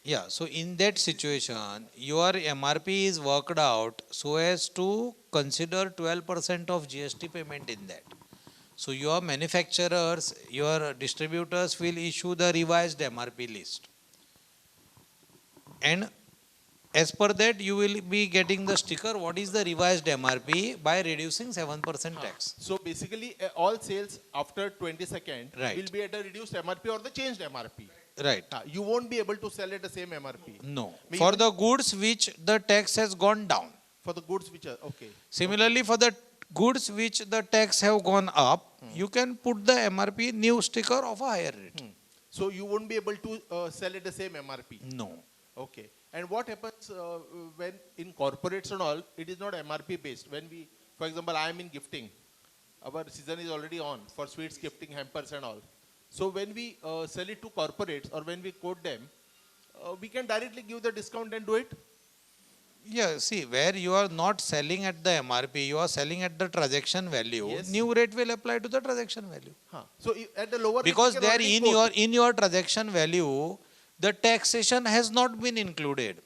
[SPEAKER 8] Yeah, so in that situation, your MRP is worked out so as to consider 12% of GST payment in that. So your manufacturers, your distributors will issue the revised MRP list. And as per that, you will be getting the sticker, what is the revised MRP by reducing 7% tax.
[SPEAKER 12] So basically, all sales after 22nd
[SPEAKER 8] Right.
[SPEAKER 12] will be at a reduced MRP or the changed MRP.
[SPEAKER 8] Right.
[SPEAKER 12] You won't be able to sell at the same MRP.
[SPEAKER 8] No.
[SPEAKER 12] May
[SPEAKER 8] For
[SPEAKER 12] even
[SPEAKER 8] the goods which the tax has gone down.
[SPEAKER 12] for the goods which are okay.
[SPEAKER 8] Similarly, for the goods which the tax have gone up, you can put the MRP new sticker of a higher rate.
[SPEAKER 12] So you won't be able to sell at the same MRP.
[SPEAKER 8] No.
[SPEAKER 12] Okay. And what happens when in corporates and all, it is not MRP based. When we, for example, I am in gifting. Our season is already on for sweets, gifting, hampers and all. So when we sell it to corporates or when we quote them, we can directly give the discount and do it.
[SPEAKER 8] Yeah, see, where you are not selling at the MRP, you are selling at the transaction value,
[SPEAKER 12] Yes.
[SPEAKER 8] new rate will apply to the transaction value.
[SPEAKER 12] So at the lower
[SPEAKER 8] Because
[SPEAKER 12] rate, we can
[SPEAKER 8] there
[SPEAKER 12] already
[SPEAKER 8] in your transaction value, the taxation has not been included.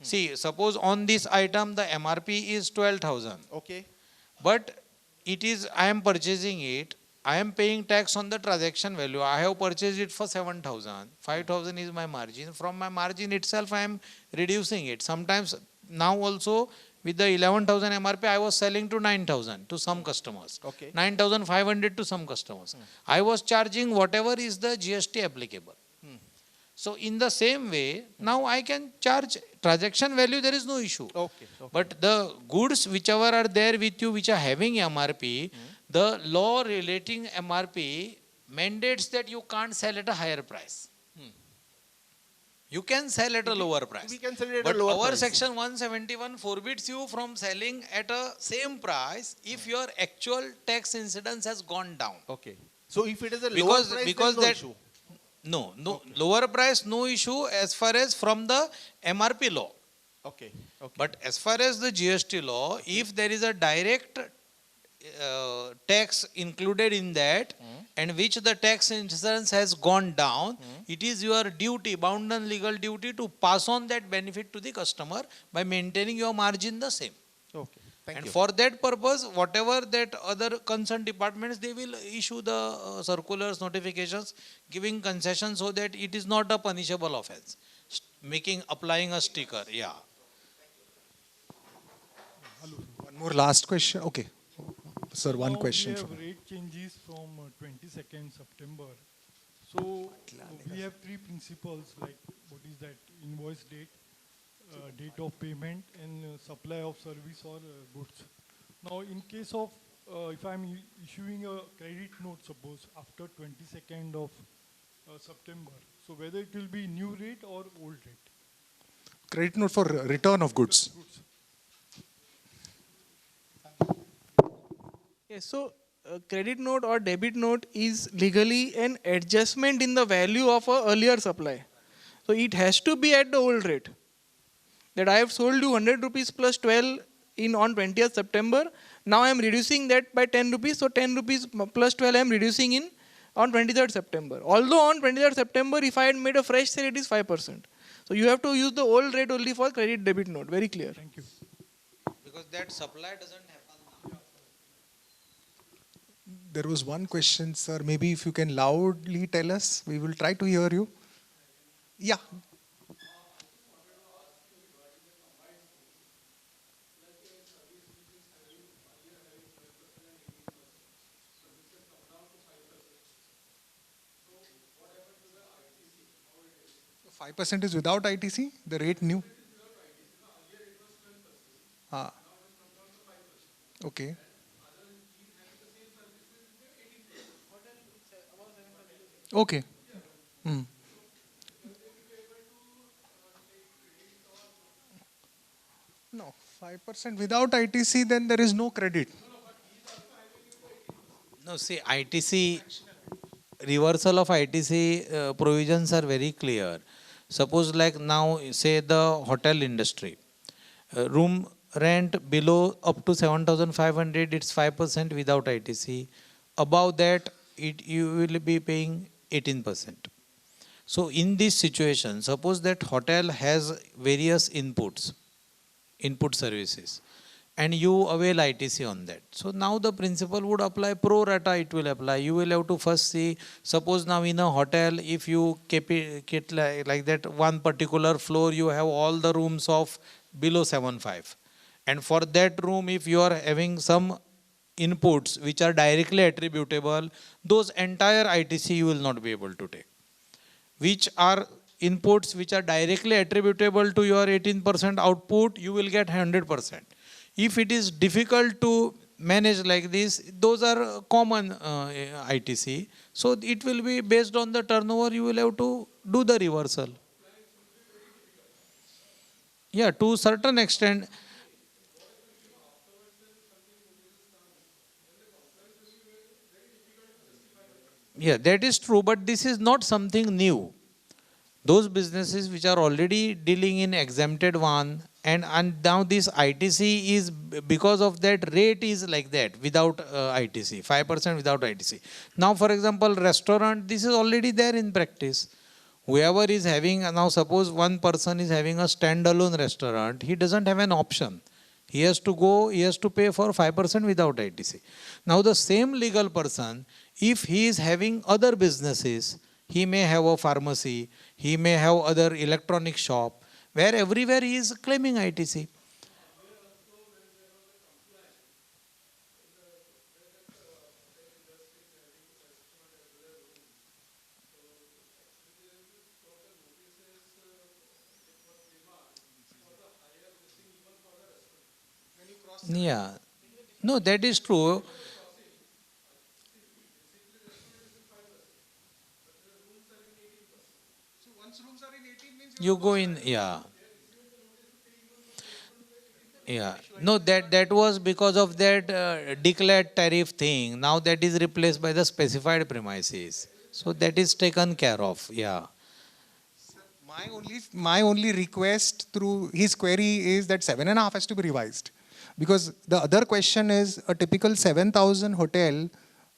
[SPEAKER 8] See, suppose on this item the MRP is 12,000.
[SPEAKER 12] Okay.
[SPEAKER 8] But it is, I am purchasing it, I am paying tax on the transaction value. I have purchased it for 7,000. 5,000 is my margin. From my margin itself, I am reducing it. Sometimes now also with the 11,000 MRP, I was selling to 9,000 to some customers.
[SPEAKER 12] Okay.
[SPEAKER 8] 9,500 to some customers. I was charging whatever is the GST applicable. So in the same way, now I can charge transaction value, there is no issue.
[SPEAKER 12] Okay.
[SPEAKER 8] But the goods whichever are there with you, which are having MRP, the law relating MRP mandates that you can't sell at a higher price. You can sell at a lower price.
[SPEAKER 12] We can sell it at
[SPEAKER 8] But
[SPEAKER 12] a lower
[SPEAKER 8] our
[SPEAKER 12] price.
[SPEAKER 8] section 171 forbids you from selling at a same price if your actual tax incidence has gone down.
[SPEAKER 12] Okay. So if it is a lower
[SPEAKER 8] Because,
[SPEAKER 12] price,
[SPEAKER 8] because
[SPEAKER 12] there
[SPEAKER 8] that
[SPEAKER 12] is no issue.
[SPEAKER 8] no, lower price, no issue as far as from the MRP law.
[SPEAKER 12] Okay.
[SPEAKER 8] But as far as the GST law, if there is a direct tax included in that and which the tax incidence has gone down, it is your duty, bound and legal duty to pass on that benefit to the customer by maintaining your margin the same.
[SPEAKER 12] Okay. Thank
[SPEAKER 8] And
[SPEAKER 12] you.
[SPEAKER 8] for that purpose, whatever that other concerned departments, they will issue the circulars, notifications, giving concessions so that it is not a punishable offense. Applying a sticker, yeah.
[SPEAKER 6] One more last question. Okay. Sir, one
[SPEAKER 13] Now
[SPEAKER 6] question.
[SPEAKER 13] we
[SPEAKER 6] from-
[SPEAKER 13] have rate changes from 22nd September. So we have three principles like what is that invoice date, date of payment and supply of service or goods. Now in case of if I'm issuing a credit note suppose after 22nd of September, so whether it will be new rate or old rate?
[SPEAKER 6] Credit note for return of goods.
[SPEAKER 7] Yes, so credit note or debit note is legally an adjustment in the value of a earlier supply. So it has to be at the old rate. That I have sold you 100 rupees plus 12 on 20th September. Now I am reducing that by 10 rupees. So 10 rupees plus 12 I am reducing on 23rd September. Although on 23rd September, if I had made a fresh sale, it is 5%. So you have to use the old rate only for credit debit note. Very clear.
[SPEAKER 13] Thank you.
[SPEAKER 8] Because that supply doesn't happen now.
[SPEAKER 6] There was one question, sir. Maybe if you can loudly tell us, we will try to hear you. Yeah. So 5% is without ITC? The rate new? Ah. Okay. Okay. Hmm. No, 5% without ITC, then there is no credit.
[SPEAKER 8] No, see, ITC, reversal of ITC provisions are very clear. Suppose like now, say the hotel industry, room rent below up to 7,500, it's 5% without ITC. Above that, you will be paying 18%. So in this situation, suppose that hotel has various input services and you avail ITC on that. So now the principle would apply, pro rata it will apply. You will have to first see, suppose now in a hotel, if you keep it like that, one particular floor, you have all the rooms of below 7.5. And for that room, if you are having some inputs which are directly attributable, those entire ITC you will not be able to take. which are inputs which are directly attributable to your 18% output, you will get 100%. If it is difficult to manage like this, those are common ITC. So it will be based on the turnover, you will have to do the reversal. Yeah, to a certain extent. Yeah, that is true, but this is not something new. Those businesses which are already dealing in exempted one, and now this ITC is, because of that rate is like that without ITC, 5% without ITC. Now, for example, restaurant, this is already there in practice. Whoever is having, now suppose one person is having a standalone restaurant, he doesn't have an option. He has to go, he has to pay for 5% without ITC. Now the same legal person, if he is having other businesses, he may have a pharmacy, he may have other electronic shop, where everywhere he is claiming ITC. Yeah, no, that is true. You go in, yeah. Yeah, no, that was because of that declared tariff thing. Now that is replaced by the specified premises. So that is taken care of, yeah.
[SPEAKER 6] My only request through his query is that 7.5 has to be revised. Because the other question is a typical 7,000 hotel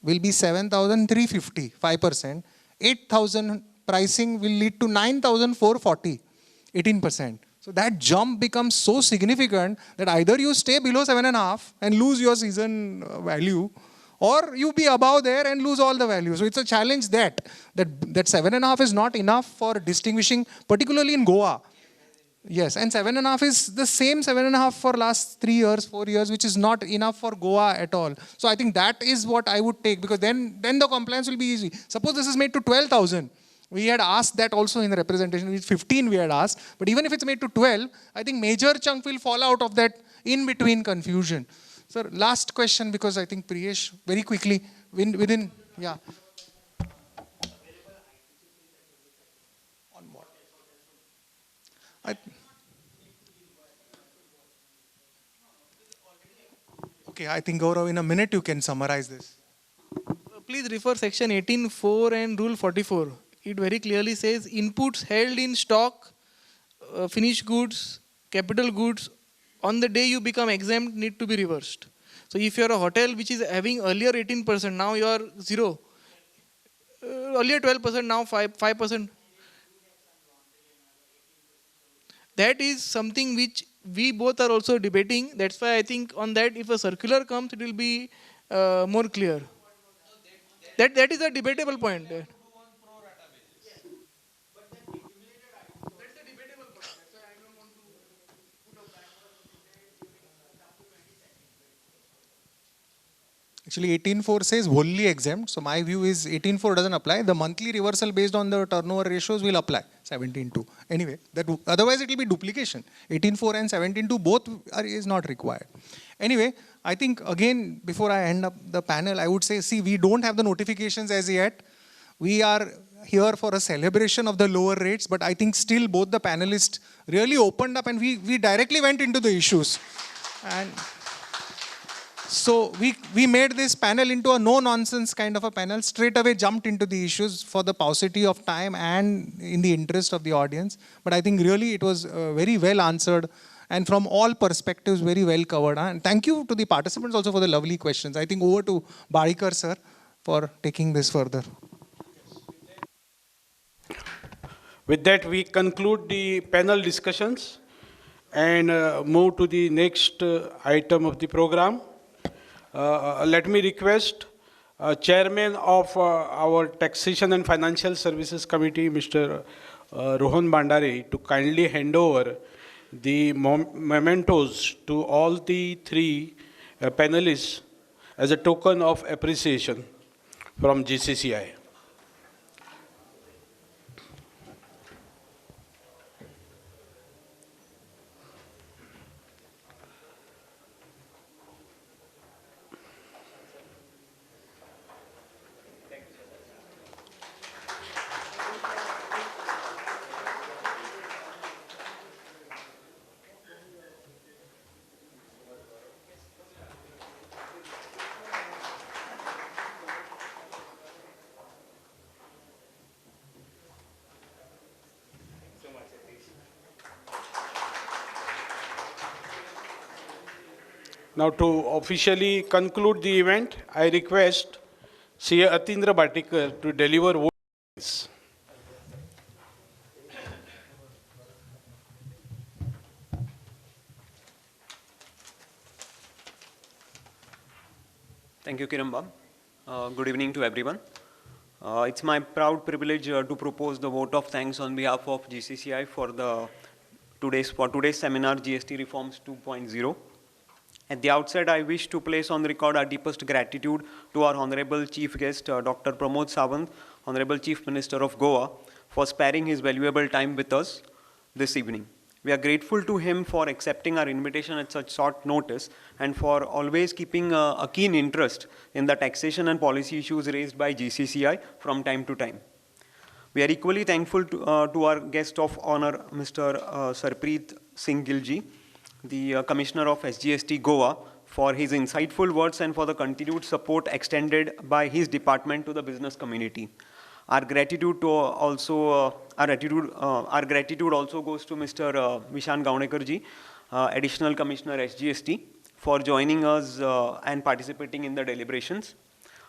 [SPEAKER 6] will be 7,350, 5%. 8,000 pricing will lead to 9,440, 18%. So that jump becomes so significant that either you stay below 7.5 and lose your season value, or you be above there and lose all the value. So it's a challenge that 7.5 is not enough for distinguishing, particularly in Goa. Yes, and 7.5 is the same 7.5 for last 3 years, 4 years, which is not enough for Goa at all. So I think that is what I would take, because then the compliance will be easy. Suppose this is made to 12,000. We had asked that also in the representation. It's 15 we had asked. But even if it's made to 12, I think major chunk will fall out of that in-between confusion. Sir, last question, because I think Priyesh, very quickly, within, yeah. On what? Okay, I think Gaurav, in a minute you can summarize this.
[SPEAKER 7] Please refer section 18.4 and rule 44. It very clearly says inputs held in stock, finished goods, capital goods, on the day you become exempt need to be reversed. So if you are a hotel which is having earlier 18%, now you are 0. Earlier 12%, now 5%. That is something which we both are also debating. That's why I think on that, if a circular comes, it will be more clear. That is a debatable point.
[SPEAKER 6] Actually, 18.4 says wholly exempt. So my view is 18.4 doesn't apply. The monthly reversal based on the turnover ratios will apply. 17.2. Anyway, otherwise it will be duplication. 18.4 and 17.2 both is not required. Anyway, I think again, before I end up the panel, I would say, see, we don't have the notifications as yet. We are here for a celebration of the lower rates, but I think still both the panelists really opened up and we directly went into the issues. And so we made this panel into a no-nonsense kind of a panel, straight away jumped into the issues for the paucity of time and in the interest of the audience. But I think really it was very well answered and from all perspectives very well covered. And thank you to the participants also for the lovely questions. I think over to Barikar sir for taking this further.
[SPEAKER 1] With that, we conclude the panel discussions and move to the next item of the program. Let me request Chairman of our Taxation and Financial Services Committee, Mr. Rohan Bhandare, to kindly hand over the mementos to all the three panelists as a token of appreciation from GCCI. Now to officially conclude the event, I request CA Atindra Bhatikar to deliver votes.
[SPEAKER 4] Thank you, Kiramba. Good evening to everyone. It's my proud privilege to propose the vote of thanks on behalf of GCCI for today's seminar GST Reforms 2.0. At the outset, I wish to place on record our deepest gratitude to our Honorable Chief Guest, Dr. Pramod Sawant, Honorable Chief Minister of Goa, for sparing his valuable time with us this evening. We are grateful to him for accepting our invitation at such short notice and for always keeping a keen interest in the taxation and policy issues raised by GCCI from time to time. We are equally thankful to our guest of honor, Mr. Sarpreet Singh Gilji, the Commissioner of SGST Goa, for his insightful words and for the continued support extended by his department to the business community. Our gratitude also goes to Mr. Vishan Gaunekar ji, Additional Commissioner SGST, for joining us and participating in the deliberations.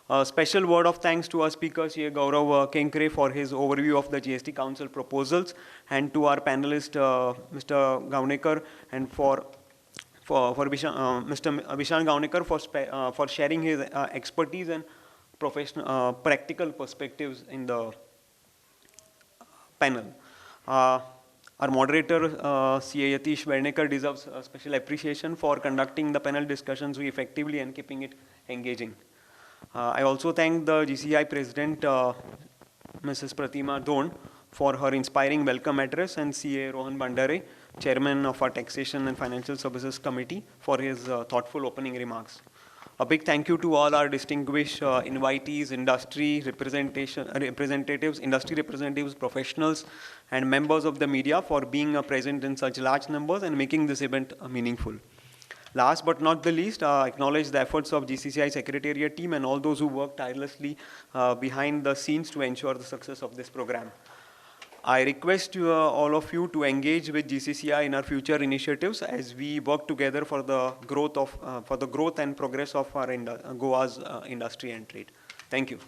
[SPEAKER 4] A special word of thanks to our speaker, C.A. Gaurav Kenkre, for his overview of the GST Council proposals, and to our panelist, Mr. Gaunekar, and Mr. Vishan Gaunekar for sharing his expertise and practical perspectives in the panel. Our moderator, C.A. Yatish Vernekar, deserves special appreciation for conducting the panel discussions effectively and keeping it engaging. I also thank the GCI President, Mrs. Pratima Dhon, for her inspiring welcome address, and CA Rohan Bandare, Chairman of our Taxation and Financial Services Committee, for his thoughtful opening remarks. A big thank you to all our distinguished invitees, industry representatives, professionals, and members of the media for being present in such large numbers and making this event meaningful. Last but not the least, acknowledge the efforts of GCCI Secretariat team and all those who work tirelessly behind the scenes to ensure the success of this program. I request all of you to engage with GCCI in our future initiatives as we work together for the growth and progress of our Goa's industry and trade. Thank you.